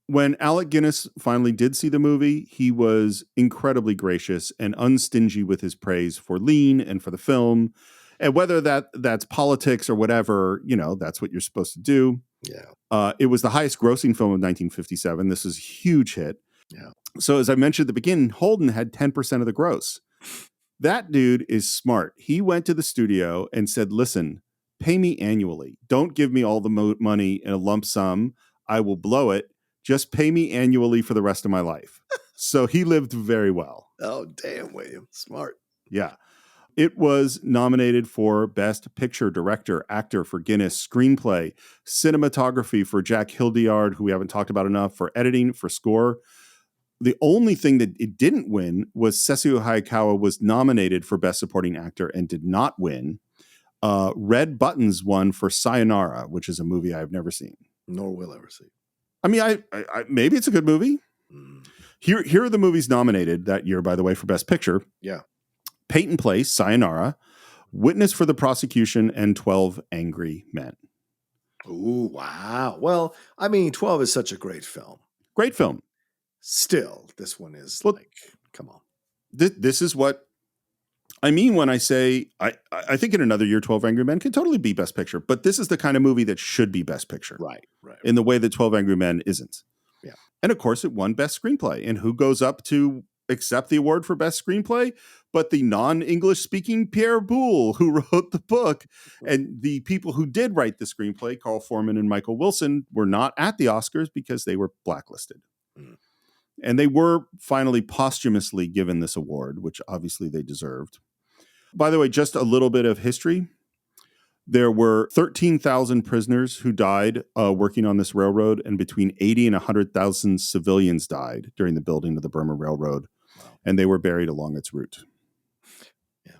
When Alec Guinness finally did see the movie, he was incredibly gracious and unstingy with his praise for Lean and for the film. And whether that's politics or whatever, you know, that's what you're supposed to do. Yeah. It was the highest grossing film of 1957. This is a huge hit. Yeah. So as I mentioned at the beginning, Holden had 10% of the gross. That dude is smart. He went to the studio and said, listen, pay me annually. Don't give me all the money in a lump sum. I will blow it. Just pay me annually for the rest of my life. So he lived very well. Oh, damn, William. Smart. Yeah. It was nominated for Best Picture, Director, Actor for Guinness, Screenplay, Cinematography for Jack Hildyard, who we haven't talked about enough, for Editing, for Score. The only thing that it didn't win was Sessue Hayakawa was nominated for Best Supporting Actor and did not win. Red Buttons won for Sayonara, which is a movie I've never seen. Nor will ever see. I mean, I maybe it's a good movie. Here are the movies nominated that year, by the way, for Best Picture. Yeah. Peyton Place, Sayonara, Witness for the Prosecution, and 12 Angry Men. Ooh, wow. Well, I mean, 12 is such a great film. Great film. Still, this one is come on. This is what I mean when I say I think in another year 12 Angry Men can totally be Best Picture, but this is the kind of movie that should be Best Picture. Right. In the way that 12 Angry Men isn't. Yeah. And of course it won Best Screenplay. And who goes up to accept the award for Best Screenplay but the non-English speaking Pierre Boulle, who wrote the book. And the people who did write the screenplay, Carl Foreman and Michael Wilson, were not at the Oscars because they were blacklisted. And they were finally posthumously given this award, which obviously they deserved. By the way, just a little bit of history. There were 13,000 prisoners who died working on this railroad, and between 80 and 100,000 civilians died during the building of the Burma Railroad, and they were buried along its route. Yeah.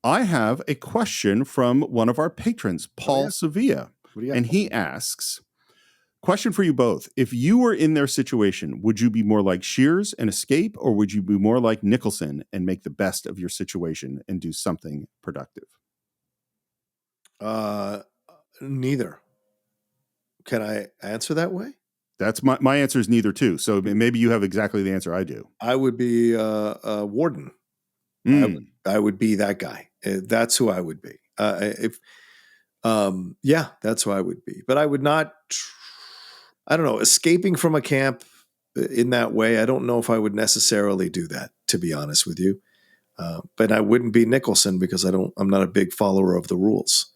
I have a question from one of our patrons, Paul Sevilla, and he asks, question for you both. If you were in their situation, would you be more like Shears and escape, or would you be more like Nicholson and make the best of your situation and do something productive? Neither. Can I answer that way? That's my answer is neither too. So maybe you have exactly the answer I do. I would be a warden. I would be that guy. That's who I would be. Yeah, that's who I would be. But I would not. I don't know. Escaping from a camp in that way, I don't know if I would necessarily do that, to be honest with you. But I wouldn't be Nicholson because I'm not a big follower of the rules,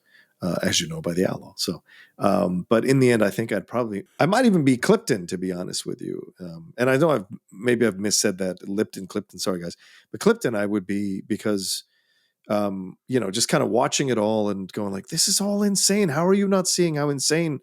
as you know, by the outlaw. So, but in the end, I think I might even be Clifton, to be honest with you. And I know I've missaid that. Clifton, sorry guys. But Clifton I would be because, just kind of watching it all and going like, this is all insane. How are you not seeing how insane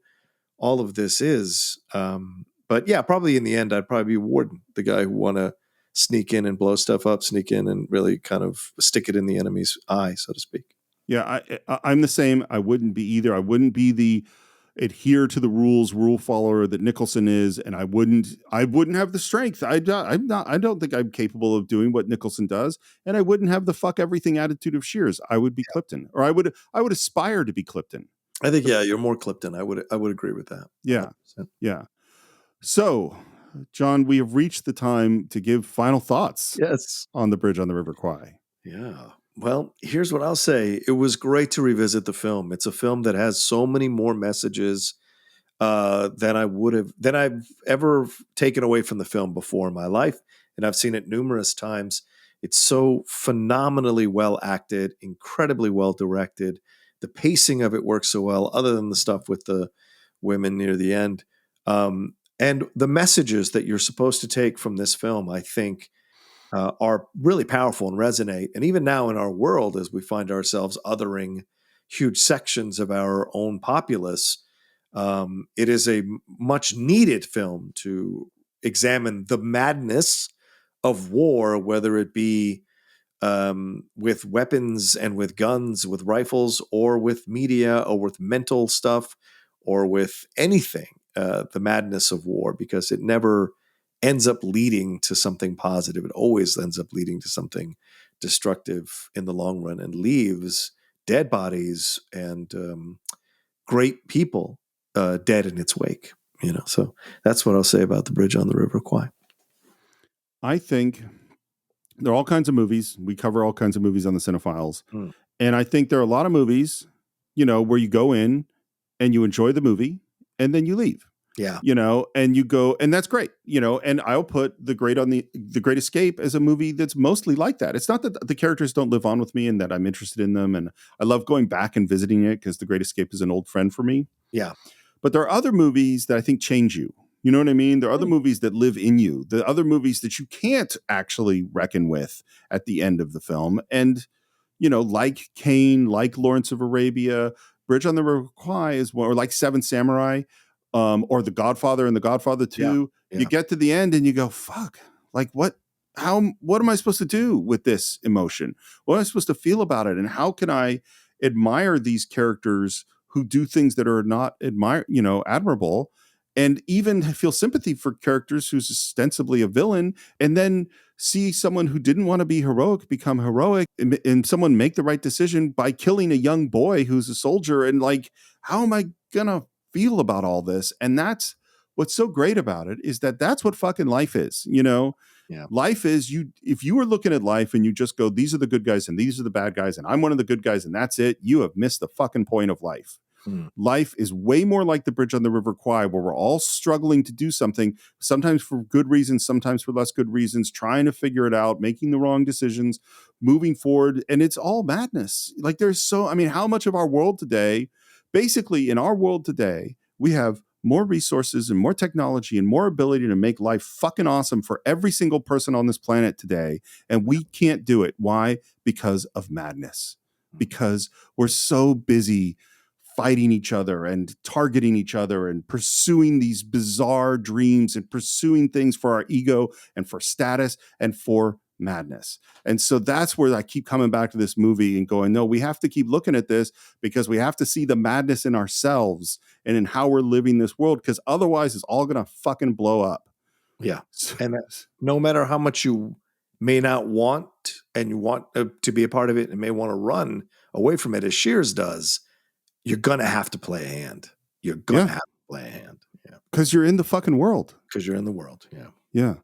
all of this is? But yeah, probably in the end, I'd probably be warden, the guy who want to sneak in and blow stuff up, sneak in and really kind of stick it in the enemy's eye, so to speak. Yeah, I'm the same. I wouldn't be either. I wouldn't be the adhere to the rules, rule follower that Nicholson is, and I wouldn't have the strength. I don't think I'm capable of doing what Nicholson does, and I wouldn't have the fuck everything attitude of Shears. I would be Clifton, or I would aspire to be Clifton. I think you're more Clifton. I would agree with that. Yeah, 100%. Yeah. So, John, we have reached the time to give final thoughts. Yes, on the bridge on the River Kwai. Yeah. Well, here's what I'll say. It was great to revisit the film. It's a film that has so many more messages than I've ever taken away from the film before in my life, and I've seen it numerous times. It's so phenomenally well acted, incredibly well directed. The pacing of it works so well, other than the stuff with the women near the end. And the messages that you're supposed to take from this film, I think, are really powerful and resonate. And even now in our world, as we find ourselves othering huge sections of our own populace, it is a much needed film to examine the madness of war, whether it be with weapons and with guns, with rifles, or with media, or with mental stuff, or with anything, the madness of war, because it never ends up leading to something positive. It always ends up leading to something destructive in the long run and leaves dead bodies and great people dead in its wake. So that's what I'll say about The Bridge on the River Kwai. I think there are all kinds of movies. We cover all kinds of movies on the Cine-Files. And I think there are a lot of movies, where you go in and you enjoy the movie and then you leave. Yeah. And you go, and that's great, and I'll put The Great Escape as a movie that's mostly like that. It's not that the characters don't live on with me and that I'm interested in them. And I love going back and visiting it because The Great Escape is an old friend for me. Yeah. But there are other movies that I think change you. You know what I mean? There are other movies that live in you. The other movies that you can't actually reckon with at the end of the film. And, like Caine, like Lawrence of Arabia, Bridge on the River Kwai is one, or like Seven Samurai, or The Godfather and The Godfather 2. Yeah. You get to the end and you go, fuck, like what am I supposed to do with this emotion? What am I supposed to feel about it? And how can I admire these characters who do things that are not admirable, and even feel sympathy for characters who's ostensibly a villain, and then see someone who didn't want to be heroic become heroic, and someone make the right decision by killing a young boy who's a soldier. And like, how am I gonna feel about all this? And that's what's so great about it, is that that's what fucking life is. Yeah. Life is, if you were looking at life and you just go, these are the good guys and these are the bad guys and I'm one of the good guys and that's it, you have missed the fucking point of life. Life is way more like The Bridge on the River Kwai, where we're all struggling to do something, sometimes for good reasons, sometimes for less good reasons, trying to figure it out, making the wrong decisions, moving forward. And it's all madness. Like how much of our world today, basically in our world today, we have more resources and more technology and more ability to make life fucking awesome for every single person on this planet today. And we can't do it. Why? Because of madness. Because we're so busy fighting each other and targeting each other and pursuing these bizarre dreams and pursuing things for our ego and for status and for madness. And so that's where I keep coming back to this movie and going, no, we have to keep looking at this, because we have to see the madness in ourselves and in how we're living this world, because otherwise it's all going to fucking blow up. Yeah. And no matter how much you may not want, and you want to be a part of it and may want to run away from it, as Shears does, you're going to have to play a hand. You're going to have to play a hand. Yeah. Because you're in the fucking world. Because you're in the world. Yeah. Yeah.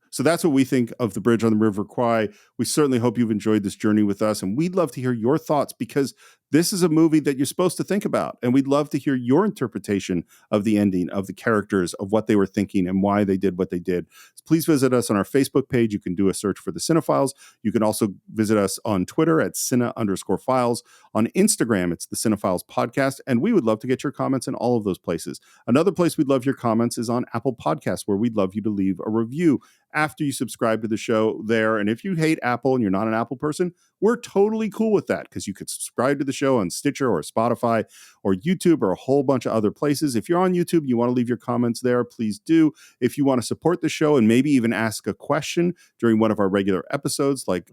So that's what we think of The Bridge on the River Kwai. We certainly hope you've enjoyed this journey with us, and we'd love to hear your thoughts, because this is a movie that you're supposed to think about, and we'd love to hear your interpretation of the ending, of the characters, of what they were thinking and why they did what they did. So please visit us on our Facebook page. You can do a search for The Cine-Files. You can also visit us on Twitter at Cine_Files. On Instagram, it's The Cine-Files Podcast, and we would love to get your comments in all of those places. Another place we'd love your comments is on Apple Podcasts, where we'd love you to leave a review after you subscribe to the show there. And if you hate Apple and you're not an Apple person, we're totally cool with that, because you could subscribe to the show on Stitcher or Spotify or YouTube or a whole bunch of other places. If you're on YouTube and you want to leave your comments there, please do. If you want to support the show and maybe even ask a question during one of our regular episodes, like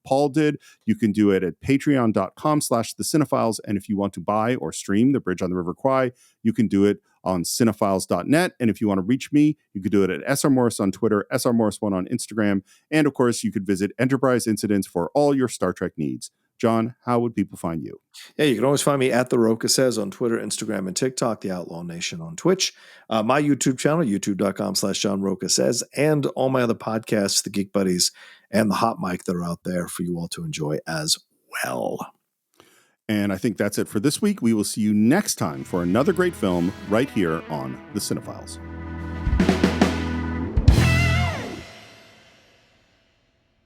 Paul did, you can do it at patreon.com/thecine-files. And if you want to buy or stream The Bridge on the River Kwai, you can do it on Cine-Files.net. And if you want to reach me, you could do it at SR Morris on Twitter, SR Morris1 on Instagram. And of course, you could visit Enterprise Incidents for all your Star Trek needs. John, how would people find you? Yeah, you can always find me at The Rocha Says on Twitter, Instagram, and TikTok, The Outlaw Nation on Twitch, my YouTube channel, youtube.com/John Rocha Says, and all my other podcasts, The Geek Buddies and The Hot Mic, that are out there for you all to enjoy as well. And I think that's it for this week. We will see you next time for another great film right here on the Cine-Files.